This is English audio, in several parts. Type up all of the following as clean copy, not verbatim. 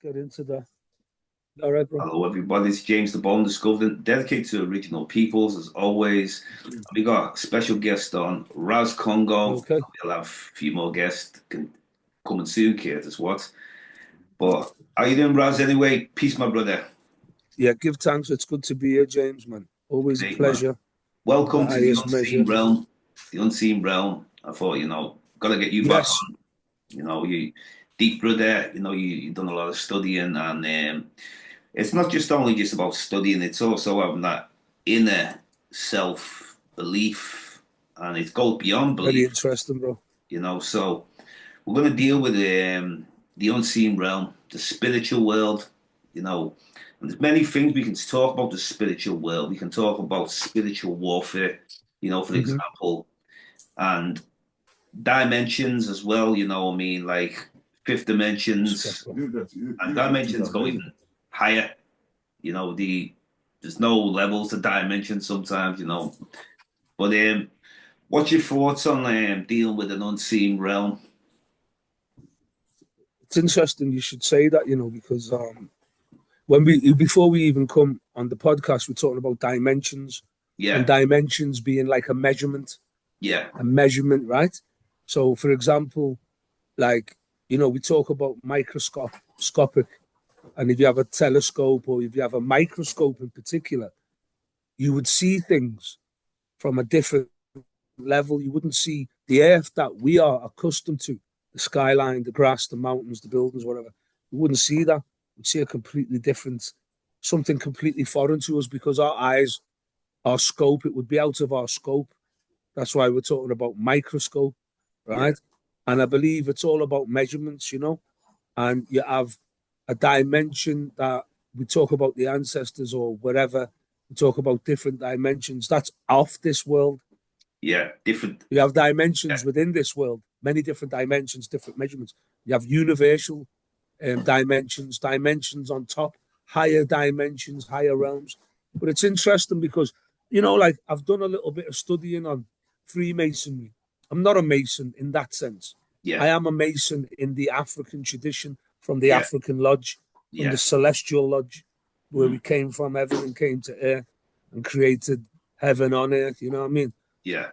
Let's get into that. All right, bro. Hello, everybody. It's James Diboe, Discovered, dedicated to original peoples, as always. We got a special guest on, Ras Congo. Okay. We'll have a few more guests coming soon, Curtis Watt. But how you doing, Ras, anyway? Peace, my brother. Yeah, give thanks. It's good to be here, James, man. Always a Great, man. pleasure. The Welcome to the highest measure. unseen realm. The unseen realm. I thought, gotta get you back Yes. on. You deep brother, you've done a lot of studying, and it's not just only just about studying, it's also having that inner self belief, and it goes beyond Very belief, interesting, bro. So we're going to deal with the unseen realm, the spiritual world, and there's many things we can talk about the spiritual world. We can talk about spiritual warfare, for Hmm. example, and dimensions as well, like fifth Respect, dimensions, bro. and dimensions go even higher. There's no levels to dimensions sometimes, But what's your thoughts on dealing with an unseen realm? It's interesting you should say that, because when before we even come on the podcast, we're talking about dimensions, and Yeah, dimensions being like yeah, a measurement, right? So, for example, like we talk about microscopic, and if you have a telescope or if you have a microscope in particular, you would see things from a different level. You wouldn't see the earth that we are accustomed to, the skyline, the grass, the mountains, the buildings, whatever. You wouldn't see that. You'd see a completely different, something completely foreign to us because our eyes, our scope, it would be out of our scope. That's why we're talking about microscope, yeah, right? And I believe it's all about measurements, and you have a dimension that we talk about the ancestors or whatever. We talk about different dimensions. That's off this world. yeah. Different. You have Yeah, dimensions within this world, many different dimensions, different measurements. You have universal dimensions on top, higher dimensions, higher realms. But it's interesting because, like I've done a little bit of studying on Freemasonry. I'm not a Mason in that sense. yeah, I am a Mason in the African tradition, from the yeah, African Lodge, from the yeah, Celestial Lodge, where mm, we came from, everything came to earth and created heaven on earth. You know what I mean? yeah,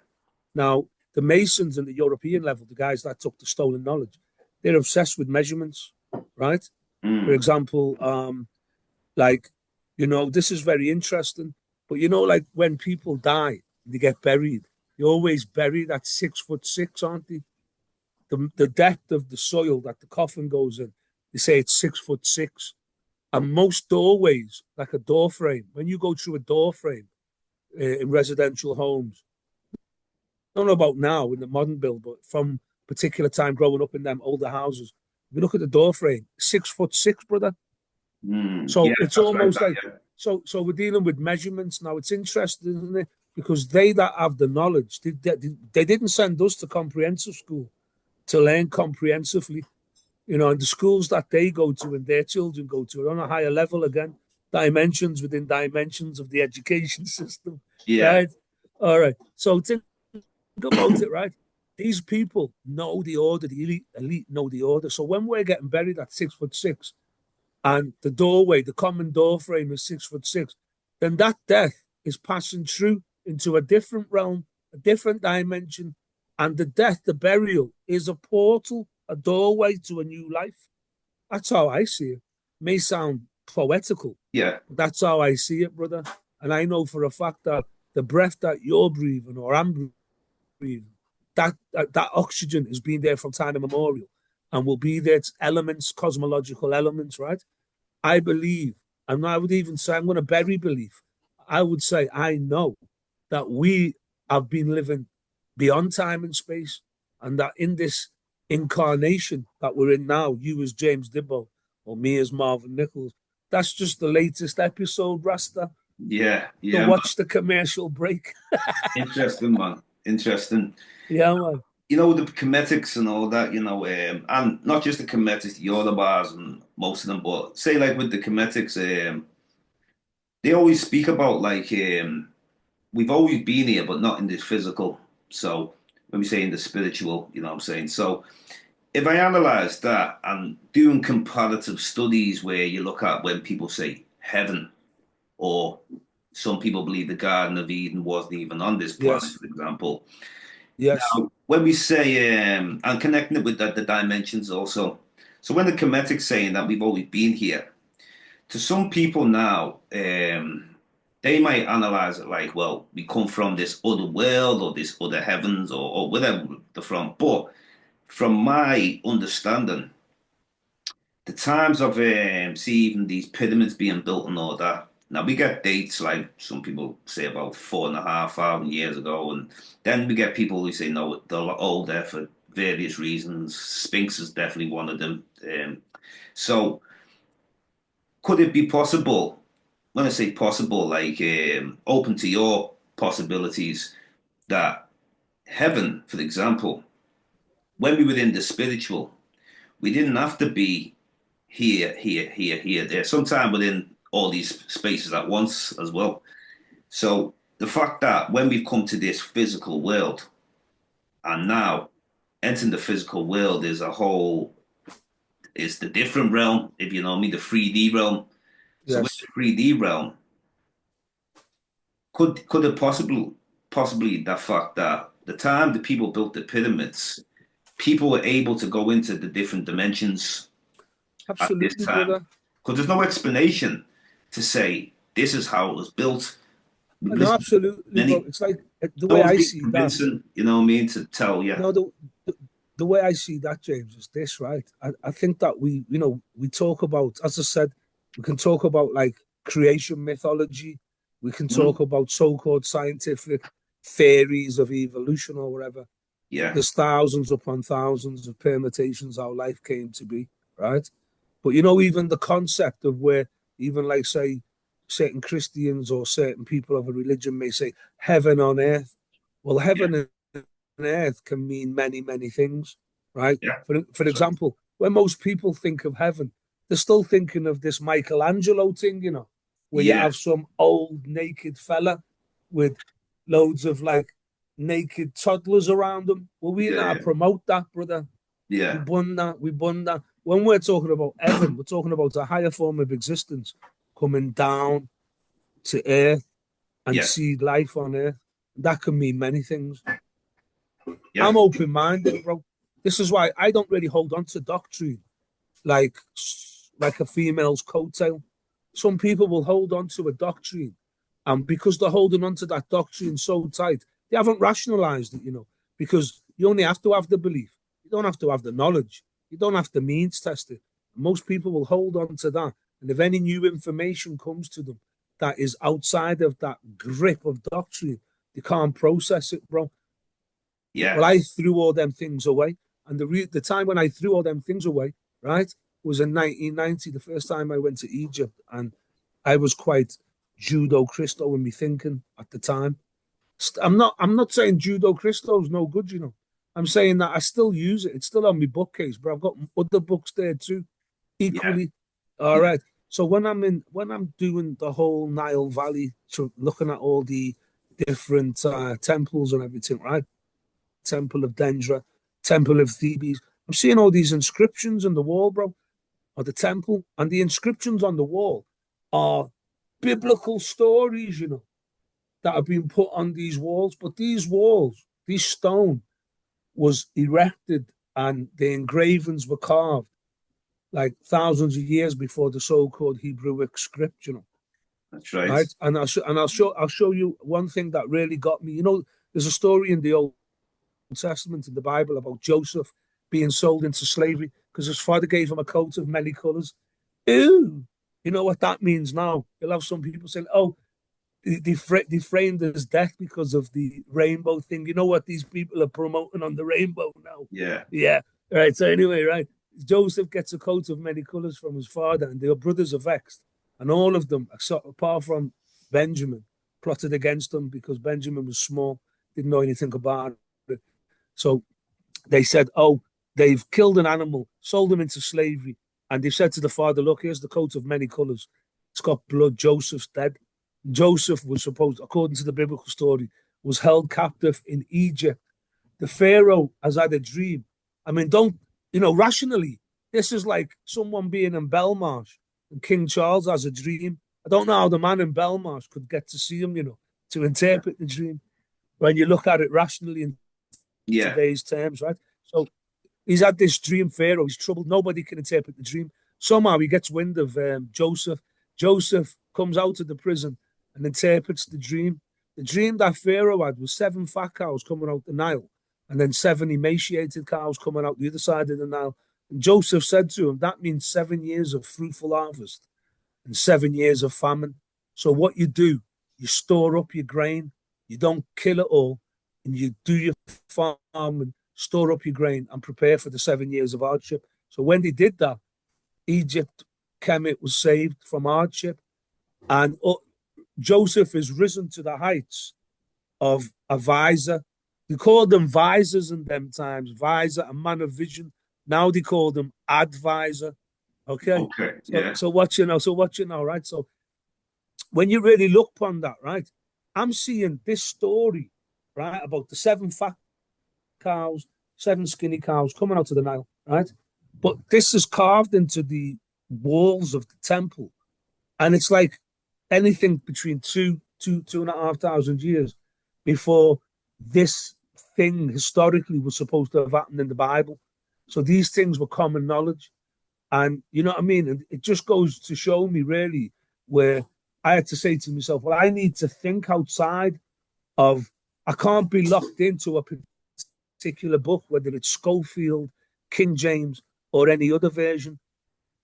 Now, the Masons in the European level, the guys that took the stolen knowledge, they're obsessed with measurements, right? For mm, example, like, this is very interesting, but like when people die, they get buried, they always buried at 6'6", aren't they? The depth of the soil that the coffin goes in, they say it's 6'6". And most doorways, like a door frame, when you go through a door frame in residential homes, I don't know about now in the modern build, but from particular time growing up in them older houses, if you look at the door frame, 6'6", brother. yeah. So it's That's right. almost like so we're dealing with measurements now. It's interesting, isn't it? Because they that have the knowledge, they didn't send us to comprehensive school to learn comprehensively. And the schools that they go to and their children go to are on a higher level again, dimensions within dimensions of the education system, Yeah, right? All right. So think about it, right? These people know the order, the elite know the order. So when we're getting buried at 6'6", and the doorway, the common door frame is 6'6", then that death is passing through into a different realm, a different dimension. And the death, the burial, is a portal, a doorway to a new life. That's how I see it. May sound poetical, yeah, but that's how I see it, brother. And I know for a fact that the breath that you're breathing or I'm breathing, that oxygen has been there from time immemorial and will be there. It's elements, cosmological elements, right? I believe, and I would even say I'm going to bury belief. I would say I know that we have been living beyond time and space, and that in this incarnation that we're in now, you as James Diboe or me as Marvin Nichols, that's just the latest episode, Rasta. yeah, So yeah, man. watch the commercial break. Interesting, man. Interesting. Yeah, man. The cometics and all that, and not just the cometics, the other bars and most of them, but say like with the cometics, they always speak about like we've always been here, but not in this physical. So when we say in the spiritual, you know what I'm saying? So if I analyze that and doing comparative studies where you look at when people say heaven, or some people believe the Garden of Eden wasn't even on this planet, Yes. for example. Yes. Now, when we say, and connecting it with the dimensions also, so when the Kemetic's saying that we've always been here, to some people now, they might analyze it like, well, we come from this other world or this other heavens or whatever they're from. But from my understanding, the times of see even these pyramids being built and all that. Now we get dates like some people say about 4,500 years ago, and then we get people who say no, they're older for various reasons. Sphinx is definitely one of them. So could it be possible? When I say possible, like open to your possibilities, that heaven, for example, when we were in the spiritual, we didn't have to be here, there, sometime within all these spaces at once as well. So the fact that when we've come to this physical world and now entering the physical world is a whole is the different realm, if you know me, the 3D realm. So with Yes. the 3D realm, could it possibly the fact that the time the people built the pyramids, people were able to go into the different dimensions at this Absolutely, time? brother. Because there's no explanation to say this is how it was built. We've No, listened to absolutely, bro. many. It's like the way Don't I be see that. convincing, you know what I mean, to tell you. No, the way I see that, James, is this, right? I think that we talk about, as I said, we can talk about like creation mythology. We can Mhm. talk about so-called scientific theories of evolution or whatever. Yeah, There's thousands upon thousands of permutations how life came to be, right? But even the concept of where, even like say, certain Christians or certain people of a religion may say heaven on earth. Well, yeah, heaven and earth can mean many, many things, right? yeah. For That's right. example, when most people think of heaven, they're still thinking of this Michelangelo thing, where you Yeah, have some old naked fella with loads of like naked toddlers around them. Well, we yeah, now yeah, promote that, brother. We yeah, bun that. We bun that. When we're talking about heaven, we're talking about a higher form of existence coming down to earth and yeah, seed life on earth. That can mean many things. yeah, I'm open minded, bro. This is why I don't really hold on to doctrine like like a female's coattail. Some people will hold on to a doctrine, and because they're holding on to that doctrine so tight, they haven't rationalized it, because you only have to have the belief. You don't have to have the knowledge. You don't have to means test it. Most people will hold on to that. And if any new information comes to them that is outside of that grip of doctrine, they can't process it, bro. yeah. Well, I threw all them things away. And the time when I threw all them things away, right, was in 1990, the first time I went to Egypt. And I was quite judo Christo in me thinking at the time. I'm not saying judo Christo is no good, I'm saying that I still use it. It's still on my bookcase, but I've got other books there too, Yeah, equally. All yeah, right. So when I'm doing the whole Nile Valley, so looking at all the different temples and everything, right? Temple of Dendra, Temple of Thebes. I'm seeing all these inscriptions on the wall, bro, of the temple, and the inscriptions on the wall are biblical stories, that have been put on these walls. But these walls, this stone was erected and the engravings were carved like thousands of years before the so-called Hebrewic script, that's right. right? And I'll show you one thing that really got me. There's a story in the Old Testament in the Bible about Joseph being sold into slavery because his father gave him a coat of many colors. Ooh, you know what that means now? You'll have some people saying, "Oh, they framed his death because of the rainbow thing." You know what these people are promoting on the rainbow now? Yeah, Yeah. Right. So anyway, right. Joseph gets a coat of many colors from his father, and their brothers are vexed, and all of them, apart from Benjamin, plotted against him because Benjamin was small, didn't know anything about it. So they said, "Oh, they've killed an animal, sold him into slavery," and they said to the father, "Look, here's the coat of many colors. It's got blood. Joseph's dead." Joseph was supposed, according to the biblical story, was held captive in Egypt. The Pharaoh has had a dream. I mean, rationally, this is like someone being in Belmarsh and King Charles has a dream. I don't know how the man in Belmarsh could get to see him, to interpret the dream when you look at it rationally in Yeah. today's terms, right? So he's had this dream, Pharaoh. He's troubled. Nobody can interpret the dream. Somehow he gets wind of Joseph. Joseph comes out of the prison and interprets the dream. The dream that Pharaoh had was 7 fat cows coming out the Nile and then 7 emaciated cows coming out the other side of the Nile. And Joseph said to him, that means 7 years of fruitful harvest and 7 years of famine. So what you do, you store up your grain, you don't kill it all, and you do your farm and store up your grain and prepare for the 7 years of hardship. So when they did that, Egypt, Kemet was saved from hardship, and Joseph is risen to the heights of a visor. They called them visors in them times, visor, a man of vision. Now they call them advisor. Okay. Okay. Yeah. So what you know, right? So when you really look upon that, right, I'm seeing this story, right, about the 7 fat cows, 7 skinny cows coming out of the Nile, right? But this is carved into the walls of the temple, and it's like anything between two and a half thousand years before this thing historically was supposed to have happened in the Bible. So these things were common knowledge. And you know what I mean? And it just goes to show me really where I had to say to myself, well, I need to think outside of, I can't be locked into a particular book, whether it's Schofield, King James, or any other version.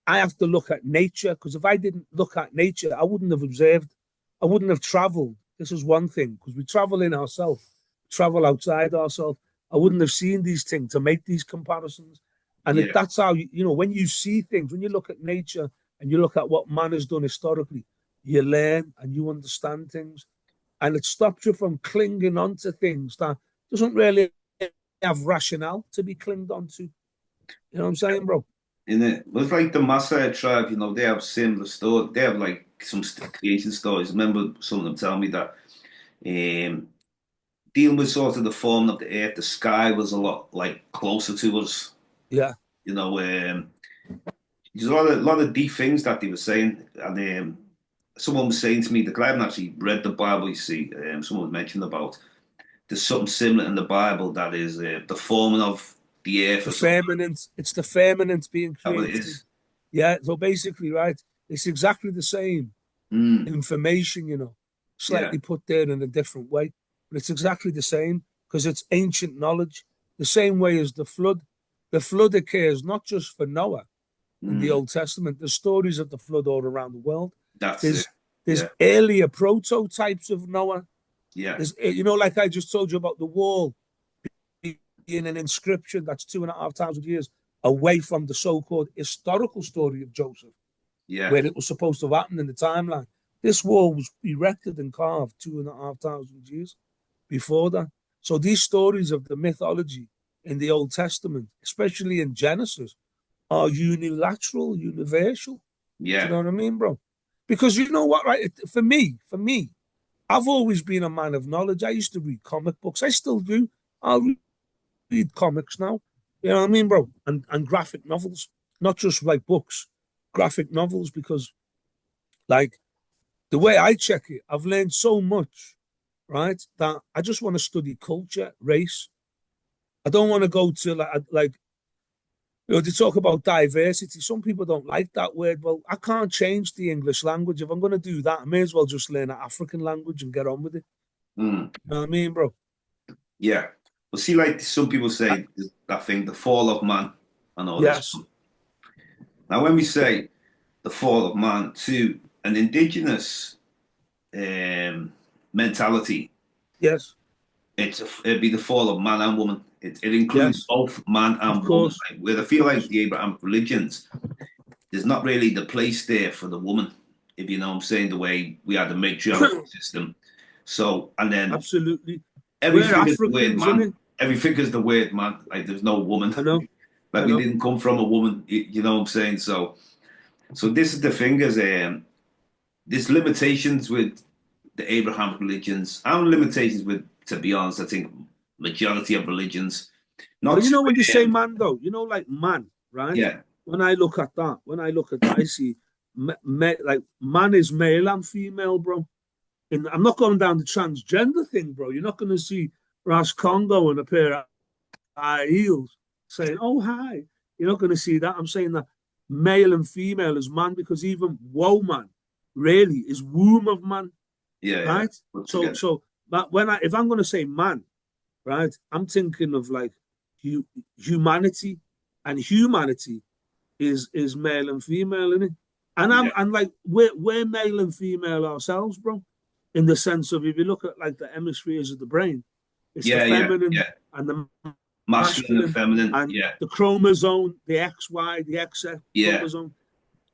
I have to look at nature, because if I didn't look at nature, I wouldn't have observed, I wouldn't have traveled. This is one thing, because we travel in ourselves, travel outside ourselves. I wouldn't have seen these things to make these comparisons. And Yeah. that's how, when you see things, when you look at nature and you look at what man has done historically, you learn and you understand things. And it stops you from clinging on to things that doesn't really have rationale to be clinged onto. You know what I'm saying, bro? In it, with like the Maasai tribe, they have similar stories. They have like some creation stories. I remember some of them telling me that dealing with sort of the forming of the earth, the sky was a lot like closer to us. Yeah. There's a lot of deep things that they were saying, and someone was saying to me that I haven't actually read the Bible. You see, someone mentioned about there's something similar in the Bible that is the forming of the earth The or something. firmament, it's the firmament being That what it created. is. Yeah. So basically, right, it's exactly the same Mm, information, yeah, slightly put there in a different way, but it's exactly the same because it's ancient knowledge. The same way as the flood. The flood occurs not just for Noah in the mm, Old Testament. There's stories of the flood all around the world. that's it. There's Yeah, earlier prototypes of Noah. yeah, There's, like I just told you about the wall being an inscription that's 2,500 years away from the so-called historical story of Joseph, yeah. where it was supposed to happen in the timeline. This wall was erected and carved 2,500 years before that. So these stories of the mythology in the Old Testament, especially in Genesis, are unilateral, universal. Do you Yeah. know what I mean, bro? Because you know what, right? For me, I've always been a man of knowledge. I used to read comic books. I still do. I'll read comics now. You know what I mean, bro? And graphic novels, not just like books, graphic novels, because like the way I check it, I've learned so much, right? That I just want to study culture, race. I don't want to go to they talk about diversity. Some people don't like that word. Well, I can't change the English language. If I'm going to do that, I may as well just learn an African language and get on with it. Mm, You know what I mean, bro? yeah. Well, see, like some people say that thing, the fall of man and all this. Yes, Now, when we say the fall of man to an indigenous mentality, yes, it'd be the fall of man and woman. It includes yes, both man of and woman. course, Like, where I of feel like course. the Abrahamic religions, there's not really the place there for the woman, if you know what I'm saying, the way we had the matriarchal system. So, and then Absolutely. We're everything is the word Africans, man. innit? Everything is the word man. Like there's no woman. I know, Like I we know. didn't come from a woman. You know what I'm saying? So this is the thing is there's limitations with the Abrahamic religions and limitations with, to be honest, I think majority of religions. Not But you to, know, when you say man, though, you know, like man, right? yeah, When I look at that, I see like man is male and female, bro. And I'm not going down the transgender thing, bro. You're not going to see Ras Congo in a pair of high heels saying, "Oh, hi." You're not going to see that. I'm saying that male and female is man because even woman really is womb of man, yeah, yeah, right? put So, together. so but if I'm going to say man, right, I'm thinking of like humanity, and humanity is male and female, isn't it? And Yeah, I'm like we're male and female ourselves, bro. In the sense of if you look at like the hemispheres of the brain, it's the yeah, yeah, feminine yeah. and the Masculine and masculine, feminine. and Yeah, the chromosome, the XY, the XX yeah. chromosome.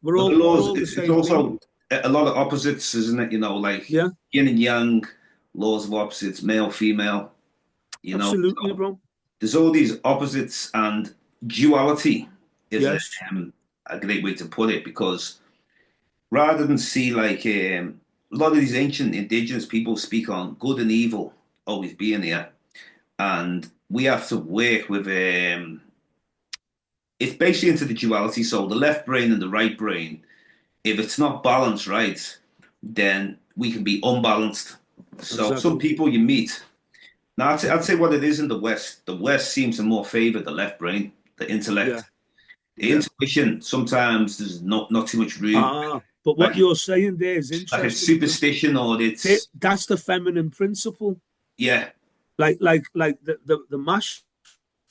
But the We're laws, all the it's same thing. also a lot of opposites, isn't it? You know, like Yeah, yin and yang, laws of opposites, male, female. You know, absolutely, so bro. there's all these opposites, and duality is Yes, a great way to put it because rather than see like a lot of these ancient indigenous people speak on good and evil always being there, and we have to work with it's basically into the duality. So the left brain and the right brain, if it's not balanced right, then we can be unbalanced. So some exactly. people you meet. Now I'd say what it is in the West. The West seems to more favor the left brain, the Yeah, intellect, the yeah. intuition. Sometimes there's not too much room. But what Like you're saying there is like it's interesting because superstition or it's that's the feminine principle. yeah, Like the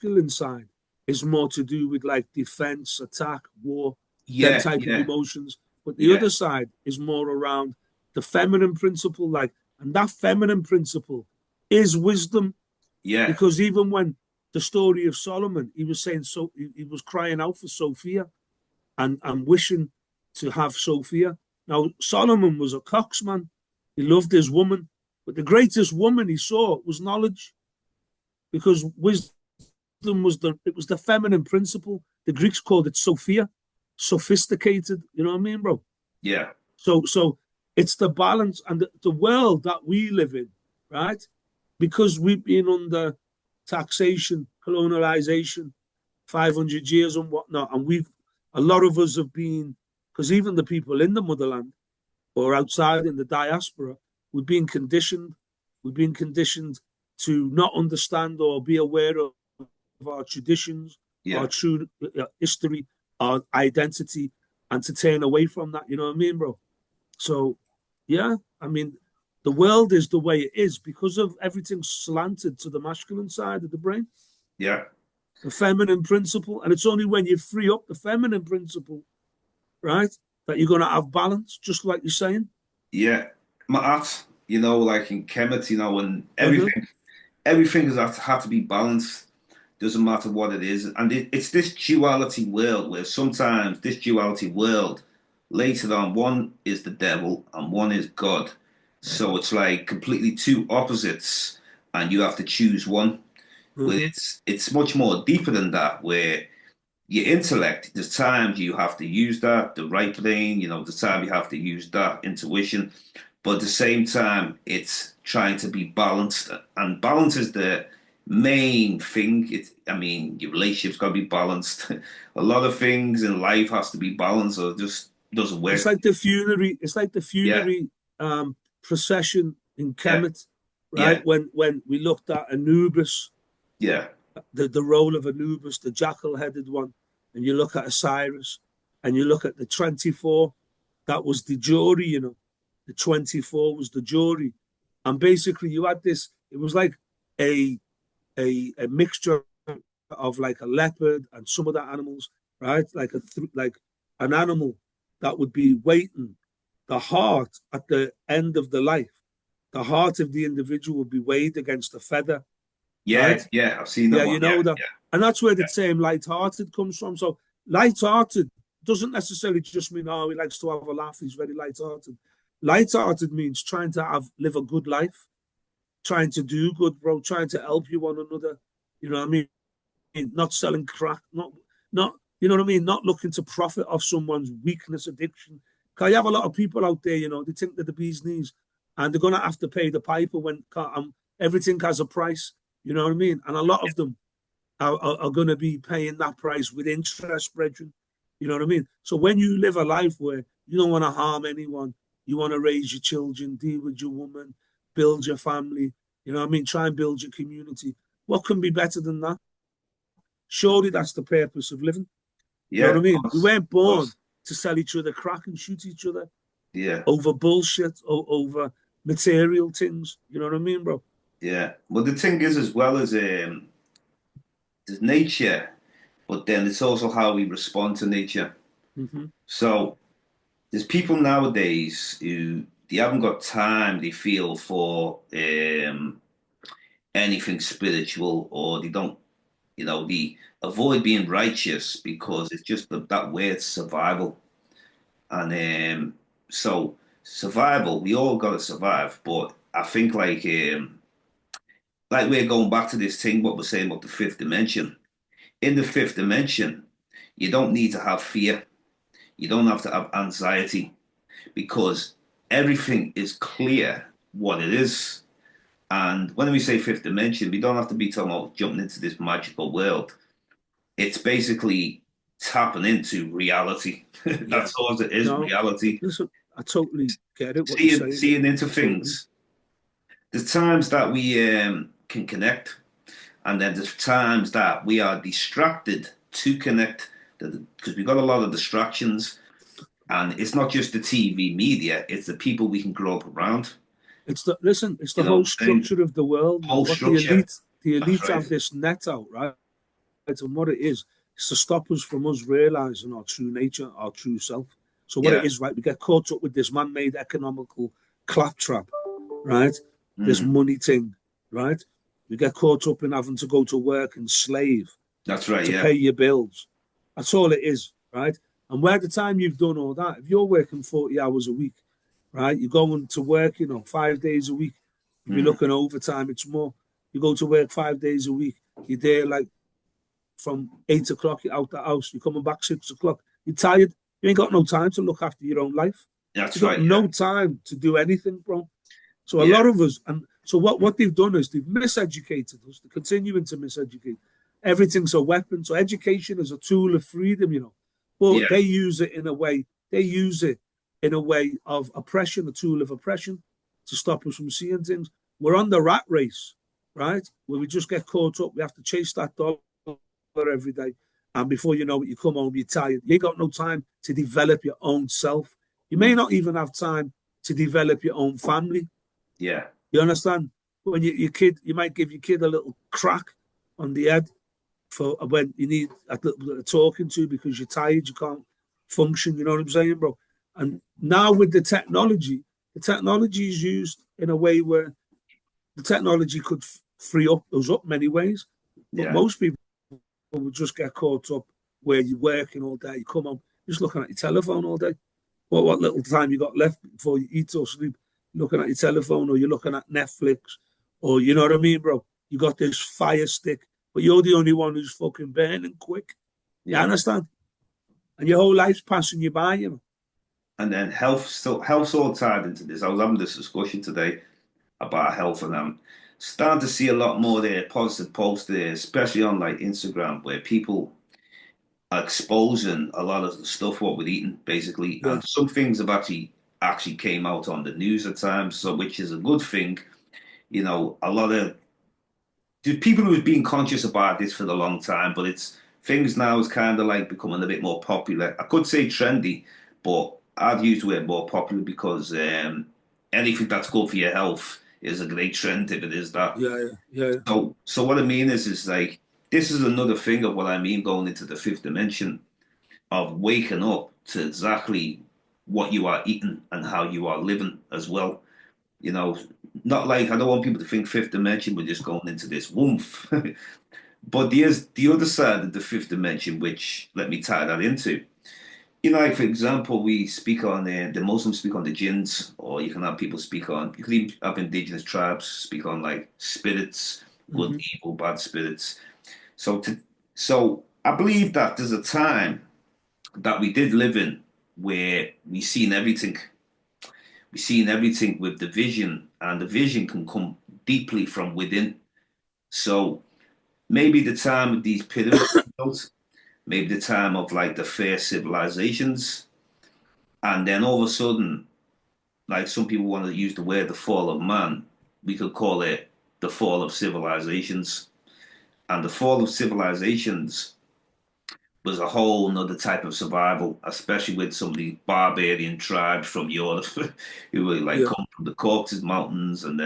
masculine side is more to do with like defense, attack, war, them yeah, type of yeah, emotions. But the yeah, other side is more around the feminine principle, like, and that feminine principle is wisdom. yeah, Because even when the story of Solomon, he was saying so he was crying out for Sophia and wishing to have Sophia. Now Solomon was a coxman. He loved his woman, but the greatest woman he saw was knowledge, because wisdom was the feminine principle. The Greeks called it Sophia, sophisticated. You know what I mean, bro? yeah, So it's the balance and the world that we live in, right? Because we've been under taxation, colonialization, 500 years and whatnot, and a lot of us have been, because even the people in the motherland or outside in the diaspora, we've been conditioned. We've been conditioned to not understand or be aware of our traditions, our yeah, true history, our identity, and to turn away from that. You know what I mean, bro? So, yeah, I mean, the world is the way it is because of everything slanted to the masculine side of the brain, yeah, the feminine principle. And it's only when you free up the feminine principle, right, that you're going to have balance, just like you're saying. yeah. My art, you know, like in Kemet, you know, and Uh-huh. everything has have to be balanced. Doesn't matter what it is, and it's this duality world where sometimes this duality world later on one is the devil and one is God. So it's like completely two opposites, and you have to choose one. But Uh-huh. it's much more deeper than that, where your intellect, there's times you have to use that, the right brain, you know, the time you have to use that intuition. But at the same time, it's trying to be balanced. And balance is the main thing. I mean, your relationship's got to be balanced. A lot of things in life has to be balanced or it just doesn't It's work. like the funerary. It's like the Yeah, funerary procession in yeah, Kemet, right? yeah, When we looked at Anubis, yeah, the role of Anubis, the jackal-headed one, and you look at Osiris, and you look at the 24, that was the jury, you know. The 24 was the jury. And basically you had this, it was like a a mixture of like a leopard and some other animals, right? Like an animal that would be waiting, the heart at the end of the life. The heart of the individual would be weighed against a feather, yeah, right? yeah. I've seen that Yeah, one. you Yeah, know that. yeah, And that's where the term light-hearted comes from. So light-hearted doesn't necessarily just mean, oh, he likes to have a laugh, he's very light-hearted. Light-hearted means trying to live a good life, trying to do good, bro, trying to help you one another. You know what I mean? Not selling crack, not you know what I mean? Not looking to profit off someone's weakness, addiction. Because you have a lot of people out there, you know, they think they're the bee's knees and they're going to have to pay the piper when everything has a price. You know what I mean? And a lot of them are going to be paying that price with interest, brethren. You know what I mean? So when you live a life where you don't want to harm anyone, you want to raise your children, deal with your woman, build your family, you know what I mean? Try and build your community. What can be better than that? Surely that's the purpose of living. You know Yeah, what I of mean? We course, weren't of born course. to sell each other crack and shoot each other Yeah, over bullshit, over material things. You know what I mean, bro? yeah. Well, the thing is, as well as there's nature, but then it's also how we respond to nature. Mm-hmm. So there's people nowadays who they haven't got time, they feel, for anything spiritual, or they don't, they avoid being righteous because it's just that word survival. And so survival, we all got to survive, but I think like we're going back to this thing, what we're saying about the fifth dimension. In the fifth dimension, you don't need to have fear. You don't have to have anxiety because everything is clear what it is. And when we say fifth dimension, we don't have to be talking about jumping into this magical world. It's basically tapping into reality. Yeah. That's all it is, No, reality. listen, I totally get it, what you're Seeing, saying, seeing into totally. things. There's times that we can connect, and then there's times that we are distracted to connect because we've got a lot of distractions. And it's not just the TV media, it's the people we can grow up around. It's You the know what whole I'm saying? structure of the world, man. Whole What structure. the That's elite right. have this net out, right? And what it is to stop us from us realizing our true nature, our true self. So what it Yeah. is, right? We get caught up with this man-made economical claptrap, right? This Mm. money thing, right? We get caught up in having to go to work and slave That's right. to Yeah. pay your bills. That's all it is, right? And by the time you've done all that, if you're working 40 hours a week, right, you're going to work, 5 days a week, you'll be Mm. looking overtime, it's more. You go to work 5 days a week, you're there like from 8 o'clock, you're out the house, you're coming back 6 o'clock, you're tired, you ain't got no time to look after your own life. You That's got right. Yeah. no time to do anything, bro. So a Yeah. lot of us, and so what they've done is they've miseducated us. They're continuing to miseducate. Everything's a weapon. So education is a tool of freedom. But Yeah. they use it in a way. They use it in a way of oppression, a tool of oppression, to stop us from seeing things. We're on the rat race, right? Where we just get caught up. We have to chase that dollar every day, and before you know it, you come home, you're tired. You ain't got no time to develop your own self. You may Mm. not even have time to develop your own family. Yeah. You understand? When your kid, you might give your kid a little crack on the head for when you need a little bit of talking to because you're tired, you can't function. You know what I'm saying, bro? And now with the technology is used in a way where the technology could free up us up many ways, but Yeah. most people would just get caught up where you're working all day, you come home, just looking at your telephone all day. What little time you got left before you eat or sleep, looking at your telephone or you're looking at Netflix or you know what I mean, bro? You got this fire stick, but you're the only one who's fucking burning quick. You Yeah. understand? And your whole life's passing you by. And then health's all tied into this. I was having this discussion today about health, and I'm starting to see a lot more there positive posts there, especially on like Instagram, where people are exposing a lot of the stuff what we're eating, basically. Yeah, And some things have actually came out on the news at times, so which is a good thing. A lot of there's people who've been conscious about this for a long time, but it's things now is kind of like becoming a bit more popular. I could say trendy, but I'd use the word more popular because anything that's good for your health is a great trend if it is that. yeah, yeah, yeah. So what I mean is like this is another thing of what I mean going into the fifth dimension of waking up to exactly what you are eating and how you are living as well. You know, not like I don't want people to think fifth dimension, we're just going into this woof. But there's the other side of the fifth dimension, which let me tie that into. Like for example, we speak on the Muslims speak on the jinns, or you can have people speak on, you can even have indigenous tribes speak on like spirits, good, Mm-hmm. evil, bad spirits. So so I believe that there's a time that we did live in where we seen everything with the vision, and the vision can come deeply from within. So maybe the time of these pyramids were built, maybe the time of like the first civilizations, and then all of a sudden, like some people want to use the word the fall of man, we could call it the fall of civilizations. And the fall of civilizations was a whole nother type of survival, especially with some of these barbarian tribes from Europe who were like Yeah. come from the Caucasus Mountains, and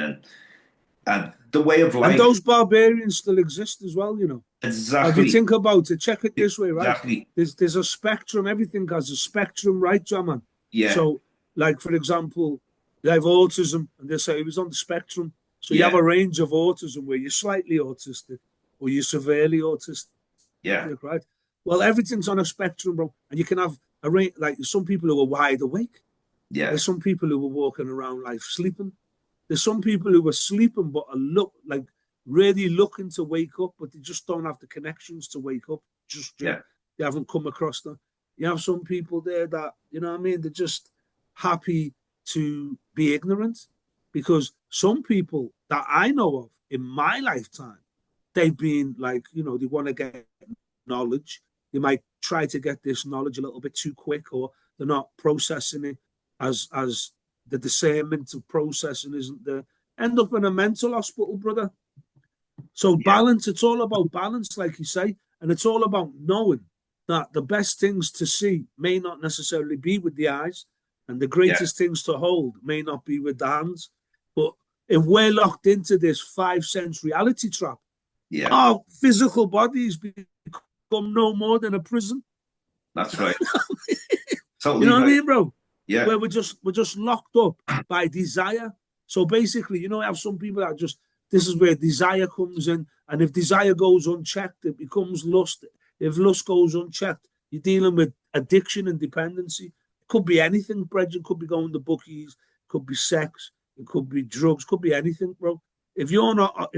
the way of And life. those barbarians still exist as well, you know. If you Exactly. think about it, check it this way, right? Exactly. There's a spectrum. Everything has a spectrum, right, Jaman? Yeah. So, like for example, they have autism, and they say it was on the spectrum. So you Yeah. have a range of autism where you're slightly autistic or you're severely autistic, Yeah. right? Well, everything's on a spectrum, bro, and you can have a range. Like some people who are wide awake. Yeah. There's some people who are walking around life sleeping. There's some people who are sleeping but are really looking to wake up, but they just don't have the connections to wake up. Just yet. Yeah. They haven't come across them. You have some people there that, you know what I mean, they're just happy to be ignorant. Because some people that I know of in my lifetime, they've been like, you know, they want to get knowledge. They might try to get this knowledge a little bit too quick, or they're not processing it as the discernment of processing isn't there. End up in a mental hospital, brother. So balance, it's all about balance, like you say, and it's all about knowing that the best things to see may not necessarily be with the eyes, and the greatest things to hold may not be with the hands. But if we're locked into this 5 sense reality trap, our physical bodies become no more than a prison. That's right. Totally you know right. what I mean, bro? Yeah. Where we're just locked up by desire. So basically, you know, I have some people that just, this is where desire comes in. And if desire goes unchecked, it becomes lust. If lust goes unchecked, you're dealing with addiction and dependency. It could be anything, Bridget. It could be going to bookies. It could be sex. It could be drugs. It could be anything, bro. If you're not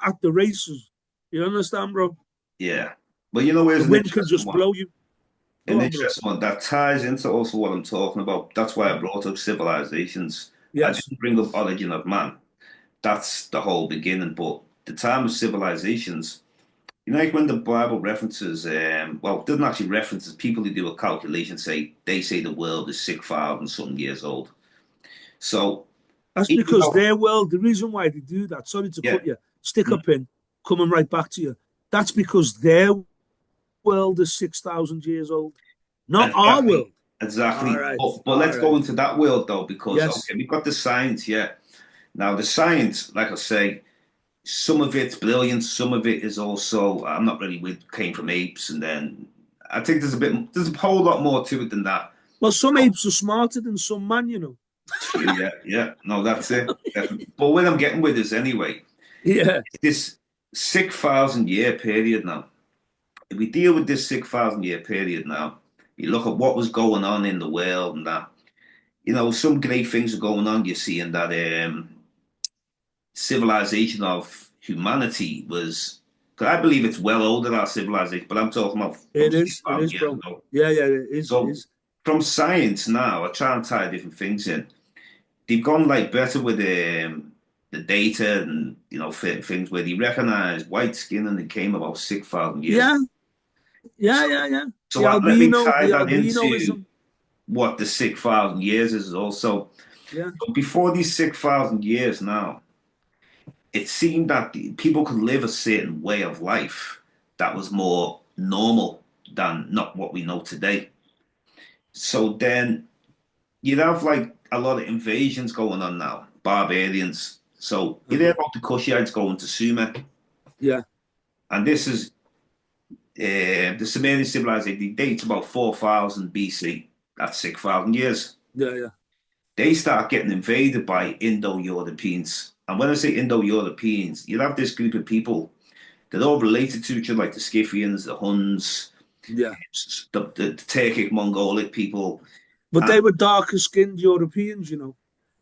at the races, you understand, bro? Yeah. But you know, where's the wind can just blow you. An interesting one that ties into also what I'm talking about. That's why I brought up civilizations. Yes. I didn't bring up origin of man. That's the whole beginning. But the time of civilizations, you know, like when the Bible references, well, it doesn't actually references people who do a calculation they say the world is 6,000 some years old. So that's because their world, the reason why they do that, sorry to cut you, stick a pin, coming right back to you. That's because their world is 6,000 years old, not our world. Exactly. Right. But let's go into that world though, because okay, we've got the science, Now the science, like I say, some of it's brilliant, some of it is also I'm not really with came from apes, and then I think there's a whole lot more to it than that. Well, some apes are smarter than some man, you know. Yeah. No, that's it. But what I'm getting with is anyway, this 6,000 year period now. If we deal with this 6,000 year period now, you look at what was going on in the world and that, you know, some great things are going on. You're seeing that civilization of humanity was, because I believe it's well older than our civilization, but I'm talking about it is, bro. Ago. Yeah, it is. So it is. From science now, I try and tie different things in. They've gone like better with the data and, you know, things where they recognize white skin and it came about 6,000 years. Yeah. So let me tie that into what the 6,000 years is also. Yeah. So before these 6,000 years now, it seemed that people could live a certain way of life that was more normal than not what we know today. So then you'd have like a lot of invasions going on now, barbarians. So you hear about the Kushites going to Sumer. Yeah. And this is the Sumerian civilization dates about 4,000 BC. That's 6,000 years. Yeah. They start getting invaded by Indo-Europeans. And when I say Indo-Europeans, you have this group of people that are all related to each other, like the Scythians, the Huns, the Turkic Mongolic people. But they were darker skinned Europeans, you know.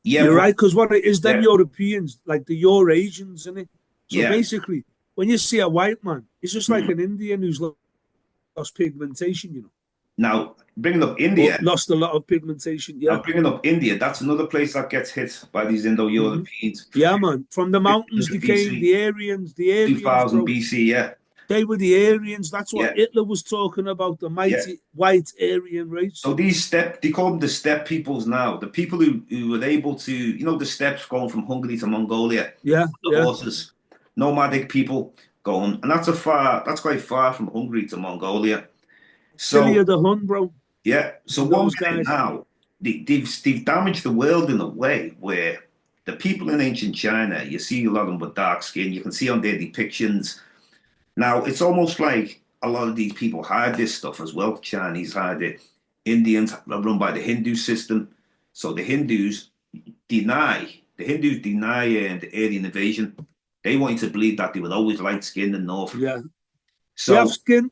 Yeah, you're right, because what it is, them Europeans, like the Eurasians, isn't it? So basically, when you see a white man, it's just like an Indian who's lost pigmentation, you know. Now, bringing up India. Lost a lot of pigmentation, Now, bringing up India, that's another place that gets hit by these Indo-Europeans. Yeah, man. From the mountains, they came, the Aryans. 2000 BC, They were the Aryans. That's what Yeah, Hitler was talking about, the yeah. mighty white Aryan race. So they call them the steppe peoples now. The people who were able to, the steppes going from Hungary to Mongolia, Yeah, the yeah. horses, nomadic people going, and that's quite far from Hungary to Mongolia. Billy So of the Hun, bro. yeah, so And one those minute guys. now, they've damaged the world in a way where the people in ancient China, you see a lot of them with dark skin. You can see on their depictions. Now it's almost like a lot of these people hide this stuff as well. Chinese hide it. Indians are run by the Hindu system. So the Hindus deny the alien invasion. They want you to believe that they were always light skinned and north. Yeah. They have So skin.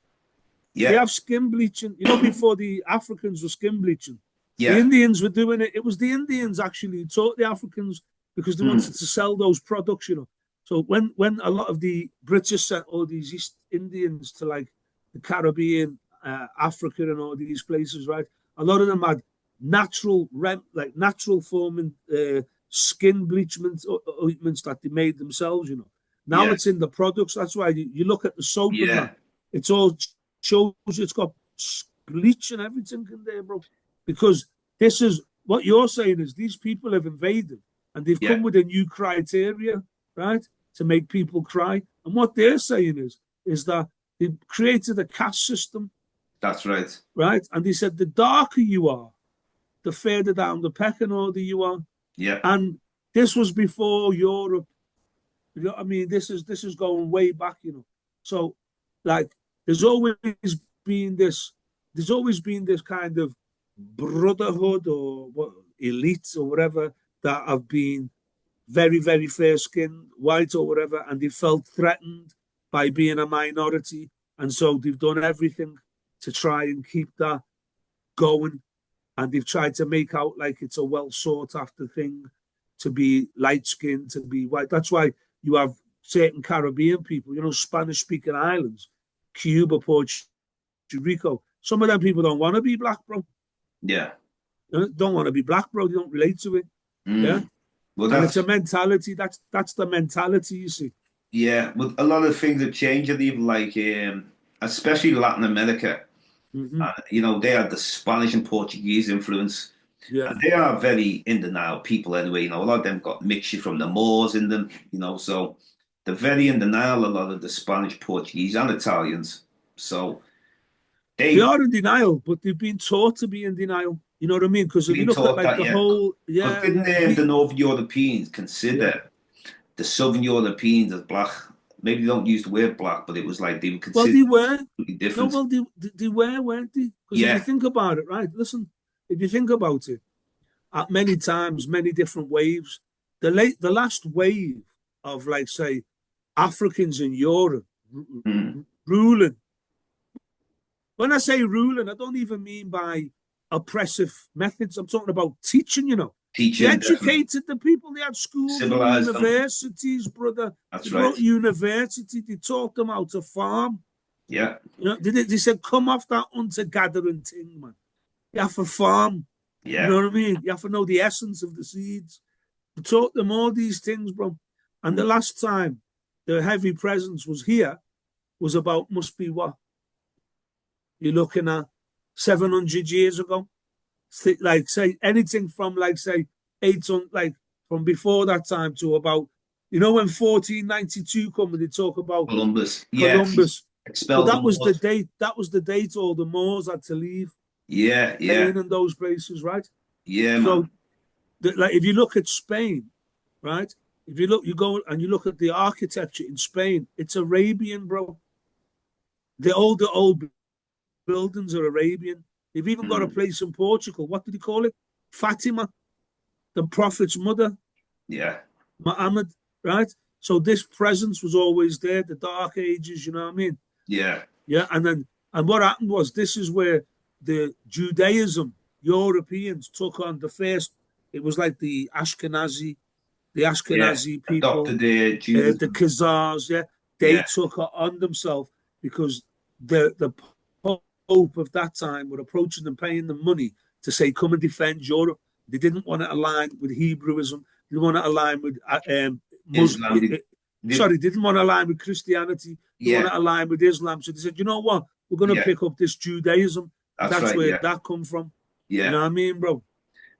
They yeah, have skin bleaching. You know, before the Africans were skin bleaching, the yeah, Indians were doing it. It was the Indians actually who taught the Africans because they wanted mm, to sell those products, you know. So when a lot of the British sent all these East Indians to like the Caribbean, Africa, and all these places, right? A lot of them had natural forming skin bleachment ointments that they made themselves, you know. Now yeah, it's in the products. That's why you look at the soap and yeah, that. It's all shows it's got bleach and everything in there, bro. Because this is what you're saying is these people have invaded and they've yeah. come with a new criteria, right, to make people cry. And what they're saying is that they've created a caste system, That's right. right? And they said the darker you are, the further down the pecking order you are. Yeah, And this was before Europe. You know what I mean? This is going way back, you know. So like there's always been this there's always been this kind of brotherhood or what elites or whatever that have been very, very fair skinned, white or whatever, and they felt threatened by being a minority. And so they've done everything to try and keep that going. And they've tried to make out like it's a well sought after thing to be light skinned, to be white. That's why you have certain Caribbean people, you know, Spanish speaking islands, Cuba, Puerto Rico. Some of them people don't want to be black, bro. yeah. They don't want to be black, bro. They don't relate to it. Yeah. Mm. Well, And it's that's a mentality. That's the mentality, you see. yeah. But a lot of things have changed, and even like especially Latin America. Mm-hmm. They had the Spanish and Portuguese influence, Yeah. and they are very in denial people anyway. A lot of them got mixture from the Moors in them. So they're very in denial. A lot of the Spanish, Portuguese, and Italians. So They they are in denial, but they've been taught to be in denial. You know what I mean? Because if you been look at taught like that, the yeah. whole, Because yeah, didn't the Northern Europeans yeah. consider the Southern Europeans as black? Maybe they don't use the word black, but it was like they were Well, considered they were. completely No, different. well, they were, weren't they? Because if you Yeah, think about it, right? Listen, if you think about it, at many times, many different waves, the last wave of like say Africans in Europe mm. ruling. When I say ruling, I don't even mean by oppressive methods. I'm talking about teaching. You know, they Teaching definitely educated the people. They had schools and civilized them. universities, brother. They That's right. brought university. They taught them how to farm. Yeah, You know, they said, come off that hunter gathering thing, man. You have to farm. You know yeah. what I mean? You have to know the essence of the seeds. We taught them all these things, bro. And the Mm. last time the heavy presence was here was about, must be what? You're looking at 700 years ago. Like, say, anything from, like, say, 800, like, from before that time to about, you know, when 1492 come and they talk about Columbus. Yes, he Columbus. But expelled the that was the Moors. date. That was the date all the Moors had to leave Yeah, yeah, Spain and those places, right? yeah, So, man. like, if you look at Spain, right? If you look, you go and you look at the architecture in Spain, it's Arabian, bro. The old buildings are Arabian. They've even got a Mm. place in Portugal. What did he call it? Fatima, the Prophet's mother, Yeah, Muhammad, right? So this presence was always there, the Dark Ages, you know what I mean? yeah. Yeah, and what happened was this is where the Judaism Europeans took on the first. It was like the Yeah, Ashkenazi people, adopted the the Judaism. Khazars. Yeah, they Yeah, took it on themselves because the Pope of that time were approaching them, paying them money to say, "Come and defend Europe." They didn't want to align with Hebrewism. They didn't want to align with Islam. sorry, didn't want to align with Christianity, they want to align with Islam. So they said, you know what, we're going to pick up this Judaism. That's right, where that come from. Yeah. You know what I mean, bro?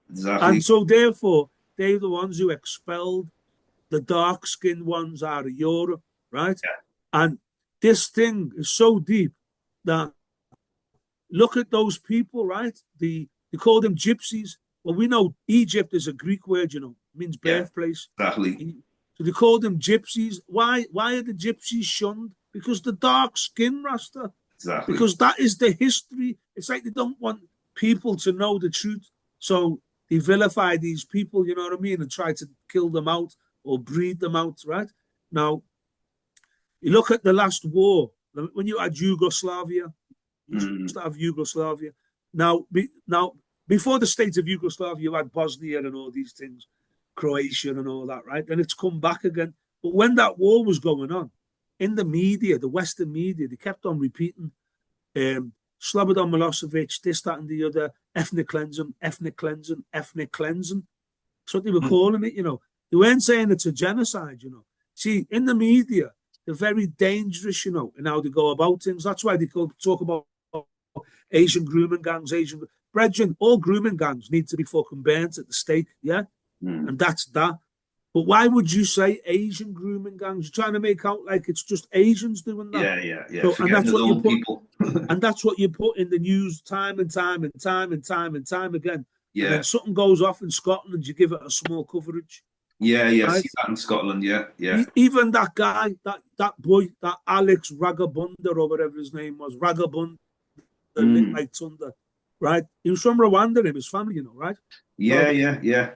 Exactly. And so therefore, they're the ones who expelled the dark-skinned ones out of Europe, right? Yeah. And this thing is so deep that look at those people, right? They call them gypsies. Well, we know Egypt is a Greek word, you know, it means birthplace. Exactly. So they call them gypsies. Why are the gypsies shunned? Because the dark skin, Rasta. Exactly. Because that is the history. It's like they don't want people to know the truth. So they vilify these people, you know what I mean, and try to kill them out or breed them out, right? Now, you look at the last war, when you had Yugoslavia, you used to have Yugoslavia. Now, before the state of Yugoslavia, you had Bosnia and all these things, Croatia and all that, right? And it's come back again. But when that war was going on, in the media, the Western media, they kept on repeating Slobodan Milosevic, this, that, and the other, ethnic cleansing, ethnic cleansing, ethnic cleansing. That's what they were calling it, you know. They weren't saying it's a genocide, you know. See, in the media, they're very dangerous, you know, in how they go about things. That's why they talk about Asian grooming gangs, Brethren, all grooming gangs need to be fucking burnt at the stake, yeah? And that's that. But why would you say Asian grooming gangs? You're trying to make out like it's just Asians doing that. Yeah. So, and that's what you put, and that's what you put in the news time and time again. Yeah. And then something goes off in Scotland, you give it a small coverage. Yeah. Right? See that in Scotland, yeah. Even that guy, that boy, that Alex Ragabunda or whatever his name was, Ragabunda, like thunder, right? He was from Rwanda, his family, you know, right? Yeah.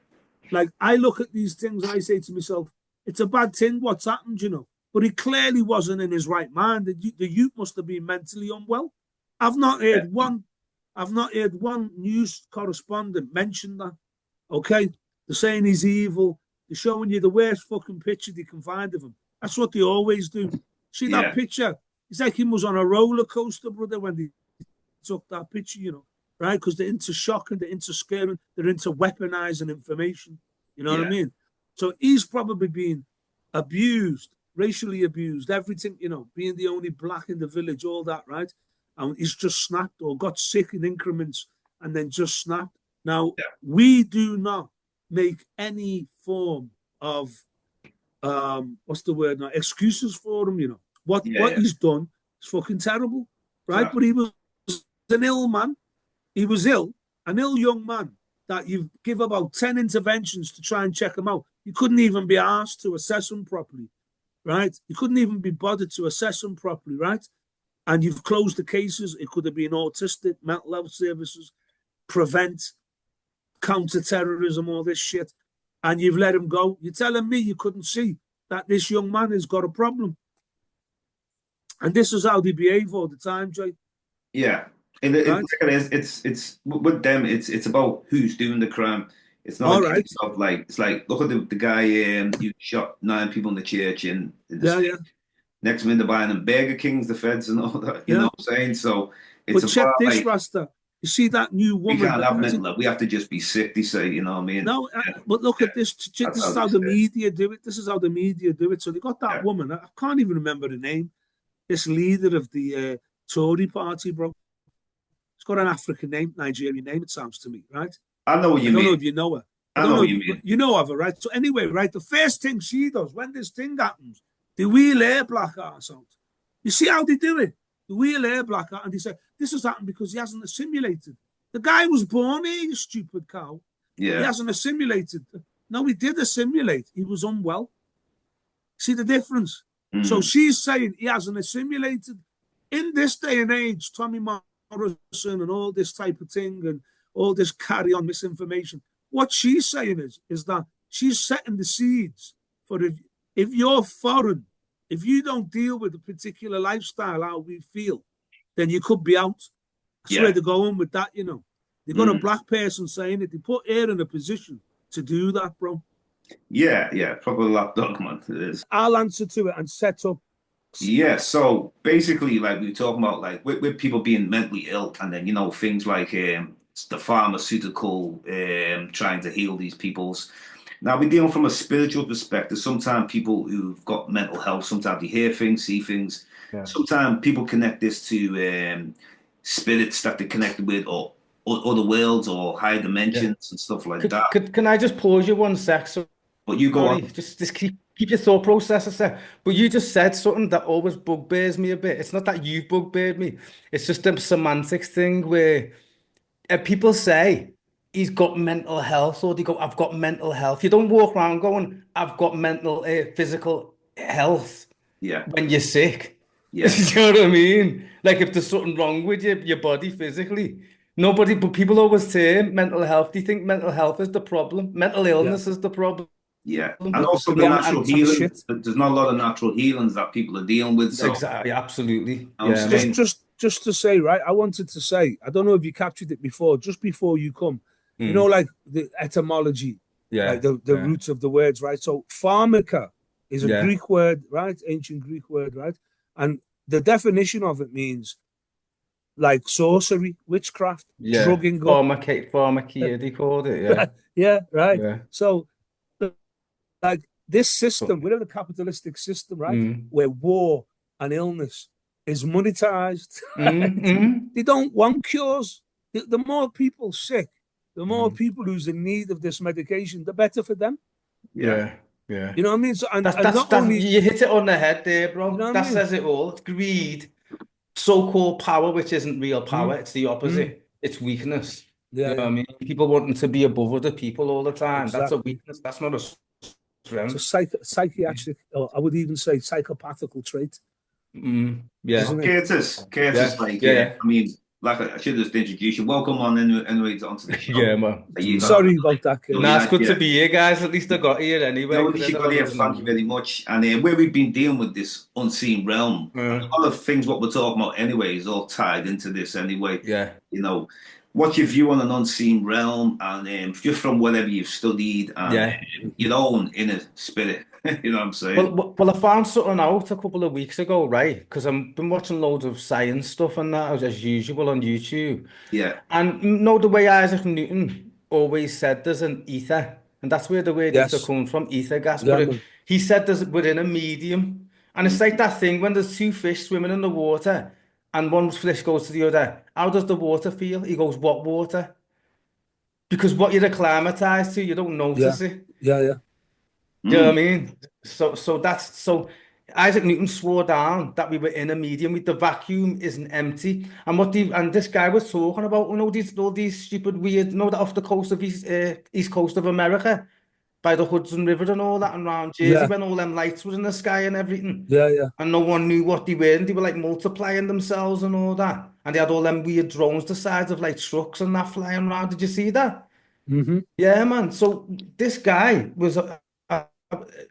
Like, I look at these things and I say to myself, it's a bad thing what's happened, you know. But he clearly wasn't in his right mind. The youth must have been mentally unwell. I've not heard one news correspondent mention that. Okay? They're saying he's evil. They're showing you the worst fucking picture they can find of him. That's what they always do. See that picture? It's like he was on a roller coaster, brother, when they took that picture, you know. Right? Because they're into shocking, they're into scaring, they're into weaponizing information. You know what I mean? So he's probably been abused, racially abused, everything, you know, being the only black in the village, all that, right? And he's just snapped or got sick in increments and then just snapped. Now, we do not make any form of, what's the word now, excuses for him, you know. What he's done is fucking terrible, right? But he was an ill man. He was ill, an ill young man that you give about 10 interventions to try and check him out. You couldn't even be asked to assess him properly, right? You couldn't even be bothered to assess him properly, right? And you've closed the cases. It could have been autistic, mental health services, prevent, counter-terrorism, all this shit. And you've let him go. You're telling me you couldn't see that this young man has got a problem. And this is how they behave all the time, Jay. Yeah. And it's with them. It's about who's doing the crime. It's not of like it's like look at the guy you shot 9 people in the church and next minute they're buying them Burger Kings, the feds and all that. You know what I'm saying? So it's but check this, like, Rasta. You see that new woman? We can't have mental. We have to just be sick. They say, you know what I mean? No, but look at this. This is how the media do it. This is how the media do it. So they got that woman. I can't even remember the name. This leader of the Tory party, bro. It's got an African name, Nigerian name, it sounds to me, right? I know what you mean. I don't know if you know her. I don't know what you mean. You know of her, right? So anyway, right, the first thing she does when this thing happens, they wheel her black ass out. You see how they do it? They wheel her black ass and they say, this has happened because he hasn't assimilated. The guy was born here, you stupid cow. Yeah. He hasn't assimilated. No, he did assimilate. He was unwell. See the difference? So she's saying he hasn't assimilated. In this day and age, Tommy Morrison and all this type of thing and all this carry on misinformation. What she's saying is that she's setting the seeds for if you're foreign, if you don't deal with a particular lifestyle, how we feel, then you could be out. That's where they're going with that, you know. They got a black person saying it. They put her in a position to do that, bro. Yeah, proper lapdog, man. It is. I'll answer to it and set up. Yeah, so basically, like we were talking about, like with people being mentally ill, and then things like the pharmaceutical trying to heal these people's Now, we're dealing from a spiritual perspective. Sometimes people who've got mental health, sometimes they hear things, see things. Yeah. Sometimes people connect this to spirits that they're connected with, or other worlds, or higher dimensions and stuff like that. Can I just pause you 1 sec? But you go Sorry, on. just keep your thought process a sec. But you just said something that always bugbears me a bit. It's not that you've bugbeared me. It's just a semantics thing where people say he's got mental health, or they go, "I've got mental health." You don't walk around going, "I've got mental, physical health" Yeah, when you're sick. yeah, You know what I mean? Like if there's something wrong with your body physically. Nobody, but people always say mental health. Do you think mental health is the problem? Mental Yeah. illness is the problem. yeah. And But also the Yeah, natural and healing. shit. There's not a lot of natural healings that people are dealing with. So exactly, absolutely. I'm Yeah, man. saying, Just to say, right? I wanted to say, I don't know if you captured it before, just before you come. You know, Mm. like the etymology, like Yeah, the yeah, roots of the words, right? So pharmaca is a yeah, Greek word, right? Ancient Greek word, right? And the definition of it means like sorcery, witchcraft, yeah. drugging up. Pharmakia, they called it. Yeah, Yeah, right. yeah. So like this So, system, we're in a capitalistic system, right? mm, Where war and illness is monetized. mm, mm, They don't want cures. The more people sick, the more mm. people who's in need of this medication, the better for them. yeah, Yeah, yeah. You know what I mean? So and, That's and that's not that's only, you hit it on the head there, you know bro. what I That mean? says it all. It's greed, so-called power, which isn't real Mm, power. It's the mm, opposite. It's weakness. You yeah, know what yeah, I mean? People wanting to be above other people all the time. That's a exactly. weakness. That's not a It's a strength. psychiatric, or I would even say psychopathical trait, Yeah, isn't it? Curtis, yeah, like, yeah, yeah. I mean, like I should just introduce you. Welcome on, anyways, onto the show. Yeah, man. You got, Sorry about that, Nah, Curtis. it's good to yeah. be here, guys. At least I got here anyway, No, at because least I you don't got know here. doesn't Thank you know. very much. And where we've been dealing with this unseen realm, Uh, a lot of things what we're talking about anyway is all tied into this anyway. yeah. You know, what's your view on an unseen realm, and just from whatever you've studied and Yeah. your own inner spirit. You know what I'm saying? Well, I found something out a couple of weeks ago, right? Because I've been watching loads of science stuff and that as usual on YouTube. Yeah, And you know the way Isaac Newton always said there's an ether, and that's where the word ether Yes, comes from, ether gas. yeah, But man. he said there's within a medium, and it's like that thing when there's two fish swimming in the water, and one fish goes to the other. How does the water feel? He goes, "What water?" Because what you're acclimatized to, you don't Yeah, notice it. yeah, yeah, Do you know mm, what I mean? So Isaac Newton swore down that we were in a medium with the vacuum isn't empty. And this guy was talking about, all these stupid weird, that off the coast of east coast of America, by the Hudson River and all that, and around Jersey, yeah, when all them lights were in the sky and everything. yeah, yeah. And no one knew what they were, and they were like multiplying themselves and all that. And they had all them weird drones the size of like trucks and that flying around. Did you see that? Mm-hmm. Yeah, man. So this guy was, I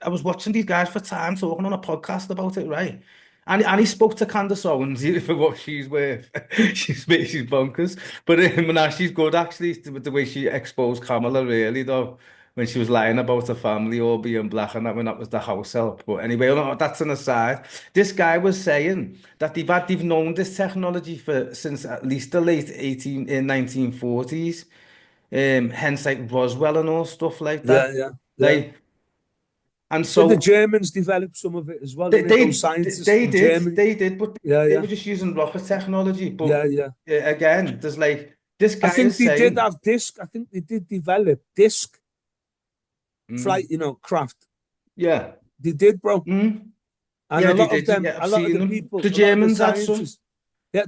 was watching these guys for time talking on a podcast about it, right? And he spoke to Candace Owens for what she's worth. She's bonkers, but nah, she's good actually. The way she exposed Kamala, really though, when she was lying about her family all being black and that when that was the house help. But anyway, no, that's an aside. This guy was saying that they've known this technology for since at least the late 1940s, hence like Roswell and all stuff like Yeah, that. yeah, yeah. Like, and Did the so Germans develop some of it as well? they Didn't it? they Those scientists they from did Germany. they did, but Yeah, they yeah, were just using rocket technology. yeah, But yeah. again, there's like this I guy think is they did saying, have disc. I think they did develop disc flight, mm, craft. yeah, They did, bro. mm, And yeah, a they lot of did. them, Yeah, I've a lot of seen the them. people, The a lot of the Germans had some. scientists, yeah,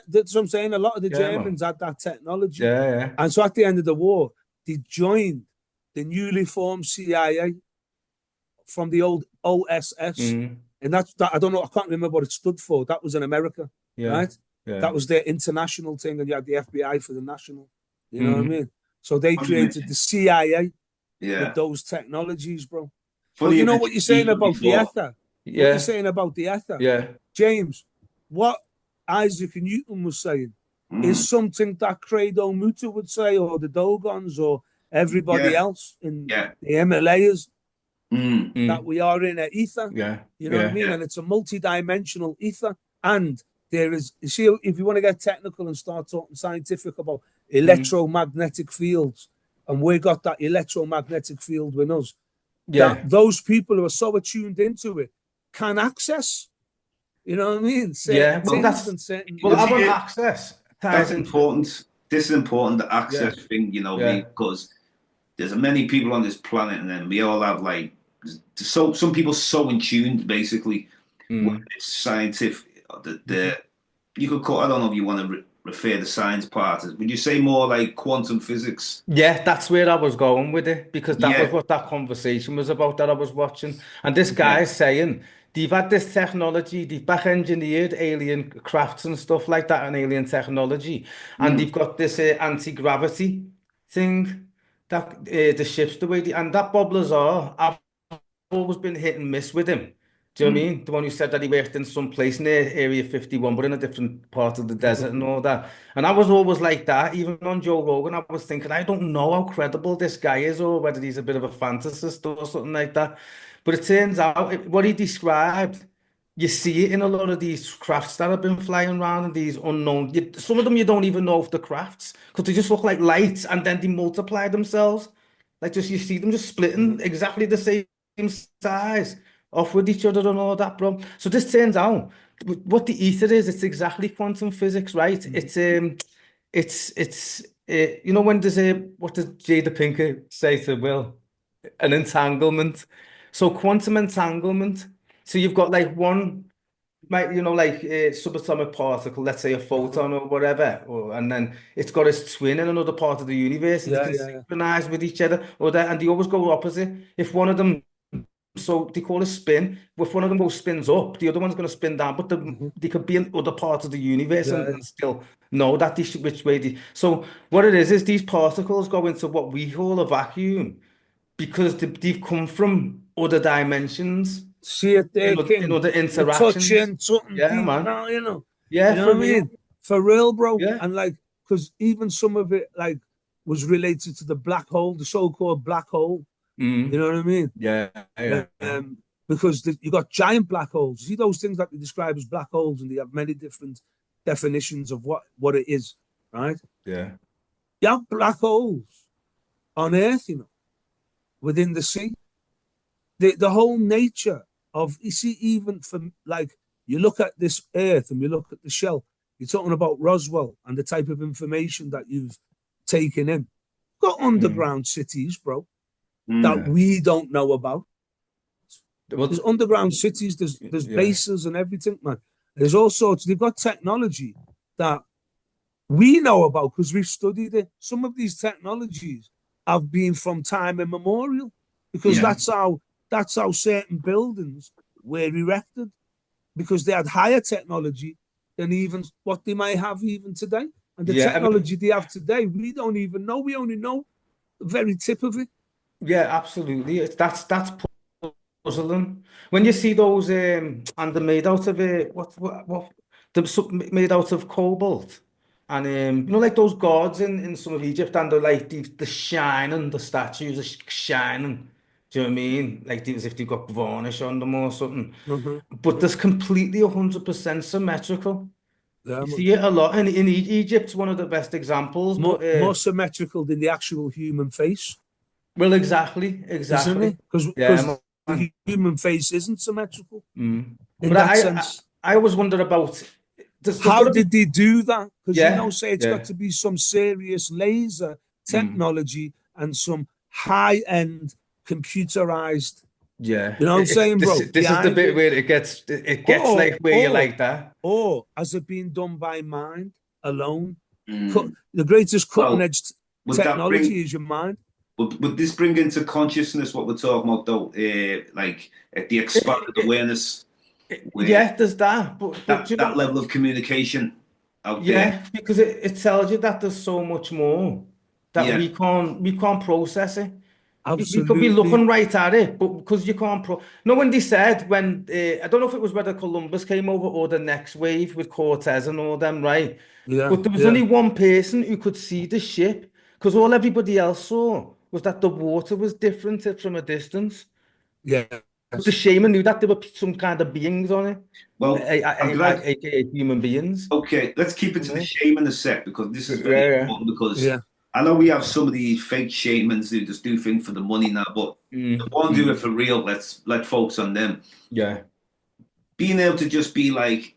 that's what I'm saying. A lot of the Yeah, man. Germans had that technology. Yeah, yeah. And so at the end of the war, they joined the newly formed CIA from the old OSS. Mm, And that's that. I don't know. I can't remember what it stood for. That was in America, yeah, right? That yeah. was their international thing. And you had the FBI for the national. You know what I Mm, mean? So they funny you created the mentioned, CIA with yeah. those technologies, bro. But Funny you you know what mentioned you're saying people about the before. ether? What you're yeah, saying about the ether, yeah. James, what Isaac Newton was saying Mm, is something that Credo Muta would say, or the Dogons, or everybody yeah, else in yeah. the Himalayas, Mm, that Mm, we are in an ether. yeah, You know what I yeah. mean? yeah. And it's a multi-dimensional ether. And there is, you see, if you want to get technical and start talking scientific about Mm, electromagnetic fields, and we got that electromagnetic field with us, Yeah. that those people who are so attuned into it can access, you know what I mean? Certain things and certain. Well, I see want it. access ties That's into important. This is important, the access Yeah. thing, you know, Yeah. because there's many people on this planet, and then we all have like some people so in tuned, basically. Whether it's scientific, you could call. I don't know if you want to refer the science part. Would you say more like quantum physics? Yeah, that's where I was going with it because that was Yeah, what that conversation was about that I was watching. And this yeah, guy's saying they've had this technology, they've back engineered alien crafts and stuff like that, and alien technology, and they've got this anti-gravity thing that the ships the way and that Bob Lazar, I've always been hit and miss with him. Do you know what I mean? The one who said that he worked in some place near Area 51, but in a different part of the desert and all that. And I was always like that, even on Joe Rogan. I was thinking, I don't know how credible this guy is or whether he's a bit of a fantasist or something like that. But it turns out what he described, you see it in a lot of these crafts that have been flying around and these unknown. Some of them you don't even know if they're crafts because they just look like lights and then they multiply themselves. Like just you see them just splitting exactly the same size off with each other and all that, bro. So this turns out what the ether is, it's exactly quantum physics, right? It's you know when there's a what does Jada Pinkett say to Will? An entanglement. So quantum entanglement. So you've got like one might like a subatomic particle, let's say a photon or whatever, and then it's got its twin in another part of the universe, and they can synchronize with each other, and they always go opposite. If one of them, so they call it spin. If one of them goes spins up, the other one's going to spin down, but they could be in other parts of the universe and still know that they should, which way they. So what it is these particles go into what we call a vacuum because they've come from other dimensions See it there, in King. other You're interactions. touching something Yeah, deep man. now, you know. Yeah, You know for what I real. mean? For real, bro. Yeah. And like, because even some of it, like, was related to the black hole, the so-called black hole. You know what I mean? Yeah, yeah. Because you got giant black holes. See those things that they describe as black holes, and they have many different definitions of what it is, right? Yeah. You have black holes on Earth, you know, within the sea. The whole nature of, you see, even from like, you look at this Earth and you look at the shell, you're talking about Roswell and the type of information that you've taken in. Got underground cities, bro, that we don't know about. There's underground cities, there's bases and everything, man. There's all sorts. They've got technology that we know about because we've studied it. Some of these technologies have been from time immemorial because that's how certain buildings were erected, because they had higher technology than even what they might have even today. And the technology they have today, we don't even know. We only know the very tip of it. Yeah, absolutely. That's puzzling. When you see those and they're made out of made out of cobalt. And like those gods in some of Egypt, and they're like the shining, the statues are shining. Do you know what I mean? Like as if they've got varnish on them or something. But there's completely 100% symmetrical. Yeah, You see it a lot. And in Egypt's one of the best examples. More symmetrical than the actual human face. Well, exactly. Isn't it? Because the human face isn't symmetrical in that sense. I always wonder about how did they do that? Because say it's got to be some serious laser technology and some high-end computerized. Yeah, you know what I'm saying, bro. This is the bit where it gets like where you like that. Or has it been done by mind alone? The greatest cutting-edge technology is your mind. Would this bring into consciousness what we're talking about, though? Like the expanded awareness. There's that, but that level of communication out there. Because it tells you that there's so much more that we can't process it. Absolutely. You could be looking right at it, but because you can't when they said I don't know if it was whether Columbus came over or the next wave with Cortez and all them, right? But there was only one person who could see the ship because all everybody else saw was that the water was different from a distance. Yeah. But the shaman knew that there were some kind of beings on it. Well, aka human beings. Okay, let's keep it to the shaman a sec because this is very important because I know we have some of these fake shamans who just do things for the money now, but the ones who do it for real, let focus on them. Yeah. Being able to just be like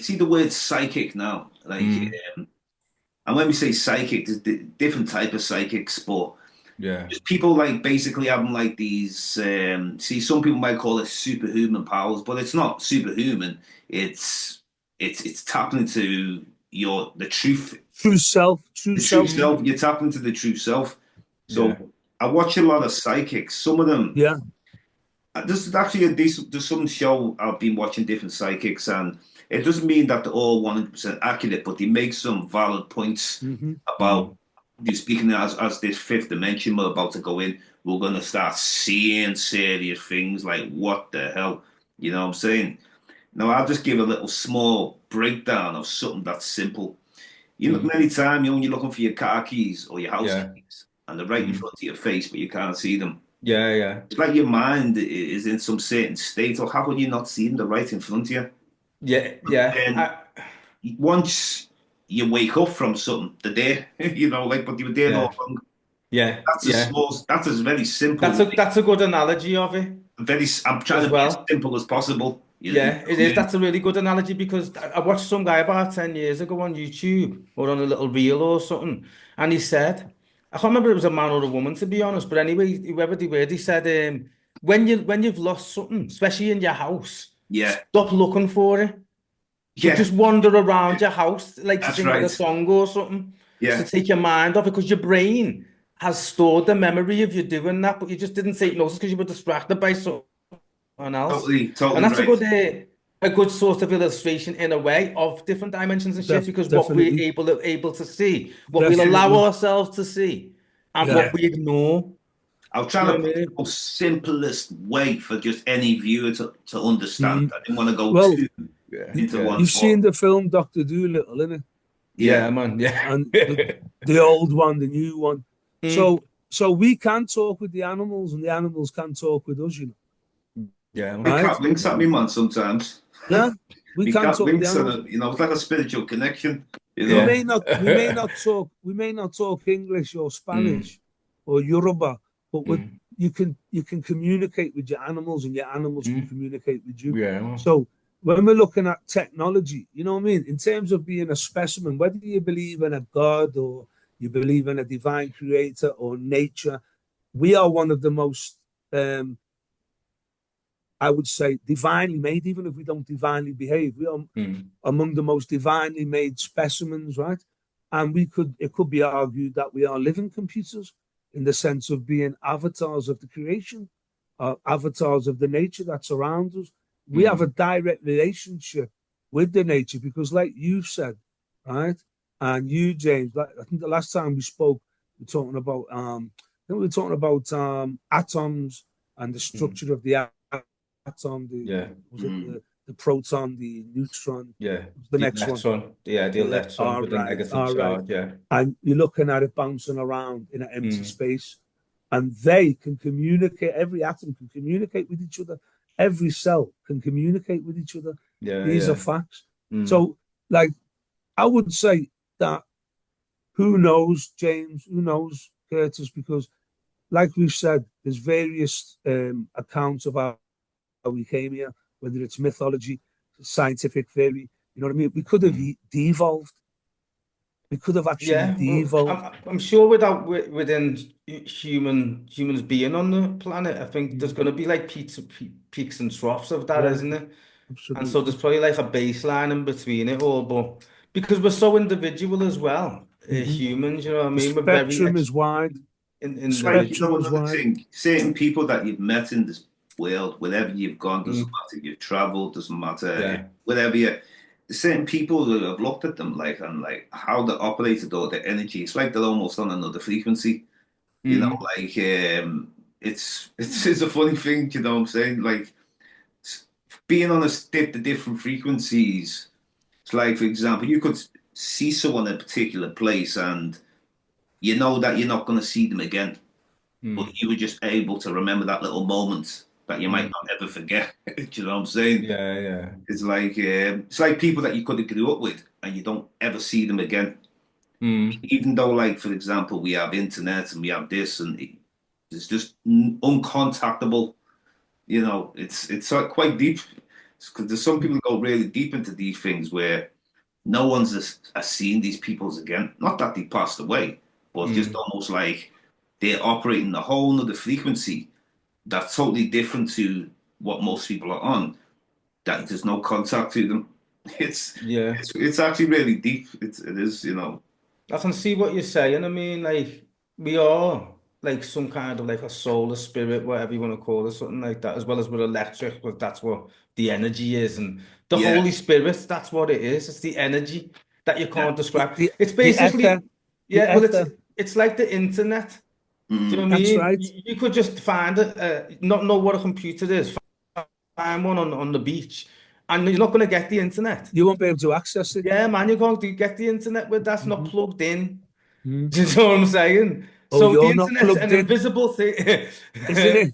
see the word psychic now, like, and when we say psychic, there's different type of psychics, but Yeah. just people like basically having like these. See, some people might call it superhuman powers, but it's not superhuman. It's tapping into the truth. True self, true The true self. self, you're tapping into the true self. Yeah. So I watch a lot of psychics. Some of them, Yeah, there's actually there's some show I've been watching different psychics, and it doesn't mean that they're all 100% accurate, but they make some valid points about you speaking as this fifth dimension we're about to go in. We're going to start seeing serious things like what the hell, you know what I'm saying? Now I'll just give a little small breakdown of something that's simple. You look many times, when you're looking for your car keys or your house Yeah. keys, and they're right in front of your face, but you can't see them. Yeah. Yeah. It's like your mind is in some certain state, or how could you not see them? They're right in front of you. Yeah. Yeah. And once you wake up from something, they're there, like, but you were there all Yeah. along. Yeah. That's a Yeah. small, that's a very simple way. That's a good analogy of it I'm trying as to be as well. simple as possible. Yeah, it is. That's a really good analogy because I watched some guy about 10 years ago on YouTube or on a little reel or something, and he said, I can't remember if it was a man or a woman to be honest, but anyway, whoever they were, he said, when you've lost something, especially in your house, Yeah, stop looking for it, but yeah, just wander around your house like that's singing a right. song or something, just to Yeah, take your mind off it because your brain has stored the memory of you doing that, but you just didn't take notice because you were distracted by something else. totally, And totally that's right. a good sort of illustration in a way of different dimensions and shit because what we're definitely, able to see, what we'll allow definitely. ourselves to see, and Yeah. what we ignore. I'll You try know to what put I the mean? most simplest way for just any viewer to understand. I didn't want to go Well, too Yeah, into yeah, you've one, seen but the film Doctor Dolittle, innit? yeah, yeah, man, yeah. And the old one, the new one. Mm, So we can talk with the animals, and the animals can talk with us, yeah, my man. right? cat winks at me, man. Sometimes Yeah, we my can cat talk with the winks, animals. and it's like a spiritual connection. You We know, may Yeah. not, we may not talk, we may not talk English or Mm, Spanish or Yoruba, but mm, you can communicate with your animals, and your animals can mm. communicate with you. Yeah, man. So when we're looking at technology, you know what I mean, in terms of being a specimen, whether you believe in a god or you believe in a divine creator or nature, we are one of the most, um, I would say, divinely made. Even if we don't divinely behave, we are Mm, among the most divinely made specimens, right? And it could be argued that we are living computers in the sense of being avatars of the creation, avatars of the nature that's around us. We have a mm, direct relationship with the nature because, like you said, right, and you, James, like, I think the last time we spoke, we were talking about, atoms and the mm. structure of the atom. Yeah, Was it the proton, the neutron? yeah. The The next one. electron, yeah, the electron All with the right, negative all right. charge. Yeah. And you're looking at it bouncing around in an empty Mm, space, and they can communicate. Every atom can communicate with each other. Every cell can communicate with each other. yeah, These are yeah. facts. Mm, So, like, I would say that who knows, James? Who knows, Curtis? Because, like we've said, there's various accounts of how we came here, whether it's mythology, scientific theory. You know what I mean? We could have mm. devolved. We could have actually Yeah, well, devolved. I'm sure within humans being on the planet, I think there's going to be like peaks and troughs of that, Yeah, isn't it? And so there's absolutely. probably like a baseline in between it all, but because we're so individual as well, Hmm. humans, you know what I The mean? We're very spectrum is wide. The it's like, individual. spectrum is another wide. thing. Certain people that you've met in this world, wherever you've gone, doesn't Mm, matter if you've traveled, doesn't matter yeah. wherever you. Certain people who have looked at them like and like how they operated or their energy. It's like they're almost on another frequency. You know, Mm, like it's a funny thing. You know what I'm saying? Like being on the different frequencies. It's like, for example, you could see someone in a particular place and you know that you're not going to see them again, but mm, you were just able to remember that little moment that you might mm. not ever forget. Do you know what I'm saying? Yeah, yeah. It's like people that you could have grew up with and you don't ever see them again. Mm. Even though, like, for example, we have internet and we have this, and it's just uncontactable. You know, it's quite deep because there's some people go really deep into these things where no one's has seen these peoples again. Not that they passed away, but it's just Mm. almost like they're operating a whole other frequency that's totally different to what most people are on. That there's no contact to them. It's Yeah. it's actually really deep. It is, you know. I can see what you're saying. I mean, like, we are like some kind of like a soul, a spirit, whatever you want to call it, something like that, as well as we're electric, but that's what the energy is. And the Yeah, Holy Spirit, that's what it is. It's the energy that you yeah. can't describe. The It's the ether, basically, the yeah, well, ether. it's like the internet. Do you know what I Mm. That's mean? right. You could just find it, not know what a computer is, find one on the beach, and you're not going to get the internet. You won't be able to access it. Yeah, man, you can't get the internet with that's not Mhm. plugged in. Mhm. Do you know what I'm saying? Oh, So the you're not internet's plugged an in, invisible thing. isn't it?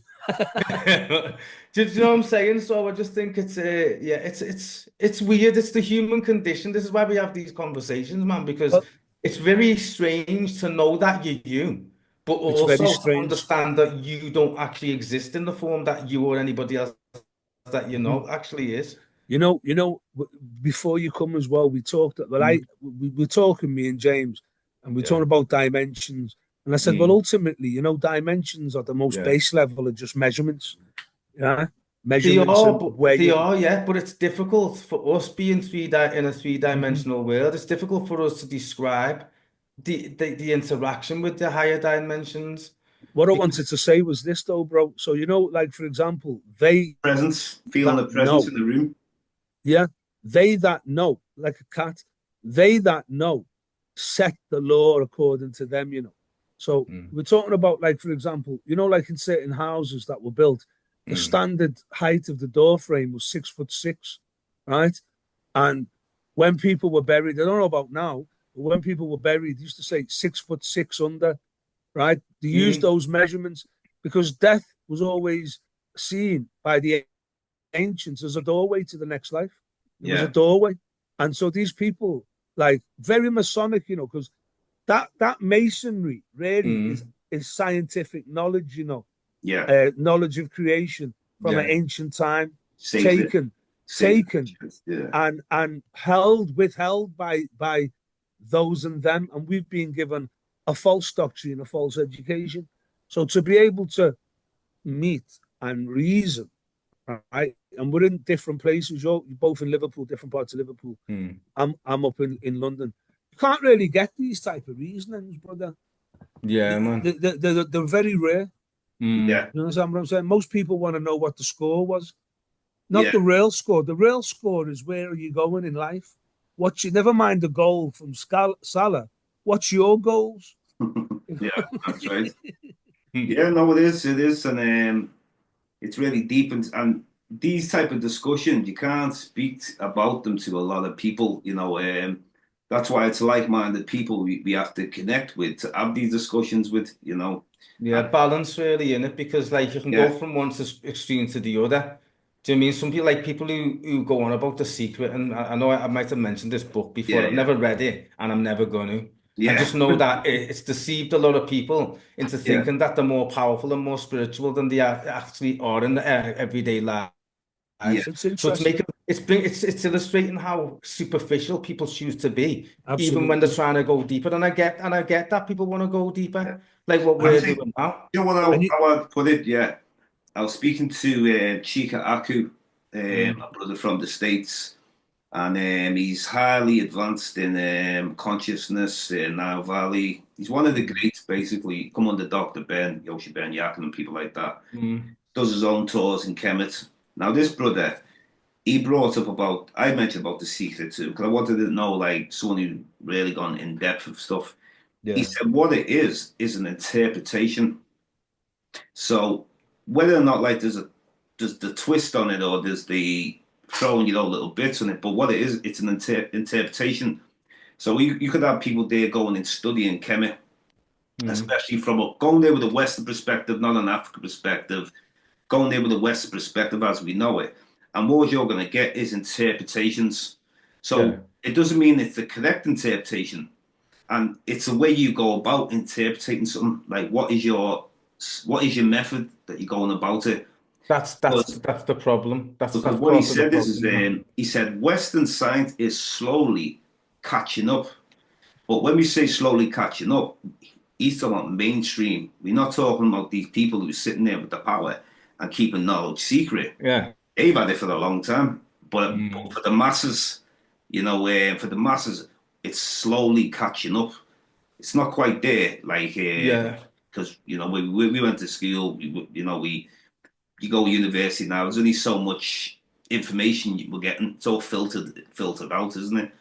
Do you know what I'm saying? So I just think it's yeah, it's weird. It's the human condition. This is why we have these conversations, man, because Well, it's very strange to know that you're you, but it's very also to strange. understand that you don't actually exist in the form that you or anybody else that you Mhm. know actually is. Before you come as well, we talked. Well, Mm, we were talking, me and James, and we are talking yeah. about dimensions. And I said, well, Mm, ultimately, dimensions are the most yeah. base level of just measurements. Yeah, They measurements are, and where but they you. are, yeah. But it's difficult for us being in a Mhm. three-dimensional world. It's difficult for us to describe the interaction with the higher dimensions. What I Because wanted to say was this, though, bro. So like for example, they Presence, feeling that the presence know. in the room. Yeah, they that know, like a cat, they that know set the law according to them, So mm, we're talking about, like, for example, like in certain houses that were built, the mm, standard height of the door frame was 6'6", right? And when people were buried, I don't know about now, but when people were buried, they used to say 6'6" under, right? They used mm, those measurements because death was always seen by the ancients as a doorway to the next life. It was a Yeah, doorway. And so these people, like, very Masonic, because that masonry really mm. is scientific knowledge, yeah, knowledge of creation from an Yeah, ancient time, sacred, taken, sacred. taken Yeah, and withheld by those and them, and we've been given a false doctrine, a false education. So to be able to meet and reason, right? And we're in different places. You're both in Liverpool, different parts of Liverpool. mm. I'm up in London. You can't really get these type of reasonings, brother. Yeah, man. They're very rare. Mm. yeah, You understand what I'm saying? Most people want to know what the score was, not yeah, the real score. The real score is where are you going in life? What's you? Never mind the goal from Salah. What's your goals? yeah. That's right. Yeah, no, it is, and it's really deep, and these type of discussions you can't speak about them to a lot of people. That's why it's like-minded people we have to connect with to have these discussions with. Yeah, And balance really in it because like you can go yeah, from one extreme to the other. Do you mean some people like people who go on about the secret and I know I might have mentioned this book before. yeah, I've yeah, never read it and I'm never going to. I yeah, just know that it's deceived a lot of people into yeah, thinking that they're more powerful and more spiritual than they actually are in their everyday lives. yeah, It's So it's interesting. making it's illustrating how superficial people choose to be, even when they're Absolutely. trying to go deeper. And I get that people want to go yeah. deeper, like what And I we're think doing now. you know what And you, I want to put it. Yeah, I was speaking to Chika Aku, Mm, a brother from the States, and he's highly advanced in consciousness in Nile Valley. He's one of the mm, greats, basically. Come under Dr. Ben, Yoshi Ben Yakin, and people like that. mm, Does his own tours in Kemet. Now, this brother, he brought up about, I mentioned about the secret too, because I wanted to know, like, someone who really gone in depth of stuff. He yeah. said what it is an interpretation. So whether or not like there's the twist on it or there's the throwing little bits on it, but what it is, it's an interpretation. So you could have people there going and studying chemi, Mm, especially from going there with a Western perspective, not an African perspective, going there with a Western perspective as we know it. And what you're going to get is interpretations. yeah. So it doesn't mean it's the correct interpretation, And it's the way you go about interpreting something. Like, what is your method that you're going about it? That's Because the problem. That's what he part of the said is problem, man. he said Western science is slowly catching up. But when we say slowly catching up, he's talking about mainstream. We're not talking about these people who are sitting there with the power and keeping knowledge secret. Yeah. They've had it for a long time. But Mm. for the masses, for the masses, it's slowly catching up. It's not quite there, like Yeah. because we went to school. We you go to university now. There's only so much information we're getting. It's all filtered out, isn't it?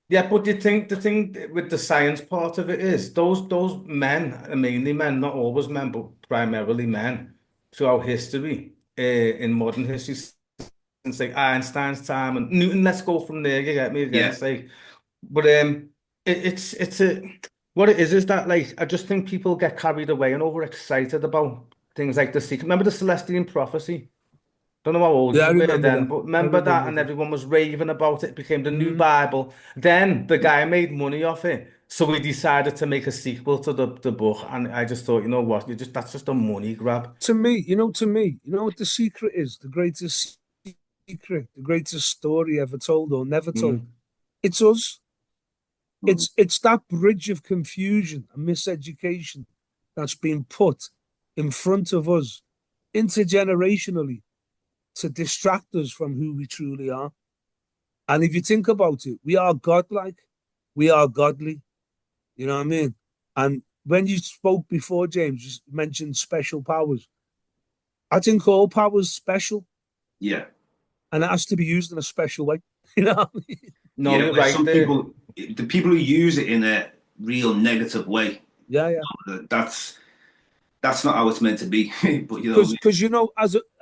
Yeah, but you think the thing with the science part of it is those men, mainly men, not always men, but primarily men, throughout history, in modern history, since like Einstein's time and Newton. Let's go from there. You get me again? Yeah, It's like, but it's a what it is that like I just think people get carried away and overexcited about things like the secret. Remember the Celestine prophecy? Don't know how old Yeah, I you were remember then, that. but I remember that, remember and that. everyone was raving about it. It became the new Mm. Bible. Then the guy made money off it, so he decided to make a sequel to the book. And I just thought, you know what, that's just a money grab. To me, you know what the secret is? The greatest secret, the greatest story ever told or never told. Mm, It's us. mm, It's that bridge of confusion and miseducation that's been put in front of us intergenerationally to distract us from who we truly are. And if you think about it, we are godlike, we are godly. You know what I mean? And when you spoke before, James, you mentioned special powers. I think all powers special, yeah, and it has to be used in a special way. You know what I mean? no, yeah. you're But right some there. people, the people who use it in a real negative way, Yeah, yeah. that's not how it's meant to be. But Because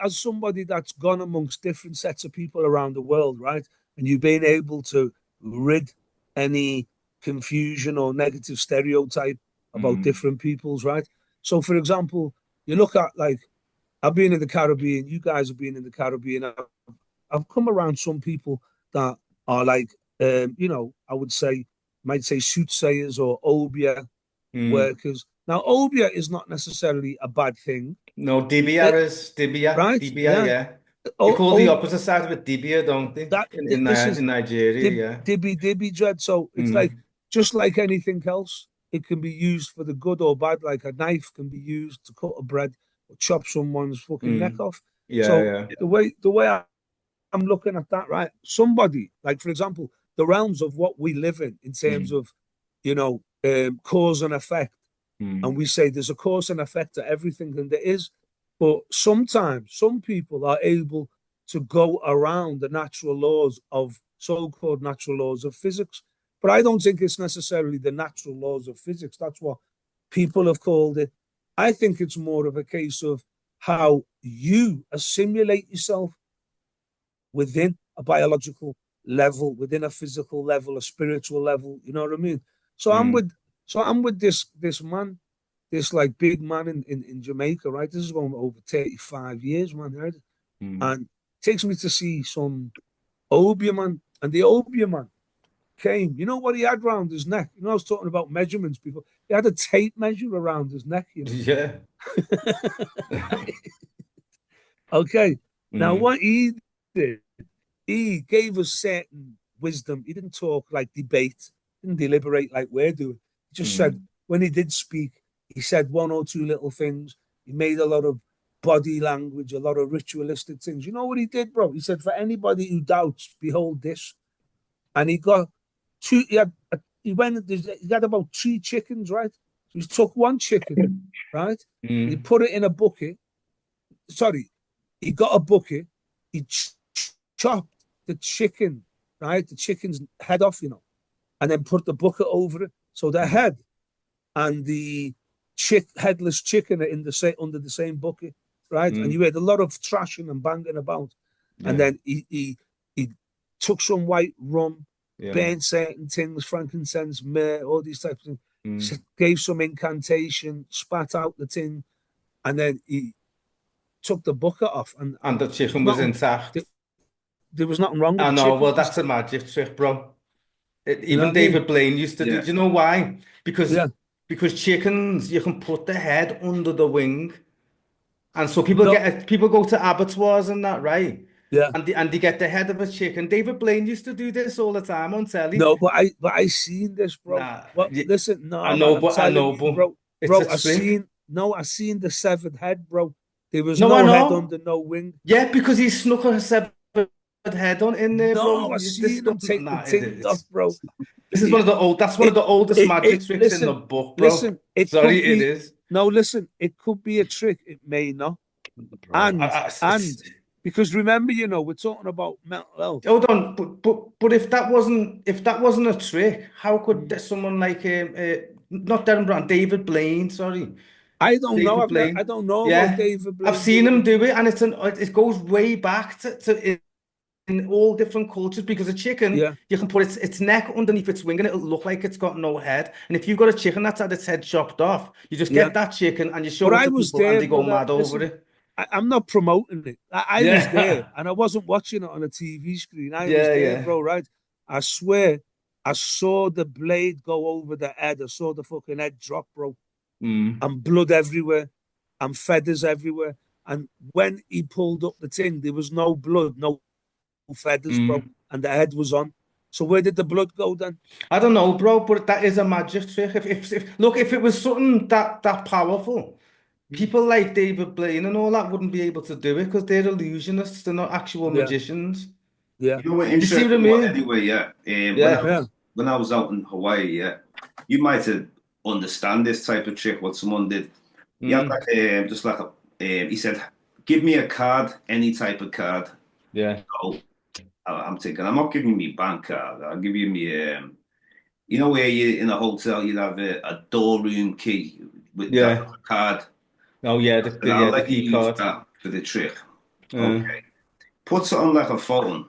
as somebody that's gone amongst different sets of people around the world, right, and you've been able to rid any confusion or negative stereotype about Mm, different peoples, right? So, for example, you look at like I've been in the Caribbean, you guys have been in the Caribbean. I've come around some people that are like, I would say, might say soothsayers or obia mm. workers. Now, obia is not necessarily a bad thing, No, Dibia it, is Dibia, right? Dibia, Yeah. yeah. They Oh, call the oh, opposite side of it Dibia, don't they? that In this is in Nigeria, yeah. dibby dread. So it's like Mm, just like anything else, it can be used for the good or bad. Like a knife can be used to cut a bread or chop someone's fucking neck mm. off. Yeah, So yeah. the way I'm looking at that, right? Somebody like, for example, the realms of what we live in terms Mm, of, cause and effect, and mm, we say there's a cause and effect to everything, and there is. But sometimes some people are able to go around the natural laws of so-called natural laws of physics. But I don't think it's necessarily the natural laws of physics. That's what people have called it. I think it's more of a case of how you assimilate yourself within a biological level, within a physical level, a spiritual level. You know what I mean? So I'm mm, with so I'm with this man, this like big man in Jamaica, right? This is going over 35 years, man, right? mm. And takes me to see some Obia man. And the Obia man came, you know what he had around his neck? You know, I was talking about measurements before. He had a tape measure around his neck, you know. Yeah. Okay. Now Mm, what he did, he gave us certain wisdom. He didn't talk like debate, didn't deliberate like we're doing. He just said, mm. when he did speak, he said one or two little things. He made a lot of body language, a lot of ritualistic things. You know what he did, bro? He said, for anybody who doubts, behold this. And he got two, he had about three chickens, right? So he took one chicken, right? He Mm, put it in a bucket. Sorry, he got a bucket. He chopped the chicken, right? The chicken's head off, and then put the bucket over it. So the head and the headless chicken are in the same under the same bucket, right? And mm. you had a lot of trashing and banging about. And Yeah, then he took some white rum, yeah. burnt certain things, frankincense, myrrh, all these types of things. Mm. Gave some incantation, spat out the thing, and then he took the bucket off. And And the there's chicken was nothing intact. there was nothing wrong with I the know, chicken well, because that's a magic trick, bro. You know Even what I mean? David Blaine used to do. Yeah. Do you know why? Because Yeah. chickens, you can put the head under the wing, and so No. people go to abattoirs and that, right? Yeah. And they get the head of a chicken. David Blaine used to do this all the time on telly. No, but I seen this, bro. Nah, Well, yeah, listen, no, man, I'm I telling know, you, but bro. it's Bro, a trick. I seen the severed head, bro. There was No, I no head know. under no wing. Yeah, because he snuck a severed head on in there, bro. No, I This seen stuff, him take the nah, thing off, bro. this is one of the old. That's one of It, the oldest magic tricks in the listen, book, bro. listen. It Sorry, could it be is. no, listen. It could be a trick. It may not. Bro, And because remember, we're talking about mental health. hold on, but if that wasn't a trick, how could Mm. someone like not Darren Brown, David Blaine, sorry, I don't know. David I Blaine, don't know about yeah, David I've Blaine seen doing him it. do it, and it goes way back to in all different cultures because a chicken, Yeah, you can put its neck underneath its wing and it'll look like it's got no head. And if you've got a chicken that's had its head chopped off, you just yeah. get that chicken and you But show it I to was people and there, they go brother. mad over Listen, it. I'm not promoting it. I was there, Yeah. and I wasn't watching it on a TV screen. I was Yeah, there, yeah. bro. Right? I swear, I saw the blade go over the head. I saw the fucking head drop, bro, Mm. and blood everywhere, and feathers everywhere. And when he pulled up the thing, there was no blood, no feathers, bro, Mm. and the head was on. So where did the blood go then? I don't know, bro, but that is a magic trick. If look, if it was something that powerful, Mm. people like David Blaine and all that wouldn't be able to do it because they're illusionists. They're not actual Yeah, magicians. yeah, You know what? Do you see what I Interesting one. mean? Anyway, yeah. Yeah. yeah, When I was out in Hawaii, yeah, you might have understand this type of trick. What someone did. He had Mm. like just like a. He said, "Give me a card, any type of card." Yeah. So I'm thinking, I'm not giving you me bank card. I'll give you me. Where you in a hotel, you'd have a door room key with that Yeah. card, Oh yeah, and I'll the let you key use card. that for the trick. Uh, Okay. Put something like a phone.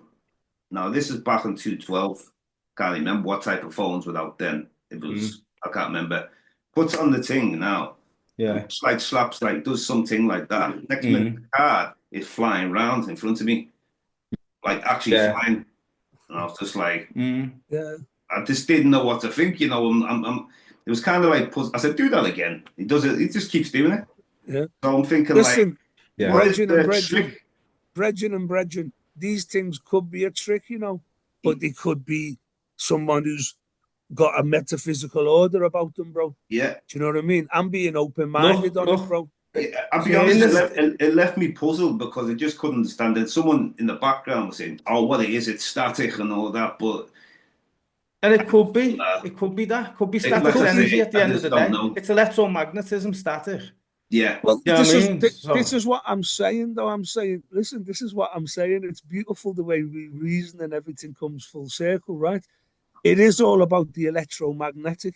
Now, this is back in 2012. Can't remember what type of phones were out then. It mm. was, I can't remember. Puts on the thing now. And Yeah. it's like slaps, like does something like that. Next minute, Mm. the card is flying round in front of me, like actually Yeah. flying. And I was just like, Mm. yeah. I just didn't know what to think. It was kind of like, I said, do that again. He does it. He just keeps doing it. Yeah. So I'm thinking, like, Listen, Yeah. what is brethren and the brethren, trick? brethren, these things could be a trick, but they could be someone who's got a metaphysical order about them, bro. Yeah. Do you know what I mean? I'm being open-minded on it, Look. bro. Yeah, I'll be So in honest, this, it left me puzzled because I just couldn't understand it. Someone in the background was saying, "Oh, what it is, it's static and all that," but and uh, could be It static like I could be. energy say, at the I end of just the don't day. know. It's electromagnetism static. Yeah, Well, You know what I mean? this So is what I'm saying, though. I'm saying, listen, this is what I'm saying. It's beautiful the way we reason and everything comes full circle, right? It is all about the electromagnetic,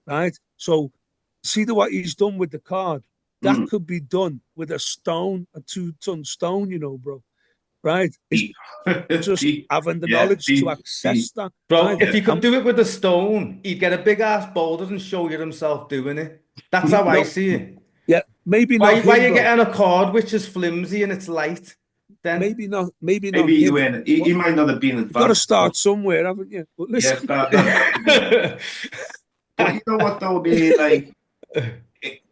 right? So see what he's done with the card. That mm. could be done with a stone, a 2-ton stone, bro. Right? It's Deep, just deep, having the yeah, knowledge to deep, deep. access that, bro, right? if Yeah, he could do it with a stone, he'd get a big ass boulder and show you himself doing it. That's how I No, see it. yeah, maybe not Why him, you bro. getting a card which is flimsy and it's light? Then Maybe not maybe him. he But might not have been you got to advanced. start somewhere, haven't you? But Yeah, listen, that's yeah. But you know what though, like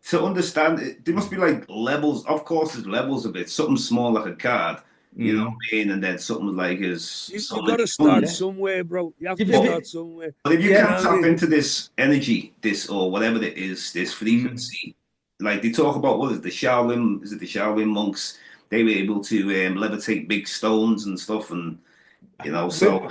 to understand it, there must be like levels. Of course, there's levels of it. Something small like a card, you know what Mm. I mean, and then something like is so you got many to start Yeah. tons. somewhere, bro. You have If, to if, But start if- somewhere. But if you You yeah. know can't what I tap mean? into this energy, this or whatever it is, this Mm. frequency, like they talk about, what is it, the Shaolin? Is it the Shaolin monks? They were able to levitate big stones and stuff, and so.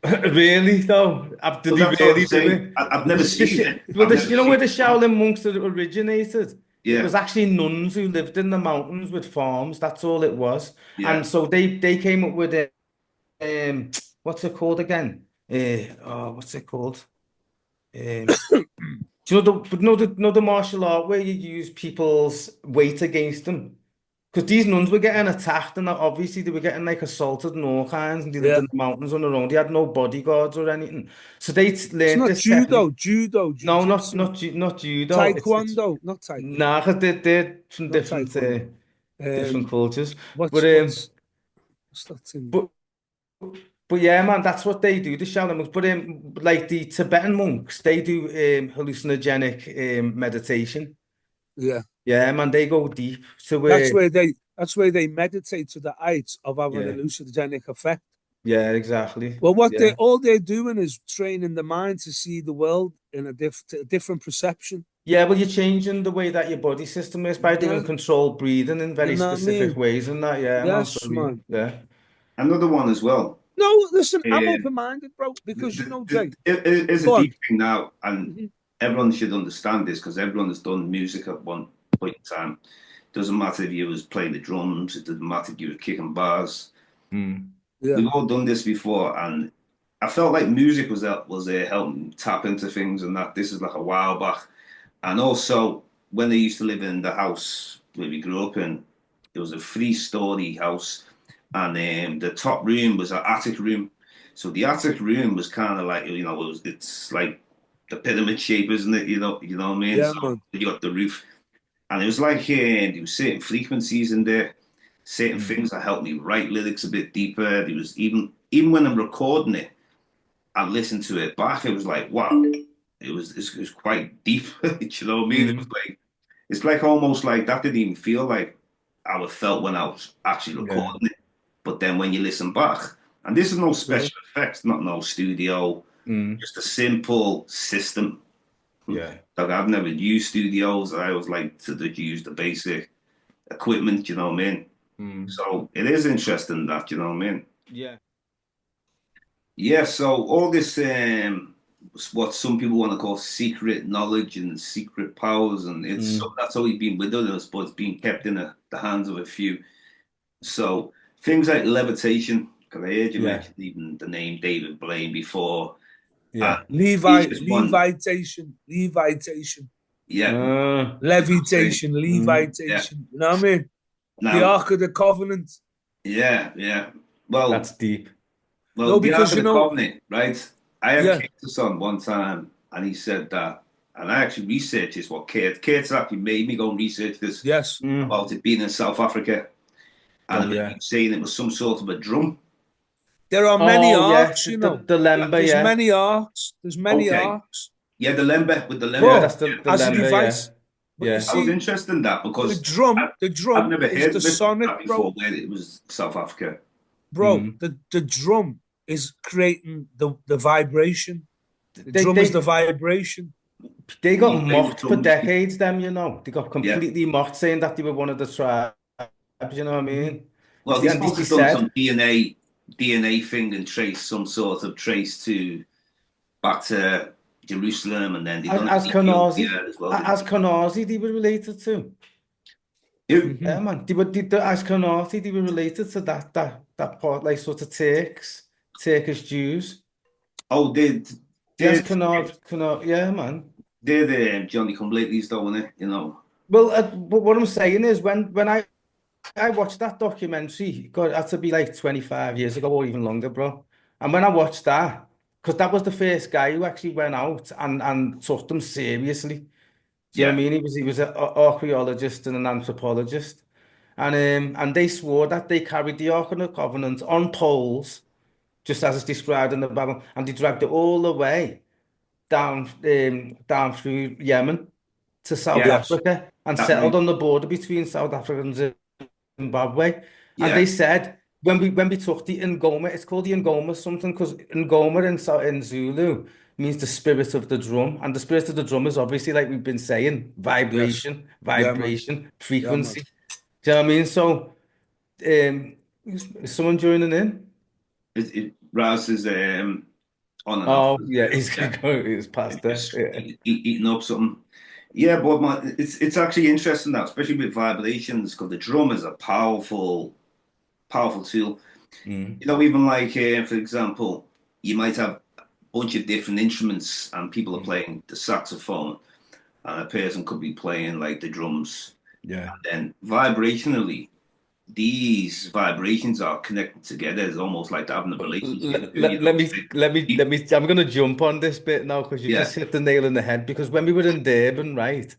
Really though, did Well, he that's what I'm really do saying. it? I've never seen it. I've never You know where seen the it. Shaolin monks originated? It Yeah, was actually nuns who lived in the mountains with farms. That's all it was. yeah. And so they came up with it. What's it called again? What's it called? Do you know the martial art where you use people's weight against them? Because these nuns were getting attacked and obviously they were getting like assaulted and all kinds and they lived Yeah. in the mountains on their own. They had no bodyguards or anything. So they It's learned not this technique. judo, No, jujitsu, not judo. It's taekwondo, not taekwondo, nah, 'cause they're from not taekwondo. different Um, cultures. what's But what's what's that thing? but But yeah, man, that's what they do, the shadow monks. But like the Tibetan monks, they do hallucinogenic meditation. Yeah. Yeah, man, they go deep. So That's where they meditate to the heights of having a yeah, hallucinogenic effect. yeah, exactly. Well, Yeah. all they're doing is training the mind to see the world in a different perception. Yeah, well, you're changing the way that your body system is by doing Yeah, controlled breathing in you very know what I specific mean? ways and that. Yeah, man. So Yes, man. yeah. Another one as well. No, listen, I'm Um, open-minded, bro, because Jay. it is a Go on. deep thing now, and Mhm. everyone should understand this because everyone has done music at one point in time. It doesn't matter if you was playing the drums, it doesn't matter if you were kicking bars. Mm. Yeah, We've all done this before, and I felt like music was there helping tap into things, and that this is like a while back. And also, when they used to live in the house where we grew up in, it was a three-story house, and the top room was an attic room. So the attic room was kind of like it's like the pyramid shape, isn't it? You know what I mean. yeah, So man. you got the roof, and it was like there was certain frequencies in there, certain Mm. things that helped me write lyrics a bit deeper. There was even when I'm recording it, I listened to it back. It was like wow, it was quite deep. You know what I mean? It was Mm. like it's like almost like that didn't even feel like how it felt when I was actually Yeah. recording it. But then when you listen back, and this is no Yeah, special effects, not no studio, Mm. just a simple system. Yeah. Like I've never used studios. I always like to just use the basic equipment, you know what I mean? Mm. So it is interesting that, you know what I mean? Yeah. Yeah, so all this what some people want to call secret knowledge and secret powers, and it's Mm. that's always been with us, but it's being kept in the hands of a few. So things like levitation, because I heard you Yeah. mention even the name David Blaine before, and Yeah. he's just one. levitation, Yeah, say, levitation, Mm. yeah. levitation. You know what I mean? The Now, Ark of the Covenant. yeah, yeah. Well, That's deep. No, the Ark because of the Covenant, right? I had yeah, Curtis on one time, and he said that, and I actually researched this. What Curtis actually made me go and research this yes. Mm. about it being in South Africa, Oh and he yeah. was saying it was some sort of a drum. There are many Oh yeah. arcs, you know. The lemba, There's yeah. many arcs. There's many Okay, arcs. yeah, the lembe with the Yeah, lembe. that's Bro, the as a lemba, yeah. device. But you Yeah. I was see, interested in that because the I've drum never is heard the of it sonic, that bro. before where it was South Africa. Bro, Mm. the drum is creating the vibration. The They drum is the they vibration. they When got you play the mocked for drums, decades, them, you know. They got yeah. completely mocked saying that they were one of the tribes, you know what I Mhm. mean? Well, they're And supposed to they have done some said, DNA thing and trace some sort of trace to back to Jerusalem, and then they done it as in Ethiopia Kanazi, as well, didn't as they? Kanazi they were related to. Who? Yeah, Mhm. man. As Kanazi, they were related to that part, like sort of Turkish Jews. Oh, The did Ashkenaz, yeah, man. did Johnny Come Latelys though, innit? You know. Well, but what I'm saying is when I watched that documentary, God, it had to be like 25 years ago or even longer, bro. And when I watched that, because that was the first guy who actually went out and took them seriously. Do you know what I Yeah, mean? He was an archaeologist and an anthropologist. And they swore that they carried the Ark of the Covenant on poles, just as it's described in the Bible, and they dragged it all the way down through Yemen to South yeah, Yes. Africa and that settled makes on the border between South Africa and Zimbabwe. And yeah. they said when we took the Ngoma, it's called the Ngoma something because Ngoma in Zulu means the spirit of the drum, and the spirit of the drum is obviously like we've been saying, Yes. vibration, Yeah, man. vibration, Yeah, man. frequency. Do you know what I mean? So, is someone joining in? Raz is on and off. Oh yeah, he's Yeah, going. His pastor. just Yeah. eating up something. Yeah, but it's actually interesting that, especially with vibrations, because the drum is a powerful tool. Mm. You know, even like for example, you might have a bunch of different instruments, and people are Mm. playing the saxophone, and a person could be playing like the drums. Yeah. And vibrationally, these vibrations are connected together. It's almost like having a relationship. You know, I'm gonna jump on this bit now because you yeah, just hit the nail on the head. Because when we were in Durban, right,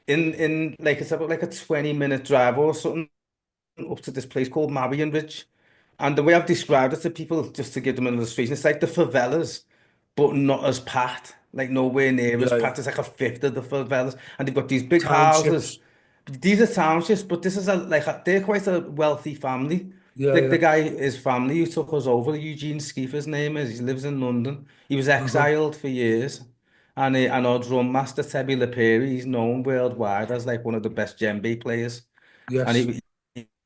in like it's about like a 20-minute drive or something up to this place called Marion Ridge. And the way I've described it to people, just to give them an illustration, it's like the favelas, but not as packed, like nowhere near as Yeah, yeah. packed. It's like a fifth of the favelas, and they've got these big houses. Townships. These are townships, but this is they're quite a wealthy family. Yeah, Like the yeah. guy, his family who took us over, Eugene Skeefe, his name is. He lives in London. He was Uh-huh. exiled for years, and our drum master Tebby Leperi, he's known worldwide as like one of the best djembe players. And Yes.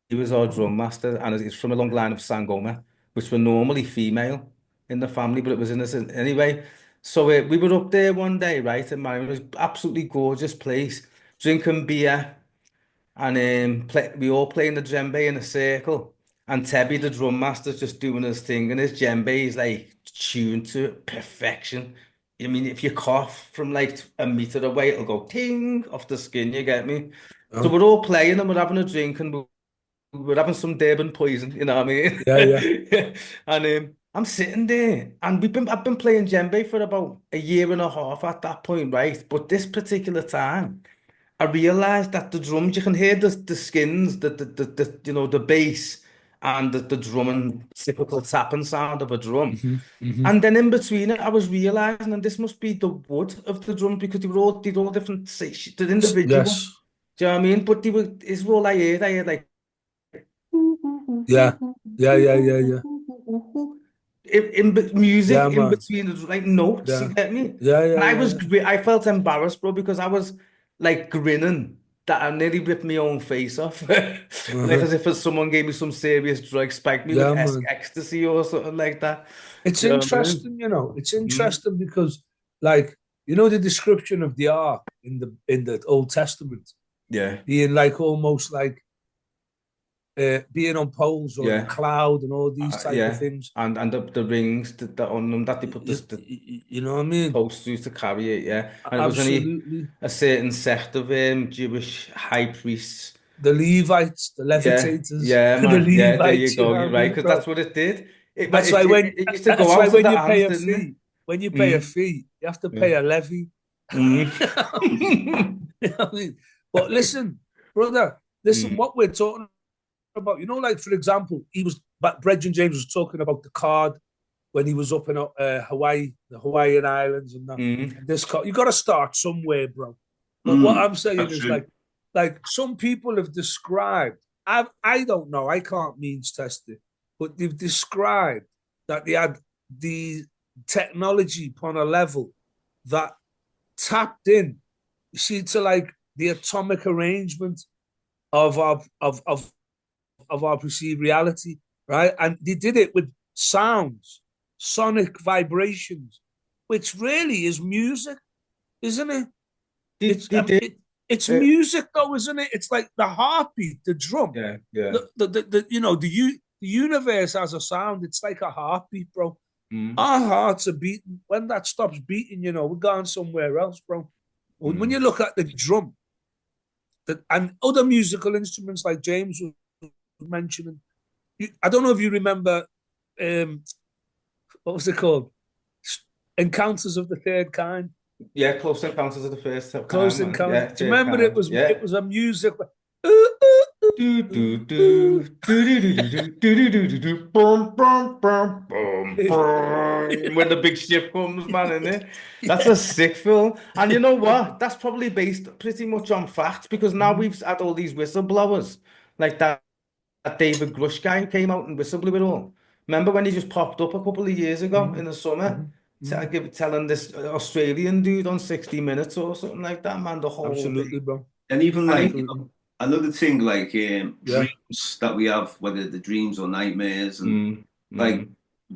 he was our drum master, and he's from a long line of Sangoma, which were normally female in the family, but it was innocent anyway. So we were up there one day, right? And man, it was absolutely gorgeous place, drinking beer, and we all playing the djembe in a circle. And Tebby, the drum master's just doing his thing, and his djembe is like tuned to perfection. I mean, if you cough from like a meter away, it'll go ting off the skin, you get me? So Uh, we're all playing and we're having a drink and we're having some Durban poison, you know what I mean? yeah, yeah. And I'm sitting there, and I've been playing djembe for about a year and a half at that point, right? But this particular time, I realized that the drums, you can hear the skins, the bass and the drum and typical tapping sound of a drum. Hmm. Hmm. And then in between it, I was realizing, and this must be the wood of the drum because they're all different, they're individual. Yes. Do you know what I mean? But it's all I heard like Yeah. Yeah, yeah, yeah, yeah. music Yeah, in man. between like notes, you Yeah. get me? Yeah, And yeah, yeah, yeah. I felt embarrassed, bro, because I was like grinning that I nearly ripped my own face off. Like Uh-huh. as if someone gave me some serious drug, spiked me with Yeah, man. ecstasy or something like that. It's Do you know what I mean? interesting, It's Mm. interesting because, like, the description of the ark in the Old Testament Yeah, being like almost like being on poles or in a yeah, cloud and all these type of yeah. things. And the rings that on them that they put the You know what I mean? posts through to carry it, yeah. And it was only Absolutely. a certain sect of Jewish high priests. The Levites, the Yeah, levitators, yeah, the man. Yeah, there you Levites. You go. know You're what I right, mean, because bro? that's what it did. That's why It used to go that's why out of when the you pay hands, a didn't it? fee, Mm, you have to pay yeah. a levy. You know what I mean? Mm. You know what I mean? But listen, brother, listen, Mm, what we're talking about, like for example, but Brendan James was talking about the card when he was up in Hawaii, the Hawaiian Islands, and that. mm, And this card, you got to start somewhere, bro. But what Mm, I'm saying that's is true. like some people have described. I don't know. I can't means test it, but they've described that they had the technology upon a level that tapped in. You see, to like the atomic arrangement of our perceived reality, right? And they did it with sounds, sonic vibrations, which really is music, isn't it? It's they did. it's Uh, music though, isn't it? It's like the heartbeat, the drum, yeah, yeah. the universe has a sound. It's like a heartbeat, bro. Mm, Our hearts are beating. When that stops beating, we're going somewhere else, bro. When mm, you look at the drum, and other musical instruments like James was mentioning, I don't know if you remember, um, what was it called? Encounters of the Third Kind. yeah, Close Encounters of the First Close Kind, man. Encounters. Yeah, Do you third remember it kind. was it Yeah. was a music Do do do do do do do do do do do do boom boom boom boom boom when the big ship comes, man, in it. That's a sick film. And you know what? That's probably based pretty much on fact because now we've had all these whistleblowers like that David Grush guy who came out and whistleblew it all. Remember when he just popped up a couple of years ago in the summer? Telling this Australian dude on 60 Minutes or something like that, man, the whole Absolutely, thing. bro. And even And like Absolutely. another thing, like Yeah. dreams that we have, whether the dreams or nightmares, and mm, like mm,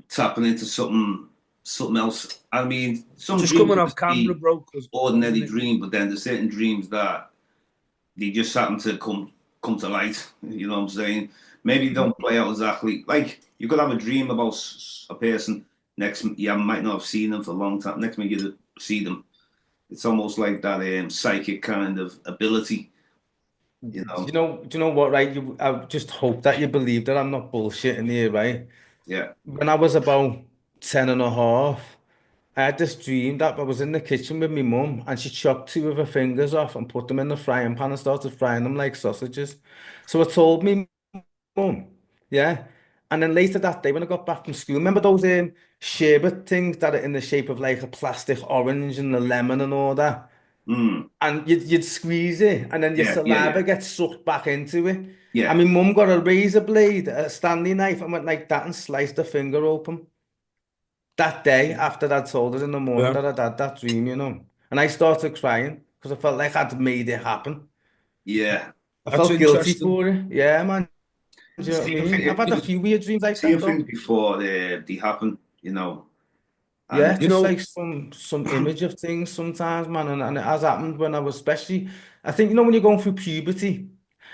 tapping into something else. I mean, some Just dreams coming can off just camera, be bro, because ordinary dream, but then there's certain dreams that they just happen to come to light. You know what I'm saying? Maybe they don't play out exactly like you could have a dream about a person next. You might not have seen them for a long time. Next minute you see them. It's almost like that psychic kind of ability. You know? Do you know what, right? I just hope that you believe that I'm not bullshitting here, right? Yeah. When I was about 10 and a half, I had this dream that I was in the kitchen with my mum and she chopped two of her fingers off and put them in the frying pan and started frying them like sausages. So I told me mum, yeah. And then later that day, when I got back from school, remember those sherbet things that are in the shape of like a plastic orange and a lemon and all that? Mm. And you'd squeeze it, and then your Yeah, yeah, saliva yeah, gets sucked back into it. yeah. And my mum got a razor blade, a Stanley knife, and went like that and sliced her finger open that day after I'd told her in the morning Yeah. that I'd had that dream, you know. And I started crying because I felt like I'd made it happen. Yeah. I That's felt guilty interesting. for it. Yeah, man. Do you know what I Seeing, mean? I've had a few weird dreams like seeing that things though. before they happen, you know, and Yeah, You just know, like some image of things sometimes, man. And it has happened when I was especially I think, you know, when you're going through puberty.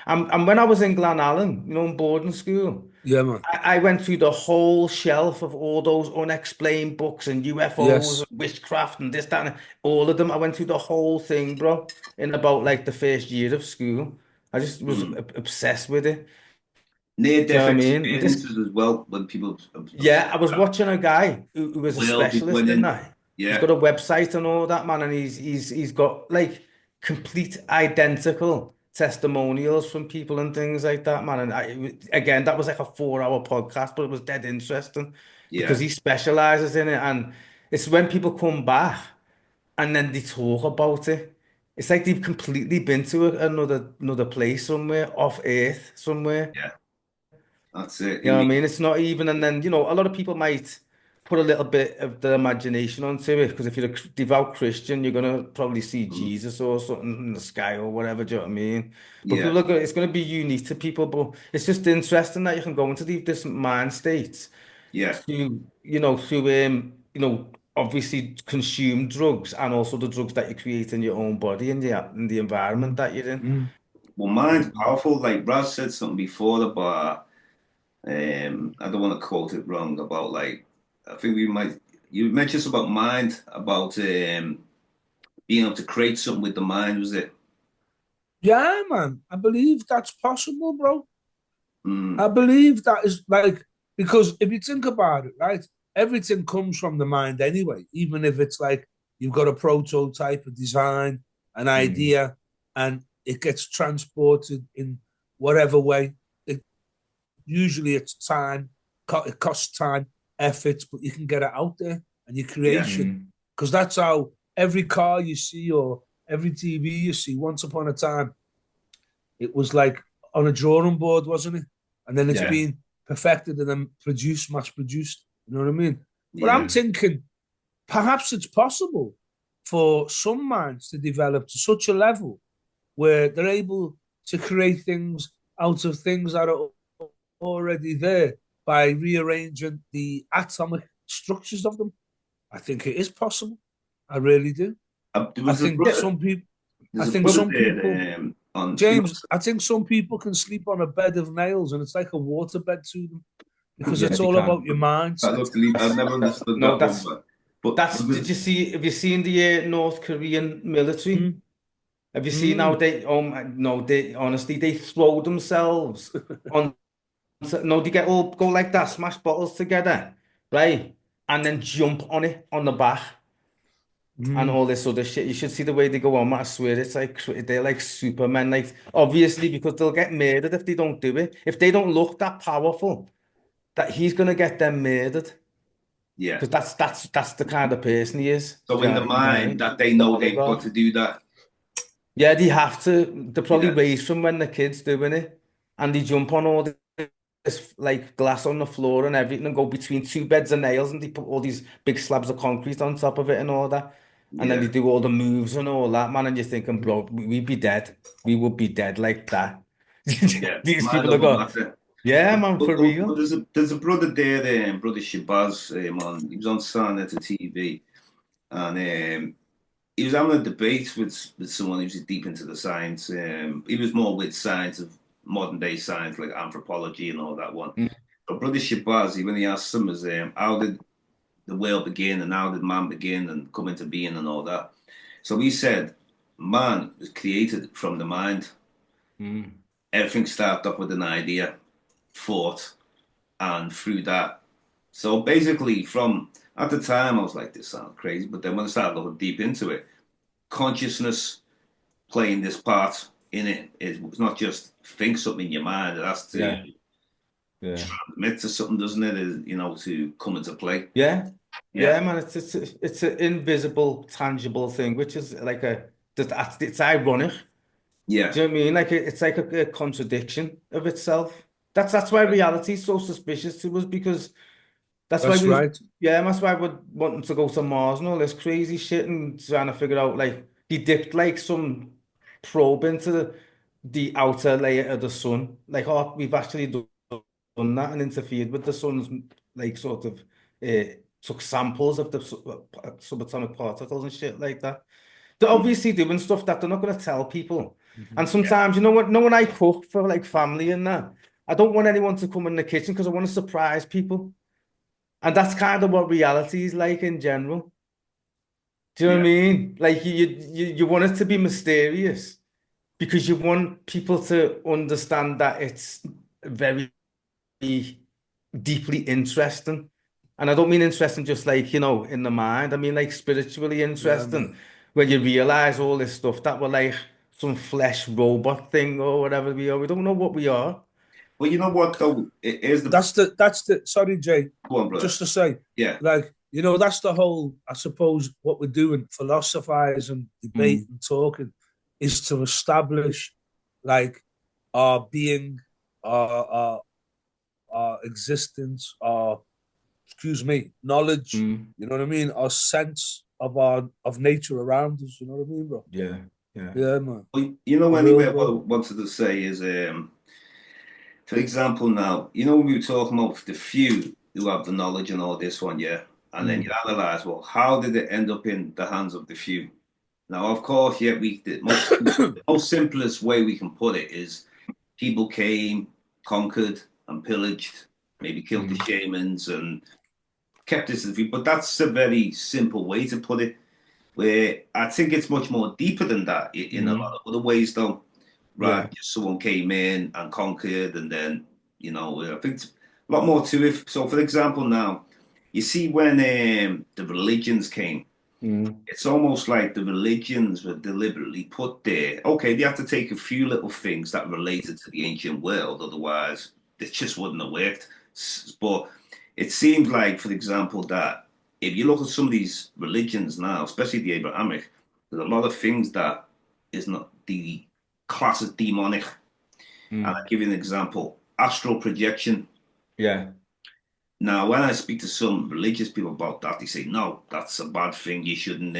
And when I was in Glenallen, you know, in boarding school, yeah, man. I went through the whole shelf of all those unexplained books and UFOs Yes. and witchcraft and this, that, and all of them. I went through the whole thing, bro, in about like the first year of school. I just was mm, obsessed with it. Do you near-death know what I mean? And this, experiences as well when people yeah, I was watching a guy who was a world is specialist in winning. that. He's Yeah. got a website and all that, man, and he's got like complete identical testimonials from people and things like that, man. And again, that was like a 4 hour podcast, but it was dead interesting because Yeah. he specializes in it, and it's when people come back and then they talk about it. It's like they've completely been to another place somewhere off Earth somewhere. Yeah. That's it. You know what I mean? It's not even, and then, you know, a lot of people might put a little bit of their imagination onto it because if you're a devout Christian, you're gonna probably see Mm, Jesus or something in the sky or whatever. Do you know what I mean? But yeah. people are gonna, it's gonna be unique to people. But it's just interesting that you can go into these different mind states Yeah. through, you know, obviously consume drugs and also the drugs that you create in your own body and the environment Mm, that you're in. mm. Well, mine's powerful. Like Raz said something before about, I don't want to quote it wrong about like, I think we might, you mentioned something about mind, about being able to create something with the mind, was it? Yeah, man. I believe that's possible, bro. I Mm, believe that is like, because if you think about it, right, everything comes from the mind anyway, even if it's like you've got a prototype, a design, an Mm, idea, and it gets transported in whatever way. It usually it's time, it costs time, effort, but you can get it out there and your yeah. creation. mm. Because that's how every car you see or every TV you see, once upon a time, it was like on a drawing board, wasn't it? And then it's Yeah, been perfected and then produced, mass produced. You know what I mean? But I'm Yeah. thinking perhaps it's possible for some minds to develop to such a level where they're able to create things out of things that are already there by rearranging the atomic structures of them. I think it is possible. I really do. There I was a think yeah. brother, some people. I there's a think brother some people. there on, you James, I think some people can sleep on a bed of nails and it's like a waterbed to them because Yeah, it's they all about can. your I mindset. looked, I That's never understood no, that one, but did you see, have you seen the North Korean military? Mm, Have you seen how mm, they, no, they, honestly, they throw themselves on, no, they get all, go like that, smash bottles together, right? And then jump on it, on the back, and mm. all this other shit. You should see the way they go on, I swear, it's like, they're like Supermen, like, obviously, because they'll get murdered if they don't do it. If they don't look that powerful, that he's gonna get them murdered. yeah. Because that's the kind of person he is. So Do in the you know what I mind mean? that they The know hollow they've got god. to do that. Yeah, they have to. They're probably Yeah, raised from when the kids doing it, and they jump on all this like glass on the floor and everything, and go between two beds of nails, and they put all these big slabs of concrete on top of it and all that, and then they yeah, do all the moves and all that, man. And you're thinking, bro, we'd be dead. We would be dead like that. yeah. These Mind people are over going, matter. yeah, man, for But real. there's a brother there, brother Shabazz, he was on Saturday TV, and he was having a debate with someone who's deep into the science. He was more with science of modern day science, like anthropology and all that one. Mm, But brother Shabazz, when he asked him, was how did the world begin and how did man begin and come into being and all that? So he said, man was created from the mind. mm, Everything started off with an idea, thought, and through that. So basically, from at the time, I was like, this sounds crazy. But then when I started looking deep into it, consciousness playing this part in it. It's not just think something in your mind. It has to yeah. transmits to something, doesn't it? To come into play. Yeah, man. It's an invisible, tangible thing, which is like it's ironic. Yeah, Do you know what I mean? Like it's like a contradiction of itself. That's why reality is so suspicious to us, because that's why That's right. that's why we're wanting to go to Mars and all this crazy shit and trying to figure out, like, he dipped like some probe into the outer layer of the sun. Like, oh, we've actually done that and interfered with the sun's, like, sort of took samples of the subatomic particles and shit like that. They're obviously doing stuff that they're not going to tell people. And sometimes, you know what? When I cook for like family and that, I don't want anyone to come in the kitchen because I want to surprise people. And that's kind of what reality is like in general. Do you know what I mean? Like you want it to be mysterious because you want people to understand that it's very deeply interesting. And I don't mean interesting just like, in the mind. I mean like spiritually interesting, when you realize all this stuff that we're like some flesh robot thing or whatever we are. We don't know what we are. Well, you know what though? It is That's the sorry, Jay. Go on, brother. Just to say, Yeah. like, that's the whole, I suppose, what we're doing, philosophizing, debating, talking, is to establish like our being, our existence, our, knowledge, you know what I mean? Our sense of nature around us, you know what I mean, bro? Yeah. Yeah, man. Well, anyway, what I wanted to say is, for example, now, when we were talking about the few who have the knowledge and all this one, yeah, and then you analyze, well, how did it end up in the hands of the few? Now, of course, the most simplest way we can put it is people came, conquered, and pillaged, maybe killed the shamans and kept this, but that's a very simple way to put it. Where I think it's much more deeper than that in a lot of other ways, though. Right, just someone came in and conquered, and then I think it's a lot more to it. So, for example, now you see when the religions came, it's almost like the religions were deliberately put there. Okay, they have to take a few little things that related to the ancient world, otherwise it just wouldn't have worked. But it seems like, for example, that if you look at some of these religions now, especially the Abrahamic, there's a lot of things that is not the class as demonic. And I'll give you an example: astral projection. Yeah. Now, when I speak to some religious people about that, they say, no, that's a bad thing. You shouldn't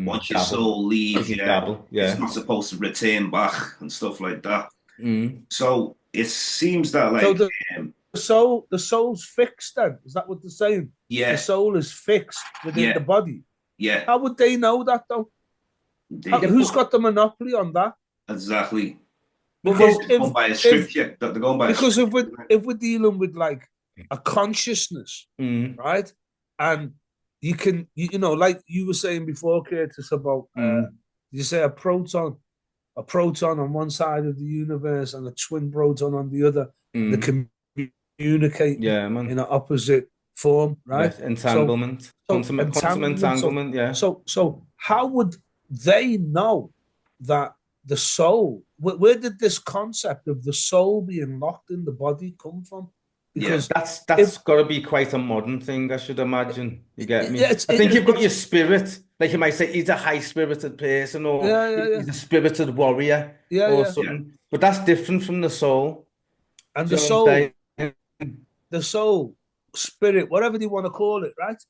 once your soul leaves, it's not supposed to return back and stuff like that. So it seems that like the soul's fixed then. Is that what they're saying? Yeah. The soul is fixed within the body. Yeah. How would they know that though? Who's got the monopoly on that? Exactly. Because they're going by a scripture. They're going by because if we're dealing with like a consciousness, right? And you can, like you were saying before, Curtis, about you say a proton on one side of the universe and a twin proton on the other. They communicate in an opposite form, right? Yeah, entanglement. Quantum entanglement, yeah. So how would they know that the soul, where did this concept of the soul being locked in the body come from? Because that's got to be quite a modern thing, I should imagine. You get me? I think you've got your spirit. Like you might say, he's a high-spirited person, or he's a spirited warrior, or something. Yeah. But that's different from the soul. And the soul, spirit, whatever you want to call it, right?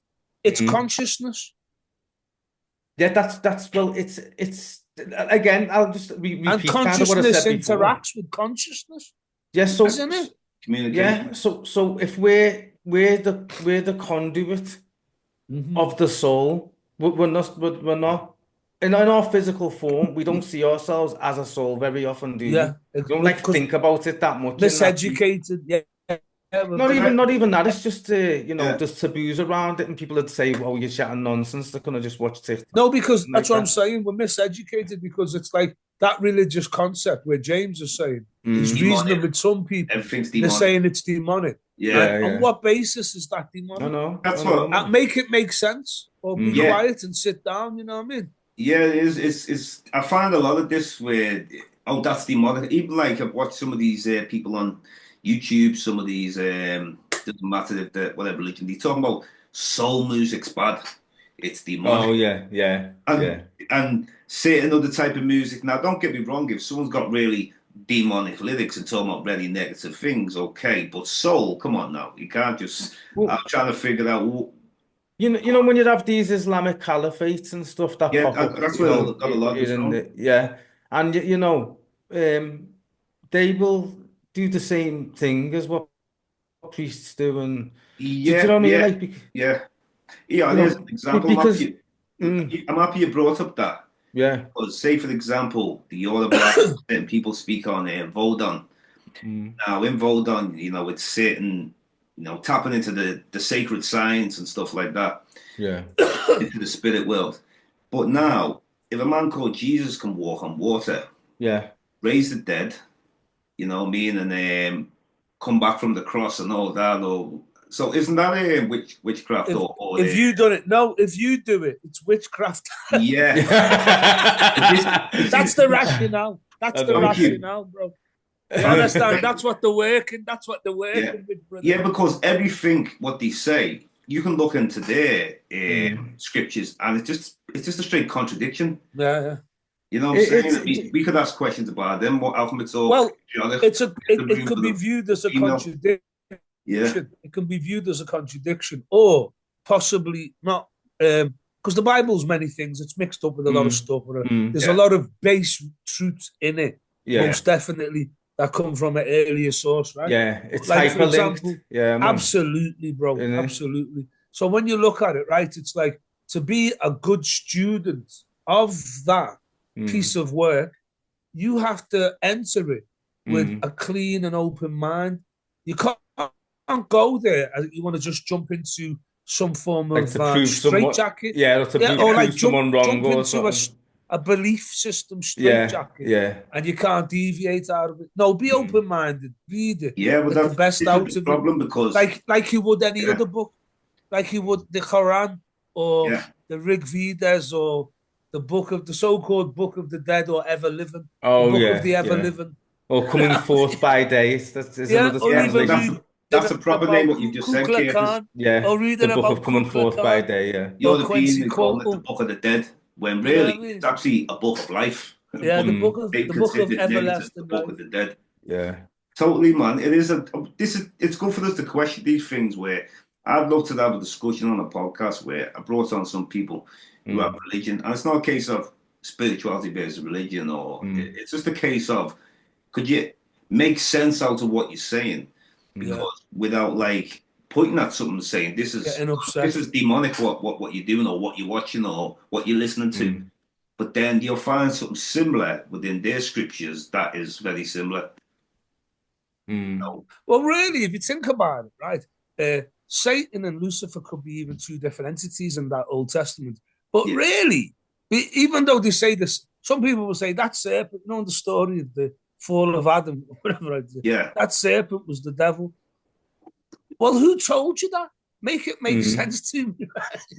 It's consciousness. Yeah, that's well, it's again. I'll just repeat and consciousness kind of what I said interacts with consciousness. Yes, so isn't it? Communication. Yeah, so if we're the conduit of the soul, we're not in our physical form. We don't see ourselves as a soul very often, do we? We don't think about it that much. Miseducated, Not even that. It's just there's taboos around it, and people would say, "Oh, you're chatting nonsense." They're gonna just watch TikTok. No, because that's what I'm saying. We're miseducated because it's like that religious concept where James is saying is reasoning with some people. They're saying it's demonic. Yeah. On what basis is that demonic? No. That's what. Make it make sense, or be quiet and sit down. You know what I mean? Yeah, it's. I find a lot of this where that's demonic. Even like I've watched some of these people on YouTube, some of these, doesn't matter if they're whatever religion, they're talking about soul music's bad. It's demonic. Oh yeah. And certain other type of music. Now, don't get me wrong, if someone's got really demonic lyrics and talking about really negative things, okay. But soul, come on now. You can't just, I'm trying to figure out. You know when you have these Islamic caliphates and stuff that Yeah, pop up, that's where I got a lot of this from. yeah, and they will do the same thing as what priests do, and do you know what I mean? Like, Yeah. There's an example. because I'm happy you brought up that. yeah, Because, say, for example, the Yoruba and people speak on Vodun. Now, in Vodun, it's certain, tapping into the sacred science and stuff like that. Yeah. Into the spirit world. But now, if a man called Jesus can walk on water, yeah, raise the dead, and come back from the cross and all that, so isn't that witchcraft? If you done it, no. If you do it, it's witchcraft. Yeah, that's the rationale. That's the rationale, bro. You understand? That's what they're working. That's what they're working with, brother. Yeah, because everything what they say, you can look into their scriptures, and it's just a straight contradiction. Yeah. You know what I'm saying? We could ask questions about them, what alchemists or... Well, it could be viewed as a contradiction. Yeah. It can be viewed as a contradiction, or possibly not, because the Bible's many things. It's mixed up with a lot of stuff. There's a lot of base truths in it, most definitely, that come from an earlier source, right? Yeah, it's like, for hyperlinked. example, Yeah, absolutely, bro, absolutely. So when you look at it, right, it's like, to be a good student of that piece of work, you have to enter it with a clean and open mind. You can't go there and you want to just jump into some form of straitjacket. Or like jump into a belief system straitjacket, and you can't deviate out of it. No, be open-minded, read it. Yeah, but that's the best out of problem, it. because like you would any other book, like you would the Quran or the Rig Vedas or the so-called Book of the Dead or Ever Living. Oh, the Book of the Ever Living. Or Coming Forth by Day. That's the proper name what you just said, Curtis. Yeah, or reading the Book of Coming Forth by Day, Europeans call it the Book of the Dead, when really it's actually a book of life. Yeah, the book of everlasting the Book of the Dead. Yeah. Totally, man. It's good for us to question these things, where I'd love to have a discussion on a podcast where I brought on some people who have religion, and it's not a case of spirituality versus religion, or it's just a case of, could you make sense out of what you're saying? Because without like pointing at something and saying this is demonic, what you're doing or what you're watching or what you're listening to, but then you'll find something similar within their scriptures that is very similar. No. Well, really, if you think about it, right, Satan and Lucifer could be even two different entities in that Old Testament. But really, even though they say this, some people will say that serpent, the story of the fall of Adam, whatever I did. That serpent was the devil. Well, who told you that? Make it make sense to me.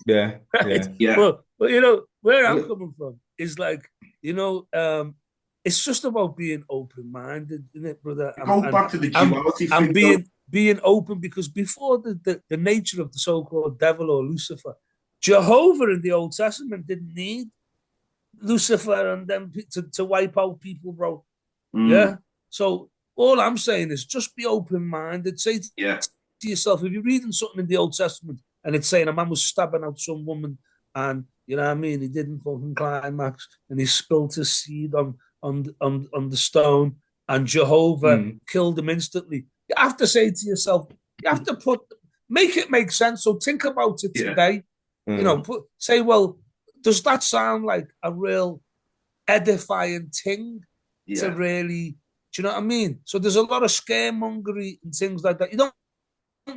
Yeah. But where I'm coming from is like, it's just about being open-minded, isn't it, brother? Go back to the duality thing. And being open, because before the nature of the so-called devil or Lucifer, Jehovah in the Old Testament didn't need Lucifer and them to wipe out people, bro. Yeah. So all I'm saying is just be open-minded. Say to yourself, if you're reading something in the Old Testament and it's saying a man was stabbing out some woman and, you know what I mean, he didn't fucking climax and he spilled his seed on the stone and Jehovah killed him instantly. You have to say to yourself, you have to make it make sense. So think about it today. Say, well, does that sound like a real edifying thing to really, do you know what I mean? So there's a lot of scaremongery and things like that. You don't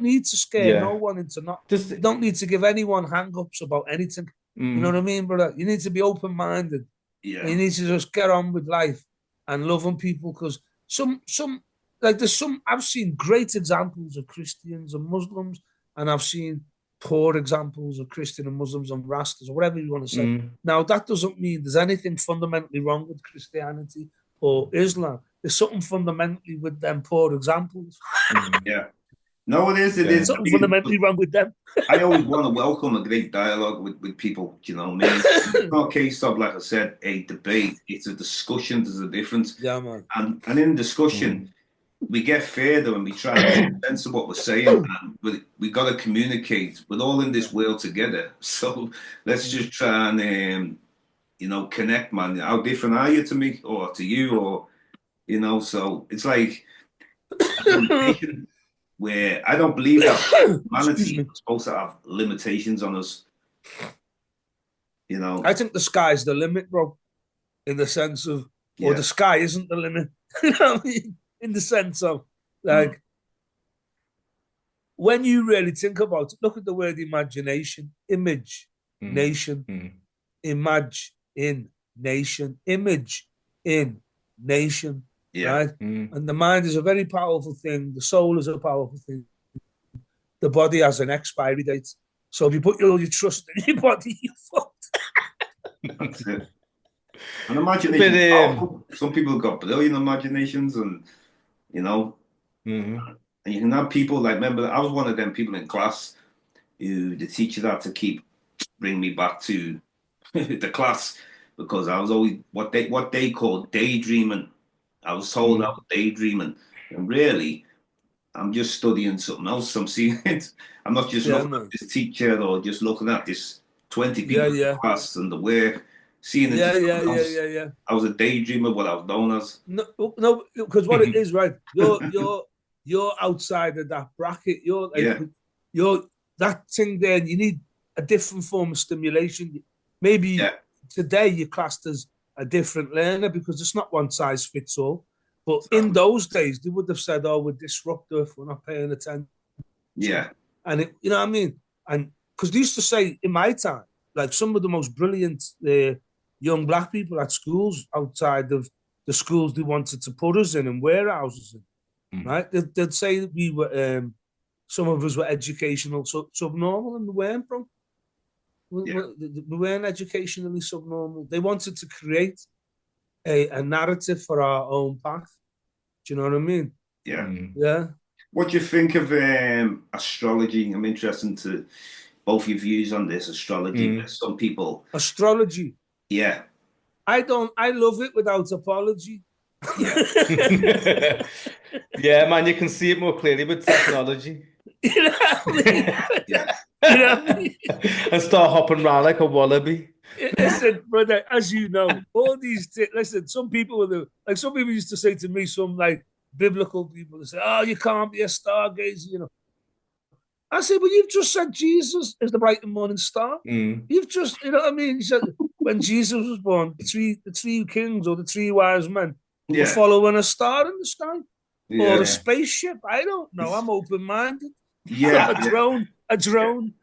need to scare no one into you don't need to give anyone hang-ups about anything. You know what I mean, brother? You need to be open-minded. Yeah. You need to just get on with life and loving people, because I've seen great examples of Christians and Muslims, and I've seen poor examples of Christian and Muslims and Rastas, or whatever you want to say. Now, that doesn't mean there's anything fundamentally wrong with Christianity or Islam. there's something fundamentally with them poor examples. Yeah. No, it is. There's something fundamentally wrong with them. I always want to welcome a great dialogue with people. You know what I mean? It's not a case of, like I said, a debate. It's a discussion. There's a difference. Yeah, man. And in discussion, we get further and we try to make sense of what we're saying. And we got to communicate. We're all in this world together. So let's just try and, connect, man. How different are you to me or to you? Or, so it's like where I don't believe that humanity is supposed to have limitations on us. I think the sky's the limit, bro, in the sense of, or the sky isn't the limit. You know what I mean? In the sense of, like, when you really think about it, look at the word imagination, image, nation, image, in, nation, image, in, nation, right? And the mind is a very powerful thing. The soul is a powerful thing. The body has an expiry date. So if you put all your trust in your body, you're fucked. That's it. And imagination, some people have got brilliant imaginations, and and you can have people like, remember, I was one of them people in class who the teacher had to bring me back to the class because I was always what they call daydreaming. I was told I was daydreaming, and really, I'm just studying something else. I'm seeing it. I'm not just looking at this teacher or just looking at this 20 people in the class and the work. Seeing it. I was a daydreamer, what I was known as. No, because what it is, right? You're outside of that bracket. You're like, you're that thing there. You need a different form of stimulation. Maybe today you're classed as a different learner because it's not one size fits all. But in those days, they would have said, "Oh, we're disruptive. We're not paying attention." Yeah, and you know what I mean. And because they used to say in my time, like some of the most brilliant young black people at schools outside of the schools they wanted to put us in and warehouses in, right? They'd say that we were, some of us were educational subnormal, and we weren't, bro. We weren't educationally subnormal. They wanted to create a narrative for our own path. Do you know what I mean? Yeah. Yeah. What do you think of astrology? I'm interested to both your views on this astrology. Some people astrology. Yeah. I love it without apology. Yeah. Yeah, man, you can see it more clearly with technology. You know what I mean? Yeah. You know what I mean? And start hopping around like a wallaby. Listen, brother, as you know, all these listen, some people used to say to me, some like biblical people, they say, "Oh, you can't be a stargazer," you know. I said, "Well, you've just said Jesus is the bright and morning star. You've just, you know what I mean?" He said, when Jesus was born, the three kings or the three wise men were following a star in the sky or a spaceship. I don't know. I'm open-minded. Yeah, a drone.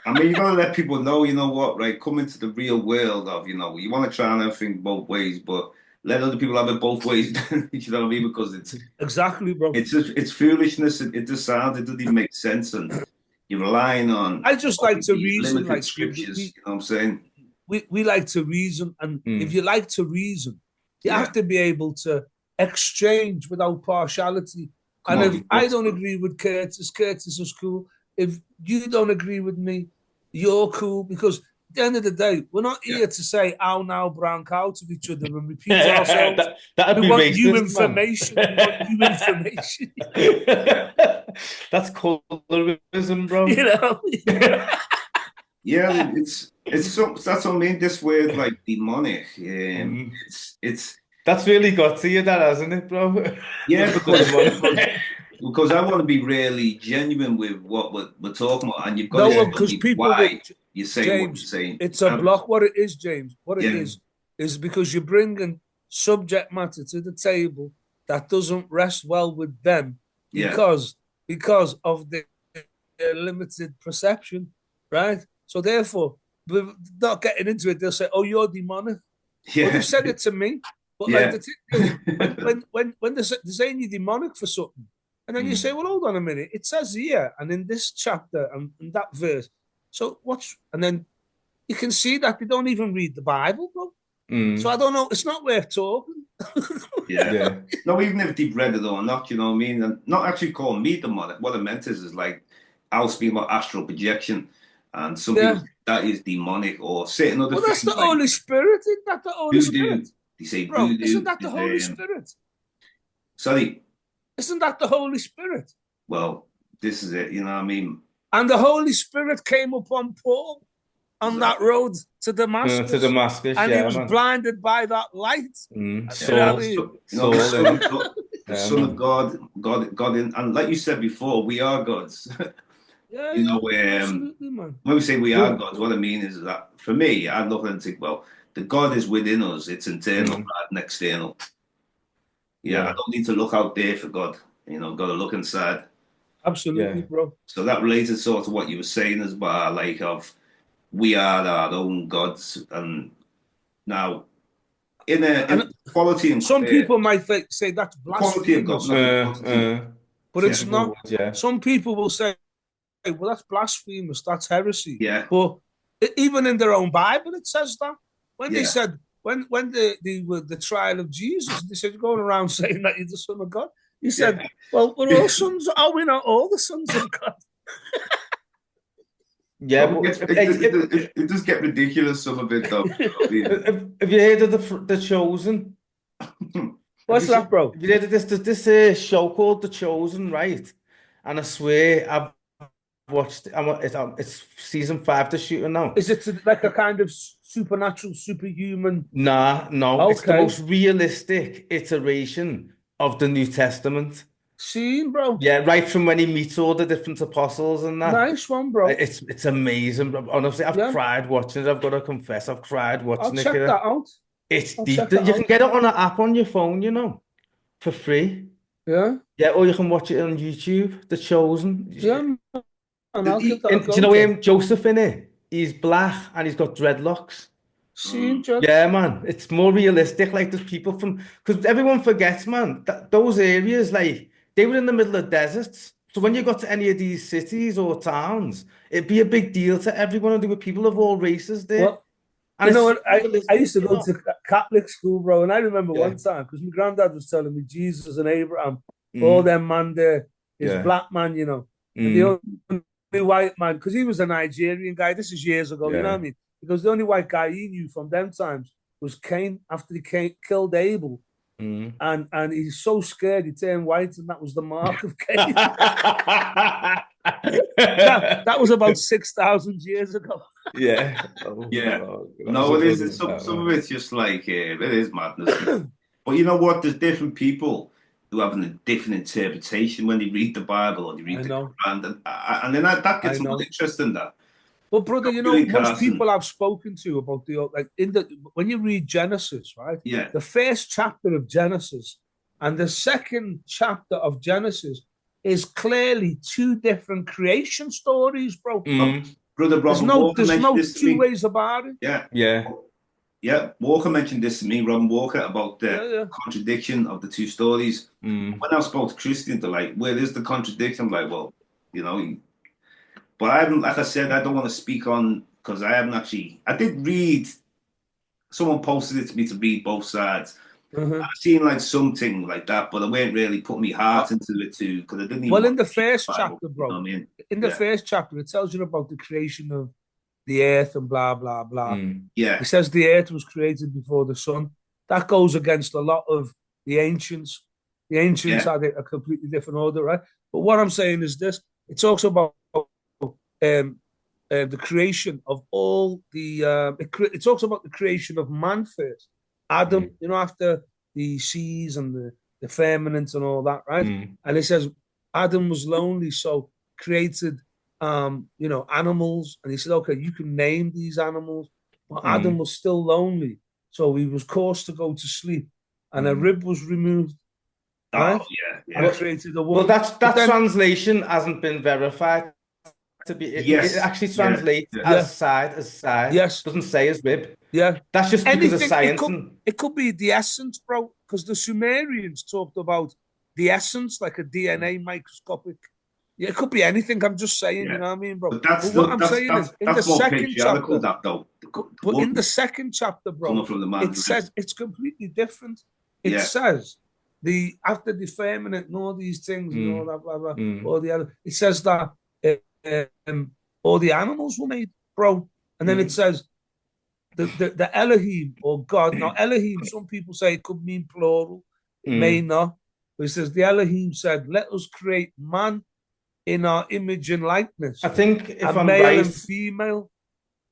I mean, you gotta let people know, you know what, right? Come into the real world of, you want to try and everything both ways, but let other people have it both ways. You know what I mean? Because it's exactly, bro. It's foolishness. It just sounds. It doesn't even make sense, and you're relying on. I just like to reason, like scriptures. You know what I'm saying? We like to reason, and if you like to reason, you have to be able to exchange without partiality. And if I don't agree with Curtis is cool. If you don't agree with me, you're cool. Because at the end of the day, we're not here to say "ow now, brown cow" to each other and repeat ourselves. That'd be want racist, new information. We want new information. That's colorism, bro. You know. Yeah, that's what I mean. This word like demonic. It's that's really got to you, that hasn't it, bro? Yeah, because I want to be really genuine with what we're talking about, and you've got to because people why you say James, what you're saying. It's a block. What it is, James, what it is because you're bringing subject matter to the table that doesn't rest well with them because of their limited perception, right? So therefore, we're not getting into it. They'll say, "Oh, you're demonic." Well, they've said it to me. But like the thing is, when they're saying you're demonic for something, and then you say, "Well, hold on a minute. It says here, and in this chapter, and in that verse." So and then you can see that they don't even read the Bible, bro. So I don't know. It's not worth talking. Yeah. No, even if they've read it or not, you know what I mean? And not actually calling me demonic. What I meant is like, I was speaking about astral projection. And some people say that is demonic or certain other Well, things. that's the like Holy Spirit. Isn't that the Holy voodoo. Spirit? They say Bro, voodoo. isn't that the Holy Spirit? Sorry. Isn't that the Holy Spirit? Well, this is it, you know what I mean? And the Holy Spirit came upon Paul on that road to Damascus. To Damascus, and yeah, he was man. blinded by that light. Saul, the Son of God, and like you said before, we are gods. Absolutely, man. When we say we are gods, what I mean is that for me, I look and think, well, the God is within us. It's internal rather than external. I don't need to look out there for God. Got to look inside. Absolutely, bro. So that related sort to what you were saying as well, like of we are our own gods, and now in quality and some people might say that's blasphemous, but it's not. Some people will say, well, that's blasphemous, that's heresy. But even in their own Bible, it says that. When they said, when the trial of Jesus, they said, you're going around saying that you're the Son of God. He said, well, we're all sons. Are we not all the sons of God? Yeah, but it does get ridiculous, some of it, though. Have you heard of The Chosen? What's that, bro? Have you heard of this show called The Chosen, right? And I swear I've watched it's season 5 to shooting now. Is it like a kind of supernatural, superhuman? No. Okay. It's the most realistic iteration of the New Testament. Seen, bro. Yeah, right from when he meets all the different apostles and that. Nice one, bro. It's amazing, bro. Honestly, I've cried watching it. I've got to confess, I've cried watching it. I'll check that out. It's deep. You can get it on an app on your phone, for free. Yeah. Yeah, or you can watch it on YouTube, The Chosen. Yeah, and I'll give that a go. Do you know him, Joseph, in it? He's black and he's got dreadlocks. Seen, Judge? Yeah, man. It's more realistic. Like, there's people from... Because everyone forgets, man, that those areas, like, they were in the middle of deserts. So when you got to any of these cities or towns, it'd be a big deal to everyone. And there were people of all races there. Well, and I used to go to Catholic school, bro, and I remember one time, because my granddad was telling me Jesus and Abraham, all them man there is black man, and the only white man, because he was a Nigerian guy, this is years ago, you know what I mean? Because the only white guy he knew from them times was Cain, after he killed Abel. And he's so scared he turned white, and that was the mark of Cain. that was about 6,000 years ago. No, it is. Some of it's just like it is madness. But you know what? There's different people who have a different interpretation when they read the Bible or they read the Quran, and then that gets more interesting. That. But brother, most people I've spoken to about when you read Genesis, right? Yeah. The first chapter of Genesis and the second chapter of Genesis is clearly two different creation stories, bro. Brother Robin, there's no two ways about it. Yeah. Walker mentioned this to me, Robin Walker, about the contradiction of the two stories. When I spoke to Christian, they're like, where is the contradiction? I'm like, well, but I haven't, like I said, I don't want to speak on, because I haven't actually, I did read, someone posted it to me to read both sides. I've seen like something like that, but I weren't really putting my heart into it too, because I didn't even. Well, in the first chapter, bro, in the first chapter, it tells you about the creation of the earth and blah, blah, blah. Yeah. It says the earth was created before the sun. That goes against a lot of the ancients. The ancients had a completely different order, right? But what I'm saying is this: it talks about the creation of all the. It talks about the creation of man first, Adam. After the seas and the firmament and all that, right? And it says Adam was lonely, so created animals, and he said, okay, you can name these animals. But Adam was still lonely, so he was caused to go to sleep, and a rib was removed. Right? And created a woman. Well, that translation hasn't been verified. It actually translates as side. Yes, doesn't say as rib. Yeah, that's just because of science. It could be the essence, bro, because the Sumerians talked about the essence, like a DNA microscopic Yeah, it could be anything. I'm just saying, you Yeah. know what I mean, bro? But that's But what I'm saying is, in the that's more second patriarchal, chapter, that though. The but in the woman second chapter, coming bro, from the it man's says ribs. it's completely different. It Yeah. says after defaming it and all these things and all Mm. that, blah, blah, Mm. all the other, it says that all the animals were made, bro. And then it says the Elohim or God. Now, Elohim, some people say it could mean plural, it may Mm. not. But it says the Elohim said, "Let us create man in our image and likeness, I think if a I'm male right, and female."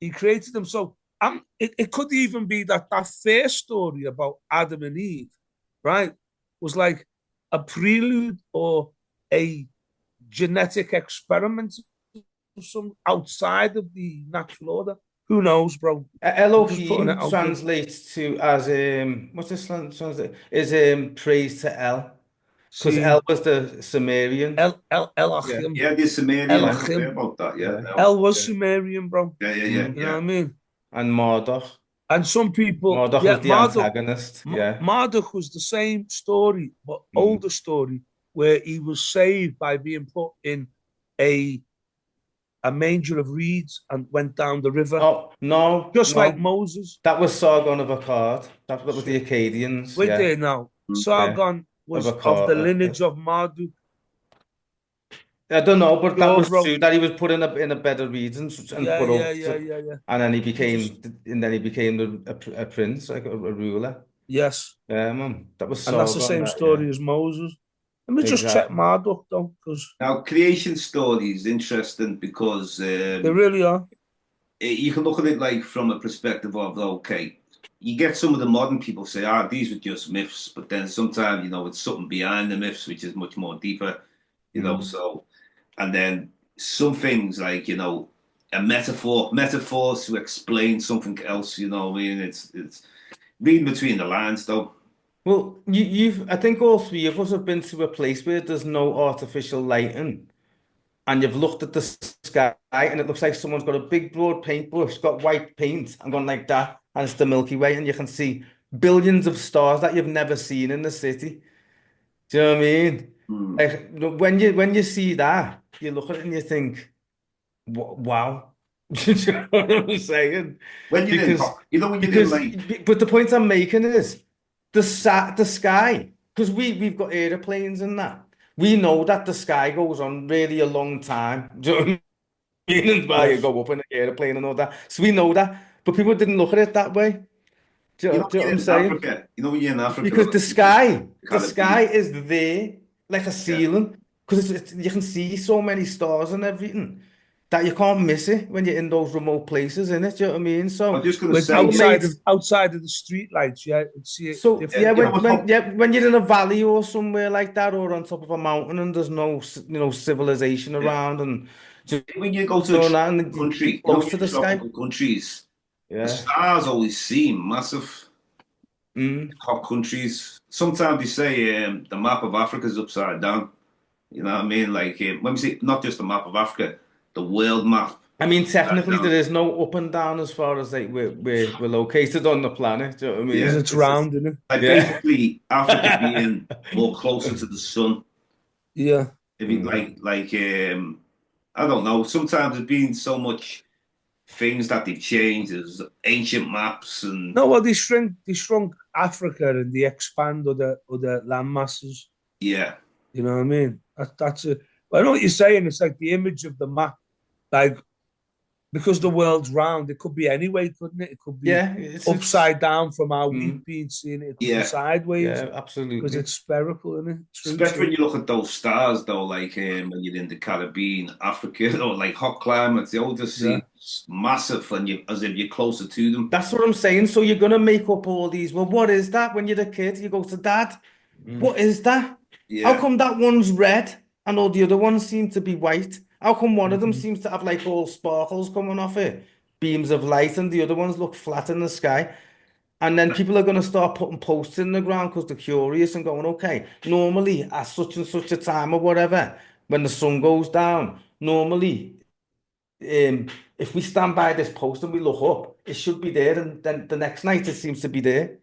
He created them. So it could even be that first story about Adam and Eve, right, was like a prelude or a genetic experiment of some outside of the natural order. Who knows, bro? I'm just putting it Elohim out there. translates to as what's this translate? Is praise to El, because See, El was the Sumerian. El Yeah, Achim, Yeah, the Sumerian, yeah, I've heard Elachim. about that. Yeah. yeah, El was yeah. Sumerian, bro. Yeah, yeah, yeah, Mm. You know what yeah. I mean? And Marduk. And some people, Marduk yeah, was the antagonist. Yeah. Marduk was the same story, but Mm. older story, where he was saved by being put in a a manger of reeds and went down the river, Oh no, just like no. Moses. That was Sargon of Akkad. That was the Shit. Akkadians. Wait Yeah, there now. yeah. Sargon Of was of the Akkad. lineage of Marduk. I don't know, but that Sure, was bro. true. That he was put in a bed of reeds and Yeah, put yeah, up yeah, to, yeah, yeah. and then You just he became a prince, like a ruler. yes, Yeah, man. That was and that's the Sargon. same That, yeah, story as Moses. Let me just check exactly. Marduk though, because Now, creation story is interesting because they really are. you can look at it like from a perspective of, okay, you get some of the modern people say, these were just myths, but then sometimes, it's something behind the myths, which is much more deeper, Mm. so, and then some things like, a metaphors to explain something else, what I mean? It's reading between the lines though. Well, I think all three of us have been to a place where there's no artificial lighting, and you've looked at the sky, and it looks like someone's got a big broad paintbrush, got white paint, and gone like that, and it's the Milky Way, and you can see billions of stars that you've never seen in the city. Do you know what I mean? Hmm. Like when you see that, you look at it and you think, Wow." Do you know what I'm saying? When you're in, Because when you're in because like, but the point I'm making is the sky, because we've got airplanes and that. We know that the sky goes on really a long time. Do you know what I mean? And why you Yes, go up in an airplane and all that. So we know that. But people didn't look at it that way. Do you know when what I'm you're in saying? Africa, when you're in Africa, Because or the the sky Caribbean, is there like a yeah. ceiling. Because you can see so many stars and everything that you can't miss it when you're in those remote places, innit? Do you know what I mean? I was So just going to with our say, outside of mates, the street lights, yeah, you'd see it so different. yeah, Yeah, when you're in a valley or somewhere like that, or on top of a mountain, and there's no civilization yeah, around, and just when you go to a that, and tropical you're country, close when to you're the in sky. tropical countries, the Yeah. stars always seem massive. Mm. Hot countries. Sometimes they say the map of Africa is upside down. You know what I mean? Like when we say not just the map of Africa, the world map I mean, upside technically, there down. is no up and down as far as like we're located on the planet. Do you know what I because Yeah, mean? it's It's just round, isn't it? like yeah. basically Africa being more closer to the sun. Yeah. If you Mm. I don't know. Sometimes there's been so much things that they've changed. There's ancient maps and No, well, they shrunk Africa and they expand other land masses. yeah, You know what I mean? That's it. But I know what you're saying. It's like the image of the map, like because the world's round, it could be anyway, couldn't it? It could be Yeah, it's upside down from how we've mm, been seeing it. It could be yeah. sideways yeah, because absolutely. it's spherical, isn't it? True, Especially when true. you look at those stars, though, like when you're in the Caribbean, Africa, or like hot climates, they all just seem Yeah. massive, and you as if you're closer to them. That's what I'm saying. So you're gonna make up all these. Well, what is that? When you're a kid, you go to dad. Mm. What is that? How Yeah, come that one's red and all the other ones seem to be white? How come one of them Mm-hmm. seems to have like all sparkles coming off it, beams of light, and the other ones look flat in the sky? And then people are going to start putting posts in the ground because they're curious and going, okay, normally at such and such a time or whatever, when the sun goes down, normally, if we stand by this post and we look up, it should be there, and then the next night it seems to be there.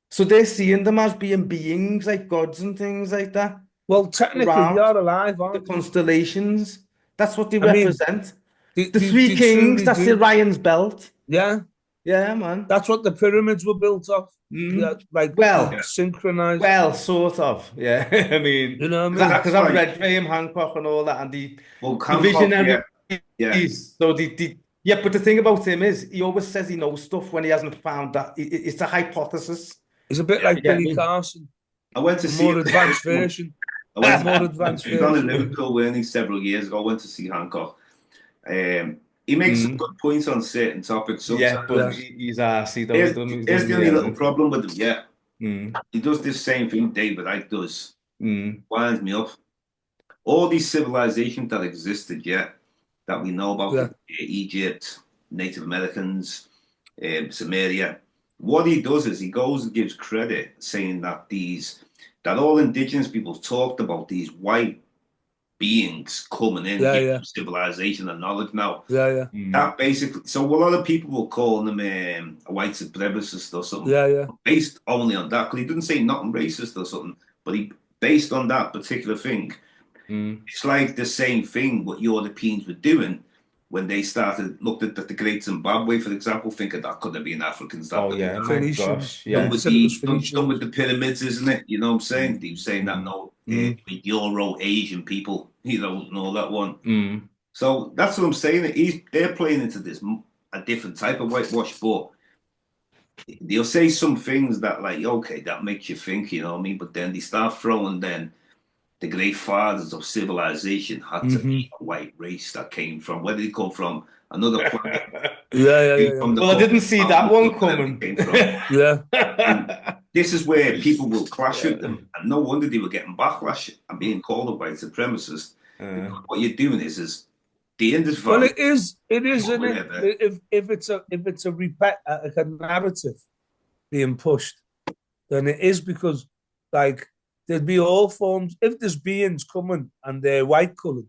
So they're seeing them as being beings like gods and things like that. Well, technically, around you're alive, the aren't you? constellations. That's what they I mean, represent. they, The they, three they kings, truly that's do. Orion's belt. Yeah, Yeah, man. that's what the pyramids were built off. Yeah, Mm. like Well, synchronized. well, sort of. Yeah. I mean, You know what I mean? because I've read Graham Hancock and all that, and the Hancock, visionaries. yeah. So yeah, but the thing about him is he always says he knows stuff when he hasn't found that. It's a hypothesis. It's a bit like Billy Carson, I went to a see more it. advanced version. I went A more advanced He was on in version. Liverpool, weren't he, several years ago. I went to see Hancock. He makes some good points on certain topics sometimes. Yeah, but he's arsey though. Here's the only little problem with him, yeah. Mm. He does this same thing David Icke does. Mm. Winds me up. All these civilizations that existed, yeah, that we know about, Egypt, Native Americans, Samaria. What he does is he goes and gives credit, saying that all indigenous people talked about these white beings coming in, giving them civilization and knowledge. Now, that basically, so a lot of people will call him a white supremacist or something. Based only on that, because he didn't say nothing racist or something, but he based on that particular thing. It's like the same thing what Europeans were doing when they looked at the Great Zimbabwe, for example, thinking that could have been Africans. That my gosh, yeah. Done with the pyramids, isn't it? You know what I'm saying? He was saying that Euro-Asian people, and all that one. So that's what I'm saying. They're playing into this a different type of whitewash, but they'll say some things that okay, that makes you think, you know what I mean? But then they start throwing the great fathers of civilization had to be a white race that came from, where did they come from? Another planet. Well, I didn't see that one coming. This is where people will clash with them, and no wonder they were getting backlash and being called a white supremacist. What you're doing is the Indus Valley. Well, it is, isn't it? If it's a narrative being pushed, then it is because there'd be all forms. If there's beings coming and they're white colored,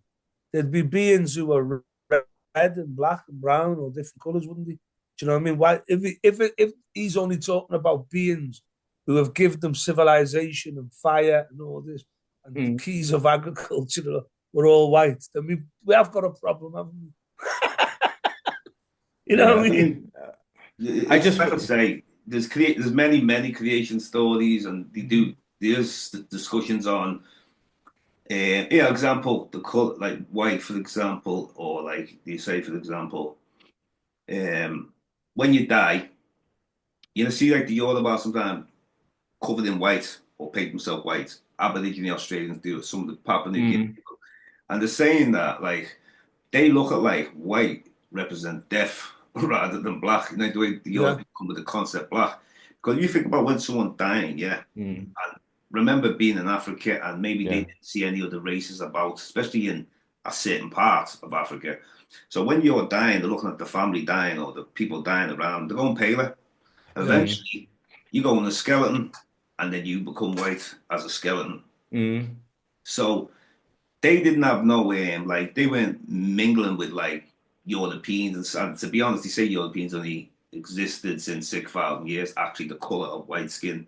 there'd be beings who are red and black and brown or different colors, wouldn't they? Do you know what I mean? Why, if he's only talking about beings who have given them civilization and fire and all this and the keys of agriculture were all white, then we have got a problem, haven't we? You know what I mean? I just like to say there's many creation stories, and there's discussions on example, the color, like white, for example, or like you say, for example, when you die, see like the Yoruba sometimes covered in white or paint themselves white. Aboriginal Australians do it, some of the Papua New Guinea people. And they're saying that they look at white represent death rather than black. The way the Europeans come with the concept black. Because you think about when someone dying, and remember being in Africa, and maybe they didn't see any other races about, especially in a certain part of Africa. So when you're dying, they're looking at the family dying or the people dying around, they're going paler. Eventually, you go on a skeleton, and then you become white as a skeleton. So they didn't have no they weren't mingling with Europeans, and to be honest, they say Europeans only existed since 6,000 years. Actually, the color of white skin.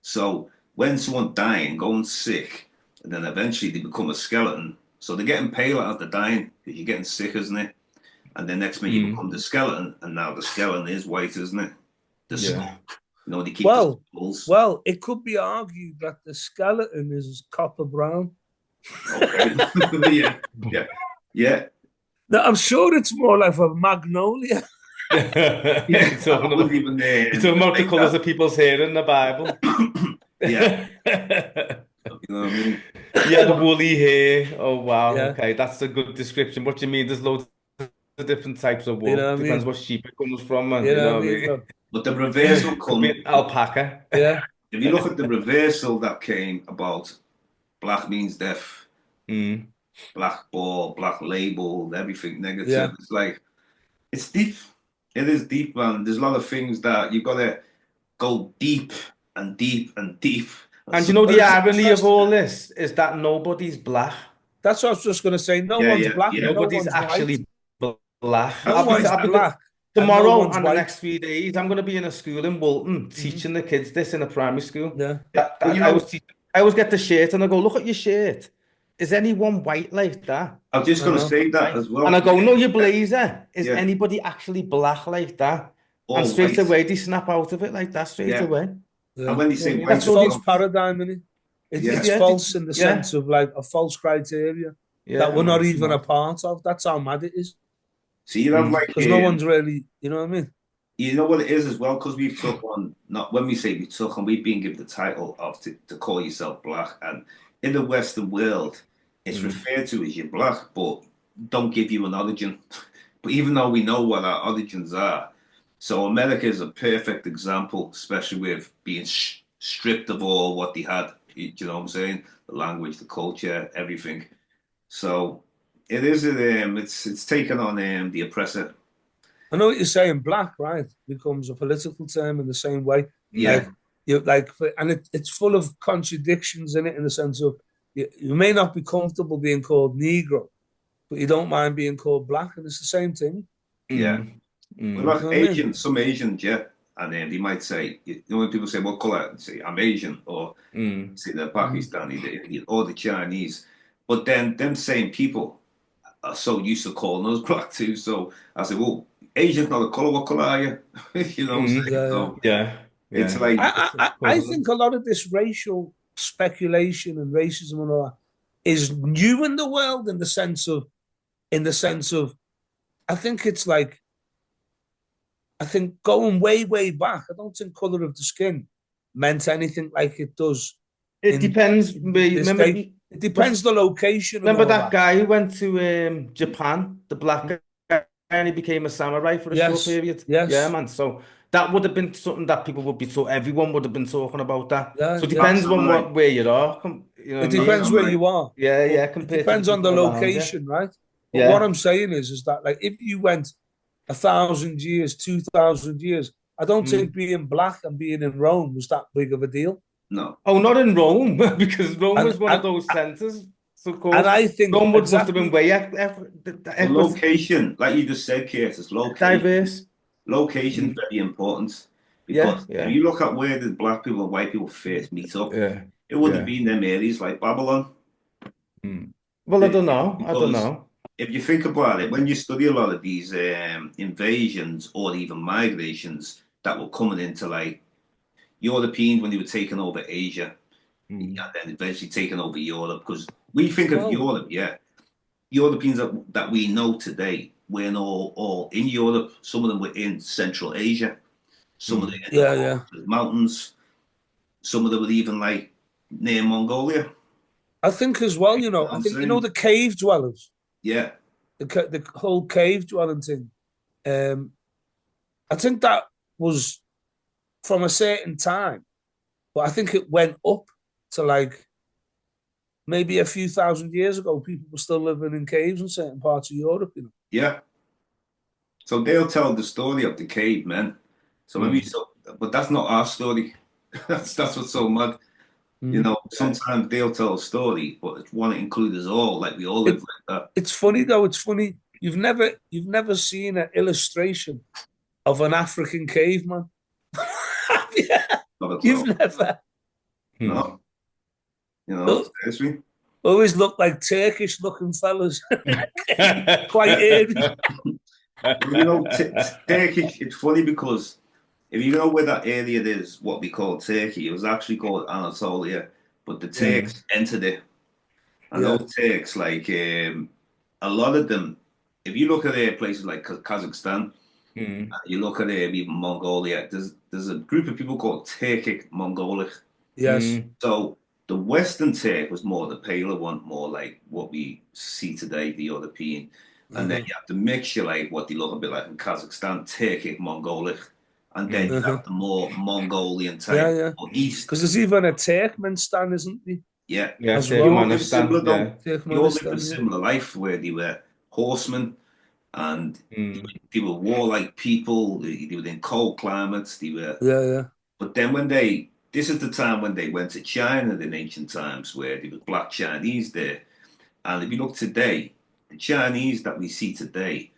So when someone dying, going sick, and then eventually they become a skeleton, so they're getting paler as they're dying because you're getting sick, isn't it? And then next minute you become the skeleton, and now the skeleton is white, isn't it? They keep well, it could be argued that the skeleton is copper brown. Okay. yeah. No, I'm sure it's more like a magnolia. You're talking about the colours of people's hair in the Bible. Yeah. You know what I mean? Yeah, the woolly hair. Oh, wow. Yeah. Okay, that's a good description. What do you mean? There's loads of different types of wool. Depends what sheep it comes from, man. You know what I mean? But the reversal comes... Alpaca. Yeah. If you look at the reversal that came about, black means death. Black ball, black label, everything negative. Yeah. It's it's deep. It is deep, man. There's a lot of things that you've got to go deep and deep and deep. And the irony of all this is that nobody's black. That's what I was just going to say. No one's black. Yeah. Nobody's actually black. No one's black. Tomorrow and the next 3 days, I'm going to be in a school in Walton teaching the kids this in a primary school. Yeah. I was teaching I always get the shirt and I go, look at your shirt. Is anyone white like that? I was just I going to know. say that Right. as well. And I go, no, your blazer. Is Yeah, anybody actually black like that? And all straight white. away they snap out of it like that straight Yeah, away. and Yeah. when they You know what I say mean? white That's It's as all they, false well, paradigm, isn't it? yeah. It's yeah, false in the yeah, sense of like a false criteria that yeah, we're man, not it's even a mad. part of. That's how mad it is. So you have like Because no one's really, you know what I mean? you know what it is as well, because we've took on, not when we say we took on, we've been given the title of to call yourself black, and in the Western world, it's Mm. referred to as you're black, but don't give you an origin. But even though we know what our origins are, so America is a perfect example, especially with being stripped of all what they had. You know what I'm saying? The language, the culture, everything. So it is. It's taken on the oppressor. I know what you're saying. Black, right, becomes a political term in the same way. Yeah. Mm. Like you, like, and it's full of contradictions in it, in the sense of you may not be comfortable being called Negro, but you don't mind being called black, and it's the same thing. Yeah. Mm. Well, Mm. You like know what I mean? Asians, some Asians, yeah, and then they might say, you know, when people say what color, they say I'm Asian, or Mm. say they're Mm. Pakistani, the Indian, or the Chinese. But then them same people are so used to calling us black too. So I say, well, Asian's not a color. What color are you? You know what I'm Mm. saying? Yeah, yeah. So Yeah, it's yeah. like, I Totally. think a lot of this racial speculation and racism and all that is new in the world, in the sense of I think it's like I think going way, way back, I don't think color of the skin meant anything like it does It depends. in this day. It depends the location and Remember all that that. guy who went to Japan, the black guy, and he became a samurai for a short Yes, period? Yeah, yes, man. So that would have been something that people would be so everyone would have been talking about that. yeah, So it yeah. Black depends on Samurai, what where you are. You know what It I Black mean? depends where Samurai. you are, Yeah, but yeah, it compared to the depends on the people around you. location, right? But what Yeah. I'm saying is that like if you went 1,000 years, 2,000 years, I don't think Mm. being black and being in Rome was that big of a deal. No, Oh, not in Rome, because Rome And was one of and those centers. So of and course, I think Rome must have been exactly. way but location, like you just said, Curtis, location. diverse. Location Mm. very important Yeah, because if yeah, you look at where the black people and white people first meet up, yeah, it would have yeah. been them areas like Babylon. Mm. Well, I don't know. I don't Because know. if you think about it, when you study a lot of these invasions or even migrations that were coming into like Europeans when they were taking over Asia and Mm. then eventually taking over Europe, because we think of Well, Europe, yeah, Europeans that we know today weren't all in Europe. Some of them were in Central Asia. Some of them Mm. in the yeah, yeah. Caucasus Mountains. Some of them were even like near Mongolia. I think as well, You know what I I'm think saying? the cave dwellers, Yeah, the whole cave dwelling thing. Um, I think that was from a certain time, but I think it went up to like maybe a few thousand years ago. People were still living in caves in certain parts of Europe. yeah. So they'll tell the story of the cavemen. So when we Mm. so, but that's not our story. That's what's so mad. You Mm. know, Yeah. sometimes they'll tell a story, but it want to include us all. Like we all live It like that. it's funny though. It's funny. You've never seen an illustration of an African caveman. Yeah, Not at you've all. never. Mm. No, you know, Oh, seriously. always look like Turkish looking fellas, quite eerie. Well, you know, Turkey. It's funny because if you know where that area is, what we call Turkey, it was actually called Anatolia, but the Mm. Turks entered it, and Yeah, those Turks, like a lot of them, if you look at places like Kazakhstan, Mm. you look at even Mongolia, there's a group of people called Turkic Mongolic. yes, Mm. So the Western Turk was more the paler one, more like what we see today, the European. And then uh-huh, you have the mixture, like what they look a bit like in Kazakhstan, Turkic Mongolic. And then you Mm. have uh-huh. the more Mongolian Yeah, type, yeah. or East. Because there's even a Turkmenistan, isn't there, Yeah. Yeah, as They well? all live Turkmenistan. similar, though. Yeah. They all lived a Turkmenistan, yeah, similar life where they were horsemen and Mm. they were warlike people. They were in cold climates. They were yeah, yeah. But then this is the time when they went to China in ancient times, where there was black Chinese there. And if you look today, the Chinese that we see today,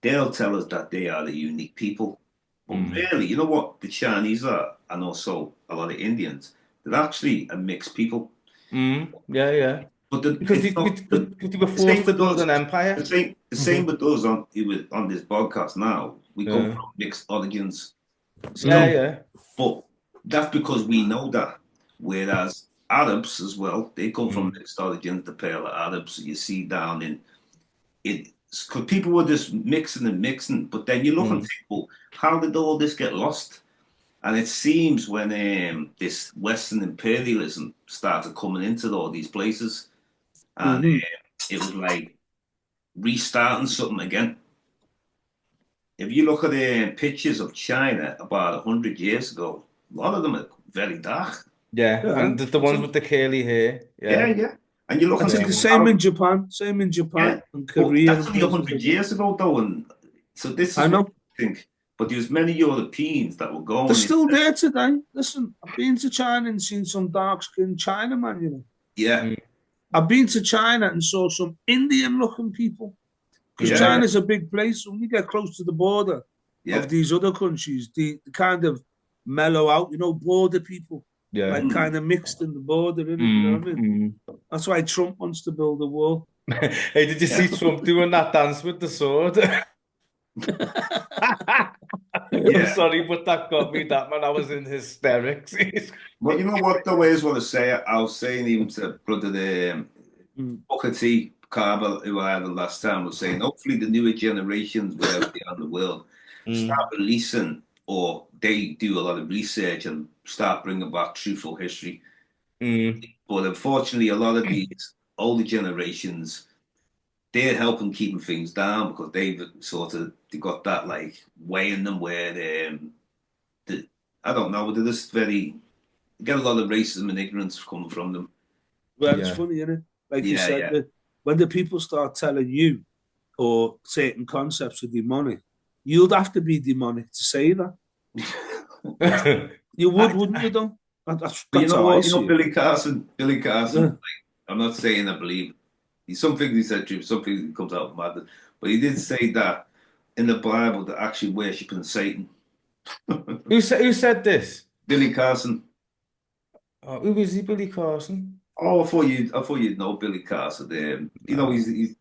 they'll tell us that they are the unique people. But Mm. really, you know what the Chinese are, and also a lot of Indians. they're actually a mixed people. Yeah. But Because it's not they were the same forced to with build us. an empire. The same with us on this podcast now. We come Yeah. from mixed origins. So, Yeah. but that's because we know that. Whereas Arabs as well, they come from mixed origins, the Pale Arabs you see down in it. Because people were just mixing. But then you look and think, well, how did all this get lost? And it seems when this Western imperialism started coming into all these places, and it was like restarting something again. If you look at the pictures of China about 100 years ago, a lot of them are very dark. Yeah. Yeah, And the ones with the curly hair. Yeah, Yeah. yeah. And you look I and think the think, same how, in Japan, yeah, and but Korea that's and only places 100 like that. years ago, though. And so this I is what know. I think. But there's many Europeans that were They're going. still there today. Listen, I've been to China and seen some dark-skinned Chinaman, you know. Yeah, I've been to China and saw some Indian-looking people. Because yeah, China's a big place. When you get close to the border yeah. of these other countries, they kind of mellow out, you know, border people. Yeah. Like kind of mixed in the border, innit? You know what I mean? That's why Trump wants to build a wall. Hey, did you see Trump doing that dance with the sword? I'm Yeah. sorry, but that got me, that man. I was in hysterics. But you know what, though, I just want to say, I was saying even to brother Booker T. Carver, who I had the last time, was saying, hopefully the newer generations, wherever they are in the world, start releasing, or they do a lot of research and start bringing back truthful history. But unfortunately, a lot of these older generations, they're helping keeping things down because they got that like way in them where I don't know, they're just very get a lot of racism and ignorance coming from them. Well, it's funny, isn't it? Like you said, Yeah. that when the people start telling you or certain concepts are demonic, you'd have to be demonic to say that. You would, wouldn't you, though? That's But you know how I what? see it. Billy Carson. Yeah. Like, I'm not saying I believe. Some things he said true, some things he comes out of madness. But he did say that in the Bible they're actually worshiping Satan. Who said this? Billy Carson. Who is he, Billy Carson? Oh, I thought you'd know Billy Carson. You know, he's.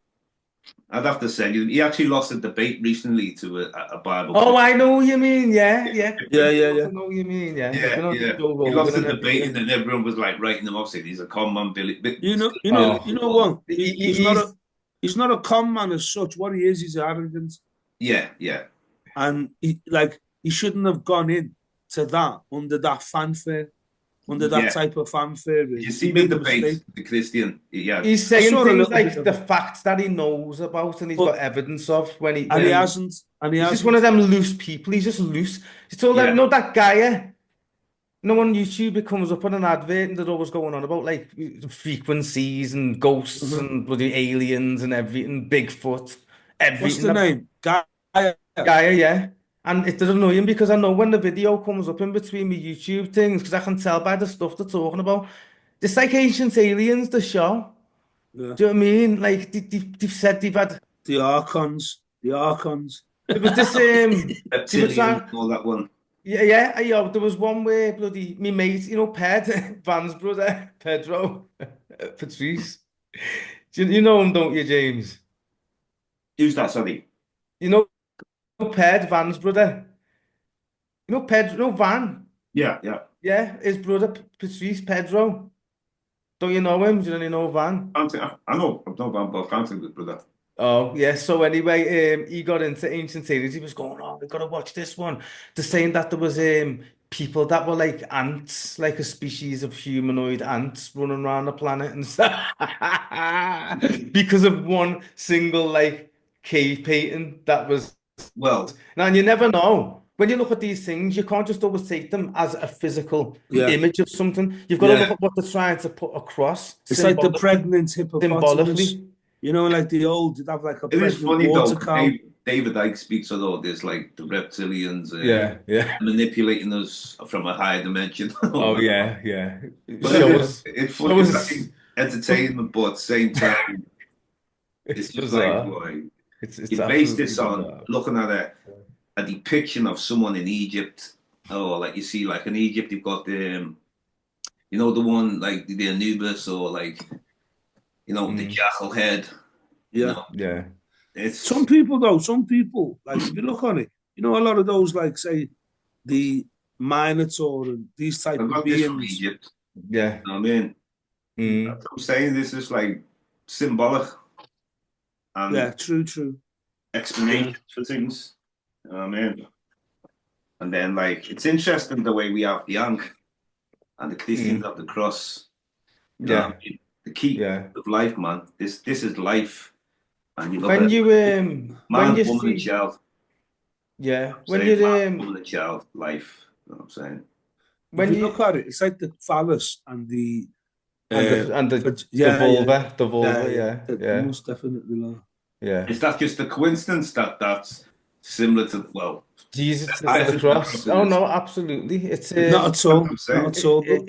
I'd have to say he actually lost a debate recently to a Bible. Oh, I know what you mean. Yeah. Yeah. I know what you mean. Yeah. He's been on Yeah. Joe He Rogan lost the and debate, everything. and then everyone was like writing him off, saying he's a con man, Billy. You know what? He's not a con man as such. What he is, he's arrogant. Yeah. And he shouldn't have gone in to that under that fanfare, under that type of fanfare. Did you He see the made a debate, mistake. the Christian? Yeah. He's saying saw a things little like bit of the it. facts that he knows about and he's got evidence of when he And he hasn't. he's just one of them loose people. He's just loose. He's told that, you know, that guy, you know, on YouTube it comes up on an advert and they're always going on about like frequencies and ghosts and bloody aliens and everything, Bigfoot, everything. What's the name? Gaia, yeah. And it doesn't annoy him because I know when the video comes up in between my YouTube things, because I can tell by the stuff they're talking about. It's like Ancient Aliens, the show. Yeah. Do you know what I mean? Like they've said they've had the Archons. There was this Reptilian, all that one. Yeah. There was one where bloody me mate, you know, Van's brother, Pedro, Patrice. You know him, don't you, James? Who's that, sorry? You know Van's brother. You know Pedro, Van. Yeah. Yeah, his brother Patrice, Pedro. Don't you know him? Do you know Van? I know Van, but I can't think of his brother. Oh, yeah. So anyway, he got into Ancient Aliens. He was going, oh, we've got to watch this one. They're saying that there was people that were like ants, like a species of humanoid ants running around the planet and stuff. Because of one single like cave painting that was. Well, Now, and you never know. When you look at these things, you can't just always take them as a physical image of something. You've got to look at what they're trying to put across. It's like the pregnant hippopotamus. Symbolically. You know, like the old, you'd have like a it is funny water though. cow. David Icke speaks of all this, like the reptilians, manipulating us from a higher dimension. Yeah. But it's funny, it's entertainment, but at the same time, it's just like, boy, you base this on looking at a depiction of someone in Egypt, or like you see, like in Egypt, you've got You know, the one like the Anubis or like, you know, the jackal head. You Yeah. know, Yeah. it's Some people, though, like if you look on it, you know, a lot of those, like, say, the Minotaur and these type I've of got this from beings. Egypt. Yeah. You know what I mean? Mm. That's what I'm saying. This is like symbolic Yeah, and true. explanation for things. You know what I mean? And then like it's interesting the way we have the Ankh and the Christians have the cross. You know what I Yeah. mean? The key Yeah. of life, man. This is life. And you look at When it, you when man, you woman, and see, child. yeah, when Say man, you woman, and child, life. You know what I'm saying? If when you look you at it, it's like the phallus and and uh, yeah, the vulva, yeah, most definitely. Like. yeah. Is that just a coincidence that that's similar to well, Jesus is I, on the definitely cross. crosses Oh this. no, absolutely. not at That's what all, I'm not saying. at all, bro.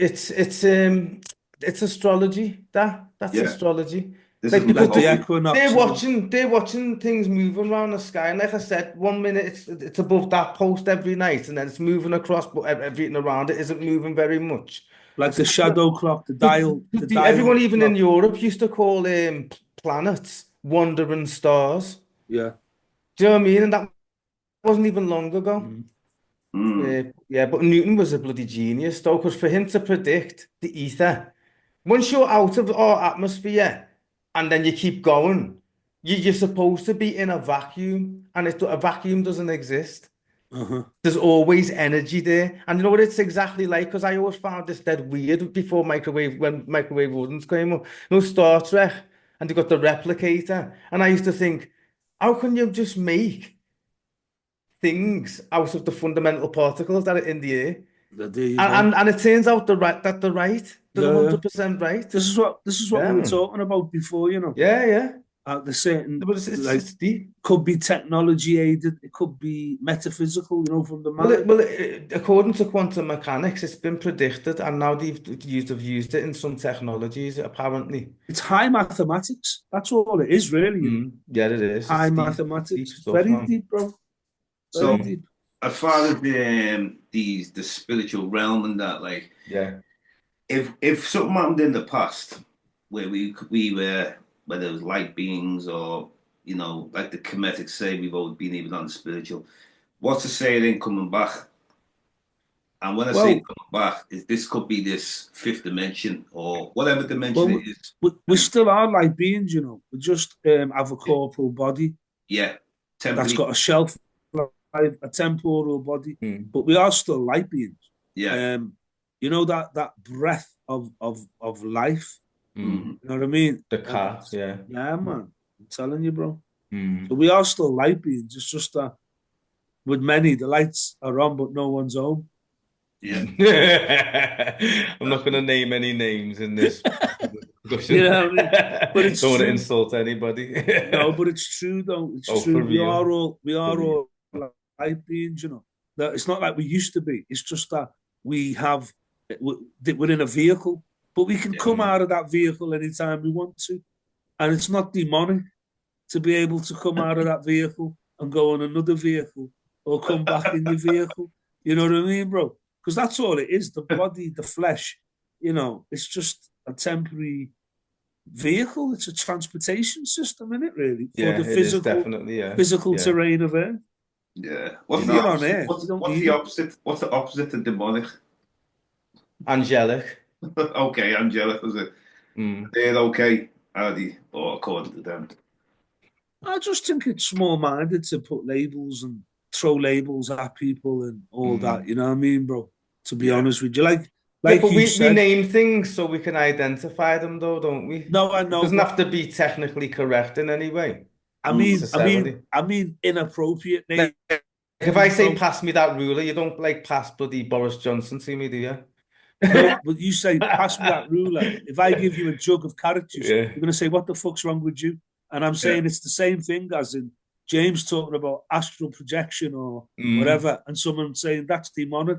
It's astrology. That's Yeah, astrology. this is Like more because Like the holy. equinoxes. they're watching things moving around the sky, and like I said, 1 minute it's above that post every night, and then it's moving across, but everything around it isn't moving very much. Like the shadow clock, the Everyone, dial even in clock. Europe, used to call planets wandering stars. Yeah. Do you know what I mean? And that wasn't even long ago. Mm. Mm. Yeah, but Newton was a bloody genius, though, because for him to predict the ether, once you're out of our atmosphere and then you keep going, you're supposed to be in a vacuum, and a vacuum doesn't exist. Uh-huh. There's always energy there. And you know what it's exactly like? Because I always found this dead weird before when microwave ovens came up. No Star Trek, and they got the replicator. And I used to think, how can you just make things out of the fundamental particles that are in the air? There you And go. and it turns out they're right. They're Yeah. 100% right. This is what we Yeah, were man. talking about before, you know. Yeah. The certain But like it's deep. could be technology aided, it could be metaphysical, you know, from the Well, mind. according to quantum mechanics, it's been predicted, and now they've used it in some technologies, apparently. It's high mathematics. That's all it is, really. You know. Yeah, it is. High It's deep mathematics. stuff, Very man. deep, bro. Very So deep. as far as the spiritual realm and that, like Yeah. if something happened in the past where we were whether it was light beings or you know like the Kemetic say we've always been even on the spiritual. What's to say it ain't coming back? And when I say Well, coming back, is this could be this fifth dimension or whatever dimension it well, is. we still are like beings, you know. We just have a corporal body Yeah, that's temporary. got a shelf life, a temporal body, Mm. but we are still light beings. Yeah. Um, you know that breath of life. Mm. Mm. You know what I mean? The cat, That's, yeah. yeah, man. I'm telling you, bro. So Mm. we are still light beings. It's just that with many, the lights are on, but no one's home. Yeah. I'm not going to name any names in this You discussion. know what I mean? But it's Don't want to true. insult anybody. No, but it's true though. It's Oh, true. for We are real. all we For are real. all light beings. You know that it's not like we used to be. It's just that we have we're in a vehicle, but we can Yeah. come out of that vehicle anytime we want to, and it's not demonic to be able to come out of that vehicle and go on another vehicle or come back in your vehicle. You know what I mean, bro? Because that's all it is. The body, the flesh, you know, it's just a temporary vehicle. It's a transportation system, isn't it, really? For Yeah, the it is physical definitely, yeah. physical Yeah. terrain of Earth. Yeah. If What's the you're on opposite? Earth, you don't What's need the it. opposite? What's the opposite of demonic? Angelic. Okay, angelic was it? Mm. They're okay, are they? Or according to them. I just think it's small-minded to put labels and throw labels at people and all that. Mm. You know what I mean, bro? To be Yeah. honest with you, Yeah, like but you we said, name things so we can identify them, though, don't we? no, I It know, doesn't but have to be technically correct in any way, I Mm. mean, I mean, necessarily. I mean, inappropriate Like, if I names, say bro. pass me that ruler, you don't like pass bloody Boris Johnson to me, do you? No, but you say, pass me that ruler. If I give you a jug of carrot juice, Yeah. you're going to say, what the fuck's wrong with you? And I'm Yeah. saying it's the same thing as in James talking about astral projection or Mm. whatever, and someone saying that's demonic.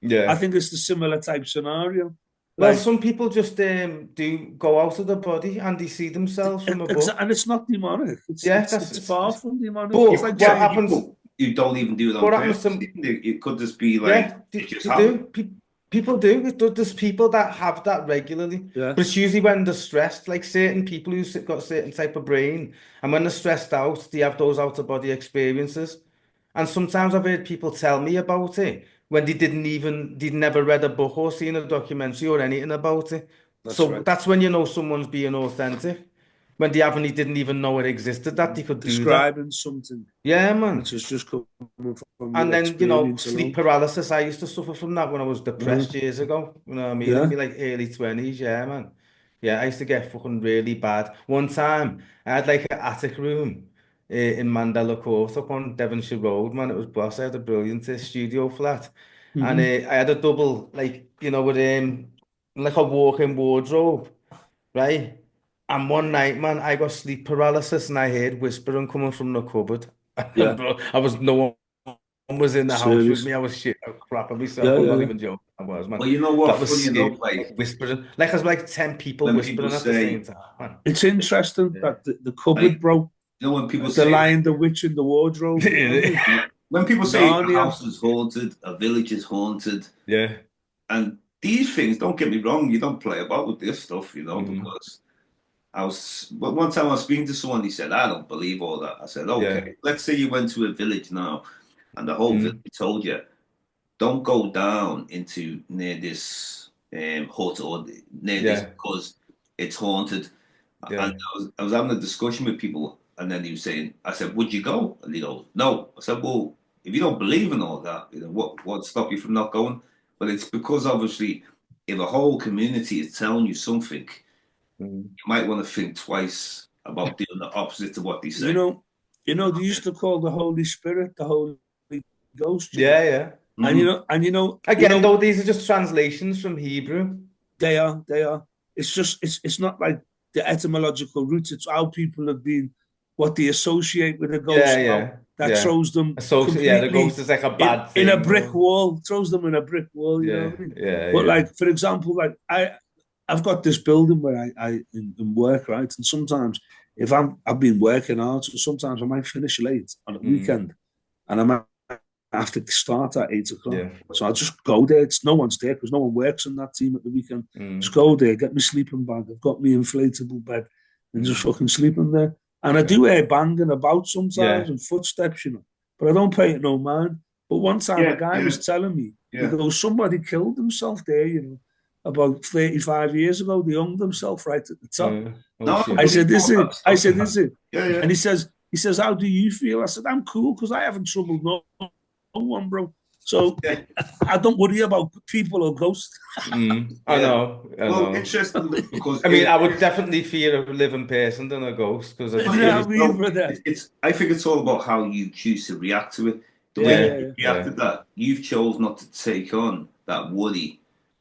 I Yeah. think it's the similar type scenario. Well, Like, some people just do go out of the body and they see themselves from above. and it's not demonic. It's Yeah, it's it's far from demonic. It's but like what saying, happens? People, you don't even do it on What happens purpose. to It could just be like yeah, it just they happened. do. People do. There's people that have that regularly, Yeah, but it's usually when they're stressed. Like certain people who've got a certain type of brain, and when they're stressed out, they have those out of body experiences. And sometimes I've heard people tell me about it when they'd never read a book or seen a documentary or anything about it. that's So right. that's when you know someone's being authentic. When they didn't even know it existed, that they could do that. Describing something Yeah, man. which is just coming from And your then, experience sleep alone. paralysis. I used to suffer from that when I was Uh, depressed years ago. You know what I mean? I'd yeah. be like early 20s. Yeah, man. Yeah, I used to get fucking really bad. One time, I had like an attic room in Mandela Court up on Devonshire Road, man. It was boss. I had a brilliant studio flat. And Hmm. I had a double, like, with like a walk-in wardrobe, right? And one night, man, I got sleep paralysis and I heard whispering coming from the cupboard. Yeah. Bro, no one was in the house with Serious. me. I was shit crap at myself. Yeah, I'm yeah, not yeah. even joking. I was, man. Well, you know what? That was Funny enough, scary. like Like whispering. Like I was like 10 people when people whispering at the say, same time, man. It's interesting Yeah. that the cupboard like, broke. when people The say, Lion, the Witch, and the Wardrobe. You know what I mean? when people say a Narnia. house is haunted, a village is haunted, Yeah. and these things, don't get me wrong, you don't play about with this stuff, Mm. because but one time I was speaking to someone, he said, I don't believe all that. I said, Yeah. okay, let's say you went to a village now, and the whole village Mm. told you, don't go down into near this hut or near this Yeah. because it's haunted. And Yeah. I was having a discussion with people, and then he was saying, I said, would you go? And he goes, no. I said, well, if you don't believe in all that, what stop you from not going? But it's because obviously, if a whole community is telling you something, Mm. you might want to think twice about doing the opposite of what they You say. know, they used to call the Holy Spirit the Holy Ghost. Yeah. Yeah. And Mm. Again, though, these are just translations from Hebrew. they are. It's just it's not like the etymological roots. It's how people have been, what they associate with a Yeah. ghost now Yeah. that Yeah. throws them Yeah, the completely ghost is like a bad in a thing. brick Or wall. Throws them in a brick wall. You know yeah. what I mean? Yeah. But Yeah. like for example, like I've got this building where I in work, right, and sometimes if I've been working out, so sometimes I might finish late on a Mm. weekend, and I might have to start at 8 o'clock. Yeah. So I just go there. It's no one's there because no one works on that team at the weekend. Just Mm. go there, get my sleeping bag. I've got my inflatable bed, and just Mm. fucking sleep in there. And I Yeah. do hear banging about sometimes Yeah. and footsteps, but I don't pay it no mind. But one time a Yeah, guy yeah, was telling me, he yeah. goes, somebody killed himself there, about 35 years ago. They hung themselves right at the top. Oh No, I I shit. believe said, all is it? that I stuff. said, is it? Yeah, And yeah. he says, how do you feel? I said, I'm cool because I haven't troubled no one, bro. So Yeah. I don't worry about people or ghosts. I Yeah. know. I Well, know. interesting because I mean, I would definitely fear a living person than a ghost because I'd well, Yeah, feel. I mean, brother. I think it's all about how you choose to react to it. The way Yeah, Yeah. yeah, you yeah. Yeah. reacted that, you've chose not to take on that worry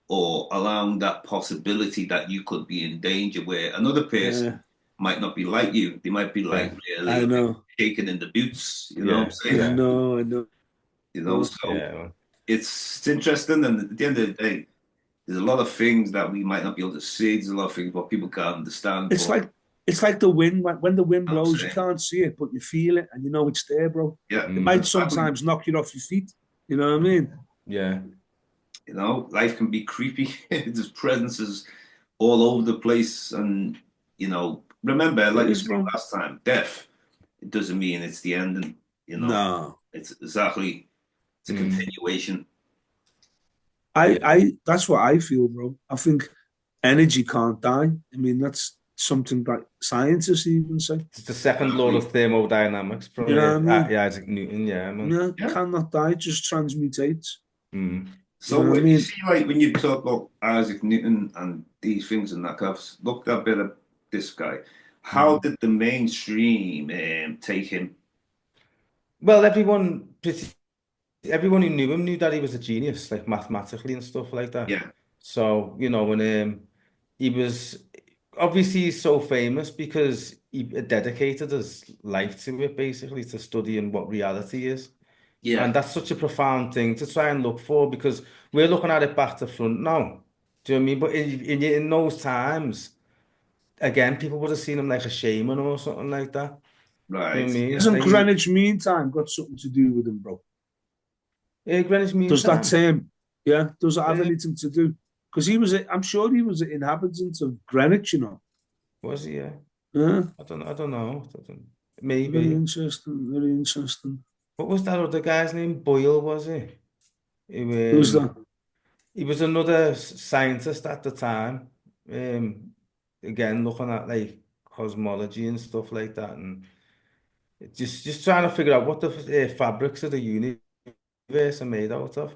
or allowing that possibility that you could be in danger where another person Yeah, might not be like you. They might be Yeah. like really I like know. shaking in the boots, you know what I'm Yeah. saying? I Yeah. know. I know. So Yeah. Man. it's interesting and at the end of the day, there's a lot of things that we might not be able to see. There's a lot of things what people can't understand, It's but like it's like the wind. When the wind you know what I'm blows, you saying, can't see it, but you feel it, and you know it's there, bro. yeah, It might exactly. sometimes knock you off your feet. You know what I mean? Yeah. Life can be creepy. There's presences all over the place, and remember, It like we is, said bro. last time, death. It doesn't mean it's the ending. No, It's exactly it's a Mm. continuation. Yeah. that's what I feel, bro. I think energy can't die. I mean, that's something that scientists even say. It's the second law Exactly. of thermodynamics from You know what I mean? yeah, Isaac Newton. Yeah, man. No, Yeah. cannot die, just transmutates. Mm. You know So what I when you mean? see, like, when you talk about Isaac Newton and these things and that, I've looked a bit at this guy. How Mm. did the mainstream take him? Well, everyone who knew him knew that he was a genius, like mathematically and stuff like that. Yeah, So, when he was obviously he's so famous because he dedicated his life to it, basically, to studying what reality is. And yeah, that's such a profound thing to try and look for because we're looking at it back to front now. Do you know what I mean? But in those times, again, people would have seen him like a shaman or something like that. Do you know right, what I mean? yeah. Hasn't Like he, Greenwich Mean Time got something to do with him, bro? Greenwich Mean Does that Time. term? Yeah, does it have Yeah. anything to do? Because I'm sure he was an inhabitant of Greenwich, you know. Was he? Yeah. Yeah, I don't know. very Maybe. interesting, very interesting. What was that other guy's name? Boyle, was he? Who's that? He was another scientist at the time. Again, looking at like cosmology and stuff like that, and just trying to figure out what the fabrics of the universe are made out of.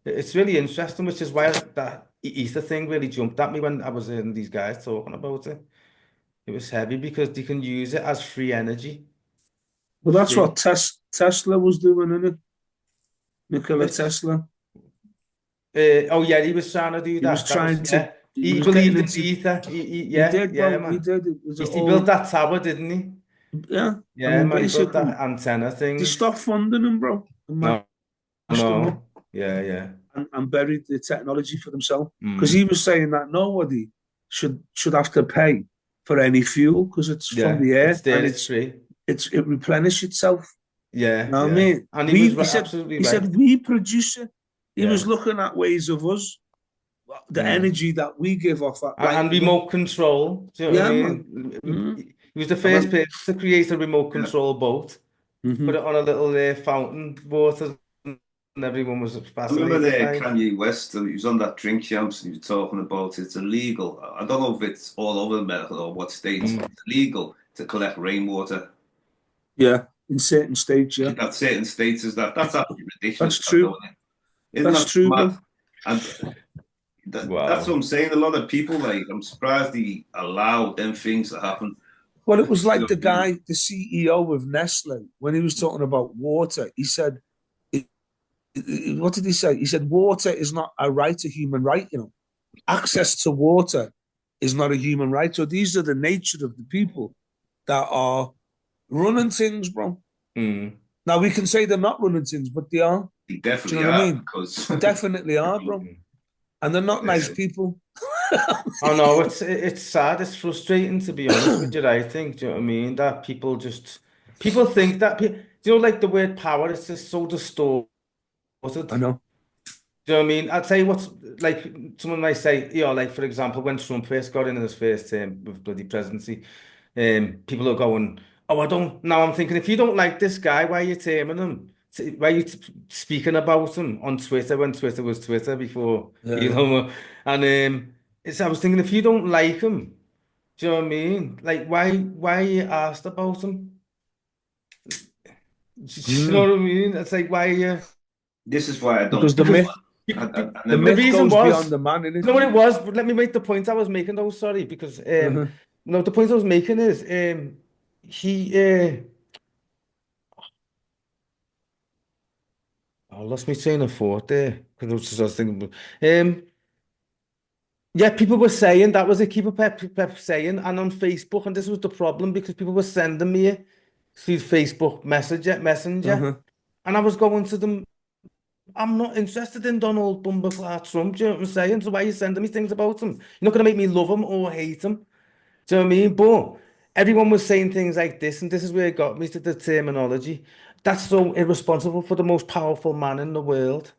It's really interesting, which is why that ether thing really jumped at me when I was in these guys talking about it. It was heavy because they can use it as free energy. Well, that's what Free. Tesla was doing, isn't it? Nikola Which, Tesla. oh yeah, he was trying to do He was that. That was, trying to. yeah. He He was getting believed in into. ether. He Yeah, did, yeah, bro. He man. did. It was He built all. that tower, didn't he? Yeah. I Yeah, mean, man, he built basically, that antenna they thing. stopped funding him, bro, and No, mashed him up no. Yeah, yeah. and buried the technology for themselves. Because he Mm. was saying that nobody should have to pay for any fuel because it's from Yeah, the it's air there, and it's free. it replenishes itself. You Yeah, know what I yeah. mean? And he We was absolutely he said right. we produce it. He was Yeah. looking at ways of us, the Mm. energy that we give off, at And lighting up. remote control. Do you know what I Yeah, man. mean? Mm. He was the I first went. person to create a remote control boat, put Hmm. it on a little fountain water, and everyone was I remember fascinated by it. Kanye West, he was on that Drink Champs, and he was talking about it's illegal. I don't know if it's all over America or what states. Mm. It's illegal to collect rainwater. Yeah, in certain states. I Yeah, think that certain states is that's absolutely ridiculous. that's true. Isn't That's that true, mad? bro. And that's what Wow. I'm saying. A lot of people, like, I'm surprised they allow them things to happen. Well, it was You know like what the I mean? guy, the CEO of Nestle, when he was talking about water. He said, "What did he say? He said water is not a right, a human right. You know, Yeah. access to water is not a human right. So these are the nature of the people that are running things, bro. Mm. Now we can say they're not running things, but they are. They Do you definitely know what I are mean? because They definitely are, bro. Mm. And they're not nice uh, people. I know it's sad. It's frustrating to be honest with you. I think. Do you know what I mean? That people think that do you know like the word power? It's just so distorted. I know. Do you know what I mean? I'd say what's like someone might say, you know, like for example, when Trump first got in his first term with bloody presidency, people are going, "Oh, I don't." Now I'm thinking, if you don't like this guy, why are you terming him? Why are you speaking about him on Twitter when Twitter was Twitter before, you Yeah. know? And I was thinking, if you don't like him, do you know what I mean? Like, why are you asked about him? Do you know Mm. what I mean? It's like, why are you? this is why I Because don't. Because I the the never. myth reason goes beyond was, the man, you innit? know what it was? But let me make the point I was making though, sorry, because Uh-huh. no, the point I was making is he I lost my train of thought there because I was thinking yeah, people were saying that was a keeper pep saying, and on Facebook, and this was the problem because people were sending me it through Facebook Messenger, Uh-huh. and I was going to them. I'm not interested in Donald Bumberclad Trump. Do you know what I'm saying? So why are you sending me things about him? You're not going to make me love him or hate him. Do you know what I mean? But everyone was saying things like this, and this is where it got me to the terminology. That's so irresponsible for the most powerful man in the world.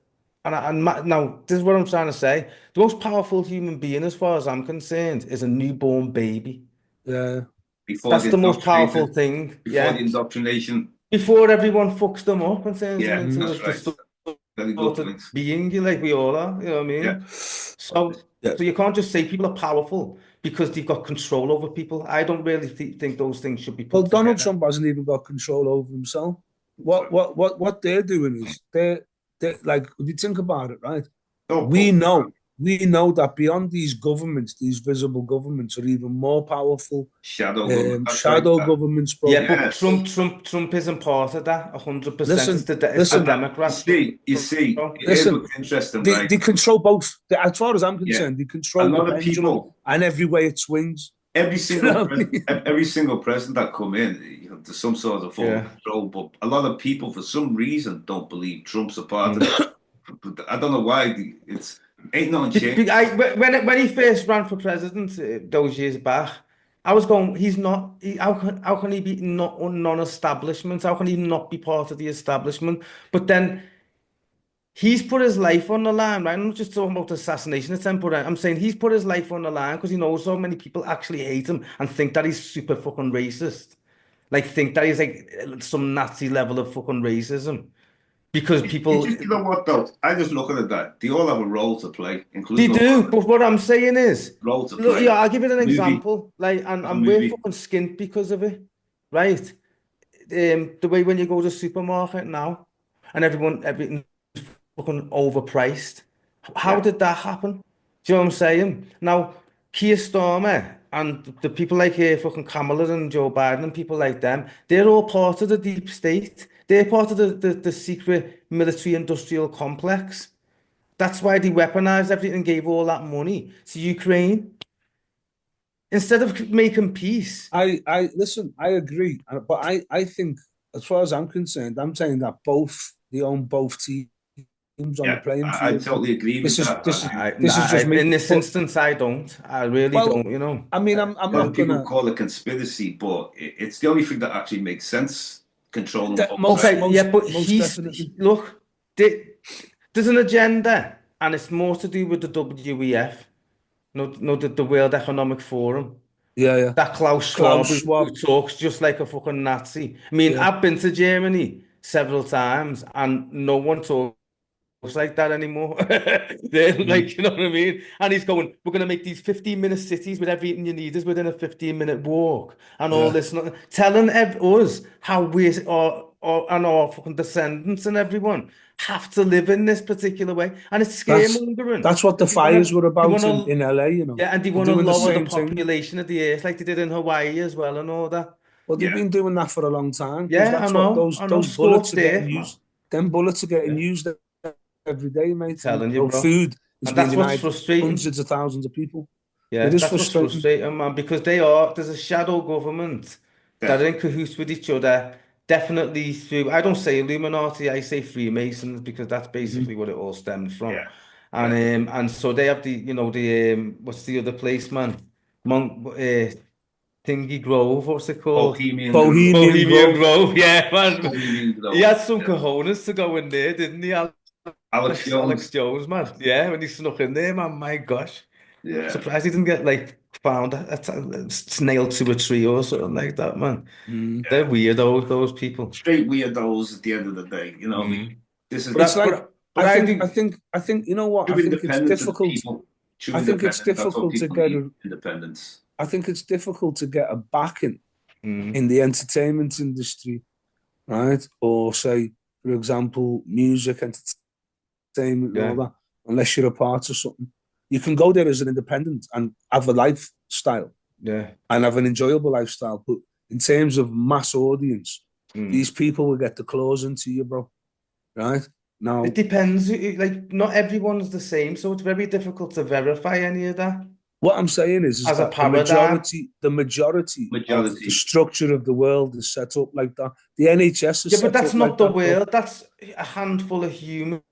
Now, this is what I'm trying to say. The most powerful human being, as far as I'm concerned, is a newborn baby. Yeah. Before That's the the most powerful indoctrination, thing. before the Yeah. indoctrination. Before everyone fucks them up and turns them Yeah, into Mm. that's the right. Very good distorted point. being, like we all are. You know what I Yeah, mean? So, Yeah. so you can't just say people are powerful because they've got control over people. I don't really think those things should be Well, put Donald together. Trump hasn't even got control over himself. What they're doing is they like if you think about it, right? no We put. know we know that beyond these governments, these visible governments are even more powerful. Shadow government. That's right. Shadow governments, bro. Yeah, but Yes. Trump isn't part of that 100%. Listen, It's the listen, Democrats, You see, bro. here's listen. what's interesting, They right? they control both. As far as I'm Yeah, concerned, they a control the lot of pendulum people, and every way it swings. every You single know what I mean? every single president that come in, there's some sort of form of Yeah. control. But a lot of people, for some reason, don't believe Trump's a part of Mm. it. But I don't know why. It's ain't no change. When he first ran for president those years back, I was going, he's not, how can he be not non-establishment? How can he not be part of the establishment? But then He's put his life on the line, right? I'm not just talking about assassination attempt, but I'm saying he's put his life on the line because he knows so many people actually hate him and think that he's super fucking racist. Like, think that he's like some Nazi level of fucking racism. Because It's people, just, you know what though? I just looking at that. They all have a role to play, they including do, Obama. but what I'm saying is, Role to look, play. yeah, I'll give you an Movie, example. Like, a and we're movie. fucking skint because of it, right? The way when you go to the supermarket now and everything's fucking overpriced. How Yeah, did that happen? Do you know what I'm saying? Now, Keir Starmer and the people like here, fucking Kamala and Joe Biden and people like them, they're all part of the deep state. They're part of the secret military industrial complex. That's why they weaponized everything and gave all that money to Ukraine instead of making peace. I listen. I agree, but I think, as far as I'm concerned, I'm saying that they own both teams on the yeah. playing I field. totally agree with This is that. this is I, this is just me. in this But instance, I don't. I really well, don't, you know. I mean, I'm A lot of not people gonna. call it conspiracy, but it's the only thing that actually makes sense. Controlling both sides. Okay, yeah, but Most definitely. look, there's an agenda, and it's more to do with the WEF, no, the World Economic Forum. Yeah, yeah. That Klaus Klaus Schwab who Schwab. talks just like a fucking Nazi. I mean, Yeah. I've been to Germany several times, and no one talks like that anymore. They're Mm. like, you know what I mean? And he's going, we're going to make these 15-minute cities with everything you need is within a 15-minute walk and all Yeah. this, telling us how we and our fucking descendants and everyone have to live in this particular way. And it's That's scaremongering. that's what the And fires were they about want in to, LA. You know, yeah, and they they're want to doing the lower the same thing. population of the earth like they did in Hawaii as well and all that. Well, they've Yeah, been doing that for a long time because Yeah, that's what I know, those bullets scorched are getting earth, man. used. Them bullets are getting Yeah, used every day, mate. And telling you, bro. food is And being that's what's denied frustrating. hundreds of thousands of people. Yeah, It is that's what's frustrating. frustrating, man, because there's a shadow government that are in definitely. cahoots with each other, definitely through, I don't say Illuminati, I say Freemasons, because that's Hmm. basically what it all stems from. Yeah, yeah. And so they have the what's the other place, man? Monk, Thingy Grove, what's it called? Bohemian Grove. Bohemian Bohemian Grove. Grove, yeah, man. Bohemian He Grove. had some Yeah. cojones to go in there, didn't he, Alex Alex Jones. Jones, man? Yeah, when he snuck in there, man, my gosh. Yeah. Surprised he didn't get like found nailed to a tree or something like that, man. Mm. They're Yeah. weirdos, those people. Straight weirdos at the end of the day. You know, Mm. this is But It's I, like but I do. I think you know what? I true think it's independence of the difficult. people. True I think it's independence. That's what difficult to people get need. a. Independence. I think it's difficult to get a backing Mm. in the entertainment industry, right? Or say, for example, music, entertainment, and all Yeah, that. Unless you're a part of something, you can go there as an independent and have a lifestyle yeah. and have an enjoyable lifestyle. But in terms of mass audience, these Mm. people will get the claws into you, bro. Right It now, depends. Like, not everyone's the same, so it's very difficult to verify any of that what I'm saying is as a that paradigm. the majority of the Majority. structure of the world is set up like that. The NHS is Yeah, but set that's up not like the that, bro. world. That's a handful of humans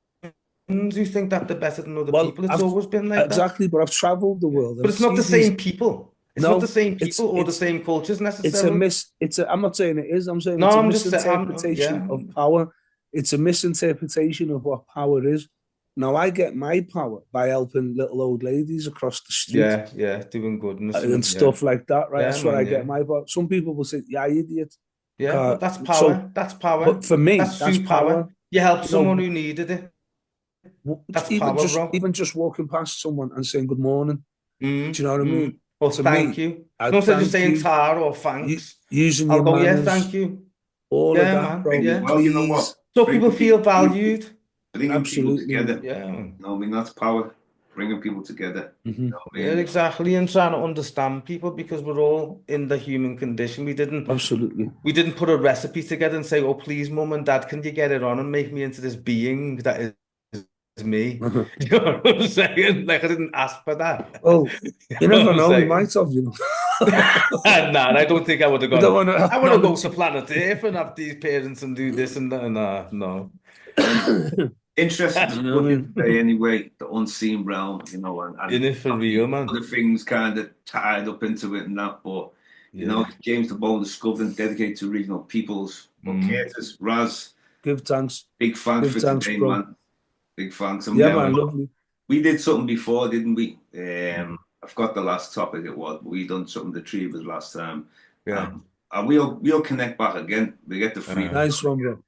who think that they're better than other Well, people. It's I've always been like that. exactly, but I've travelled the Yeah. world and But I it's not see the these. same people. It's not the No, same people or the it's same cultures it's a necessarily. miss. It's a. I'm not saying it is. I'm saying No, it's a I'm just saying, misinterpretation yeah, of power. It's a misinterpretation of what power is. Now I get my power by helping little old ladies across the street yeah, doing goodness and and yeah, stuff like that, right? yeah, That's where I man, get yeah, my power. Some people will say, "Yeah, idiot." yeah. Uh, But that's so, power. That's power. but for me, That's that's true power. power. You help You someone know, who needed it. That's power, bro. even just walking past someone and saying good morning. Do you know what I mean? Or To thank me, you. I No, instead of just thank saying you. tar or You thanks, using I'll your go, yeah, manners, thank you. all of Yeah, that, man. bro. Bring as Yeah. well. You know what? Please, So people Bringing feel people, valued. bringing people absolutely, man. together. Yeah, man. No, I mean that's power. Bringing people together. Hmm. No, I Yeah, mean, exactly. And trying to understand people because we're all in the human condition. Absolutely. We didn't put a recipe together and say, "Oh, please, mum and dad, can you get it on and make me into this being that is me?" You know what I'm saying? Like I didn't ask for that. Oh, You you know what never I'm know. We saying? might have, you know. Nah, I don't think I would have We don't gone. want to I want to go acknowledge to planet Earth and have these parents and do this and that. Nah, no. it. interesting You know what I discussion mean? today anyway, the unseen realm, and In it for real, man. other things kind of tied up into it and that, but Yeah. James Diboe discovered dedicated to regional peoples. But Mm. Curtis, Raz, Give thanks. big thanks Give for thanks, today, bro. man. Big thanks. Yeah, man, lovely. We did something before, didn't we? I forgot the last topic it was, but we done something the three of us last time. Yeah. And we'll connect back again. We get the free. Nice one, bro.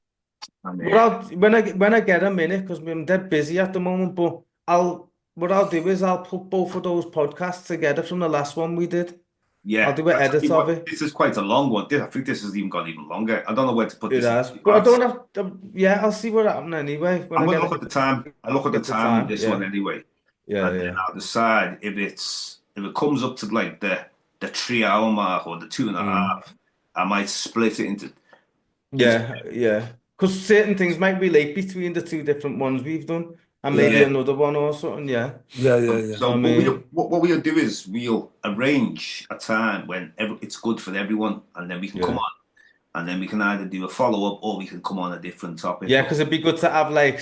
And, But when I get a minute, because I'm dead busy at the moment, but what I'll do is I'll put both of those podcasts together from the last one we did. yeah, I'll do an edit of it. This is quite a long one. I think this has even got even longer. I don't know where to put It this. has, but I don't have to, yeah, I'll see what happens anyway. When I'm I gonna get look at the time. I look at the get the time of time, this yeah. one anyway. Yeah, And then yeah. I'll decide if it comes up to like the 3 hour mark or the 2.5. I might split it into Yeah. Because certain things might relate between the two different ones we've done, and maybe Yeah. another one or something. Yeah. Yeah. So I mean, what we'll do is we'll arrange a time when it's good for everyone, and then we can come yeah. on, and then we can either do a follow up or we can come on a different topic. Yeah, because it'd be good to have like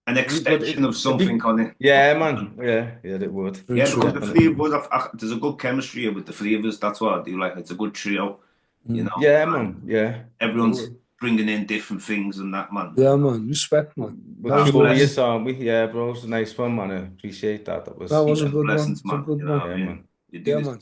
An extension of it'd something be, on it. yeah, man. Yeah, it would. Very Yeah, true. because the three of us, there's a good chemistry with the three of us. That's what I do. Like, it's a good trio, you know. Yeah, man. Yeah. Everyone's bringing in different things and that, man. Yeah, man. Respect, man. We're That was curious, nice. aren't we? Yeah, bro. It's a nice one, man. I appreciate that. That was That was a Yeah, good one. blessings, It's a man. good You know one. what I yeah, mean? man. You do Yeah, this man.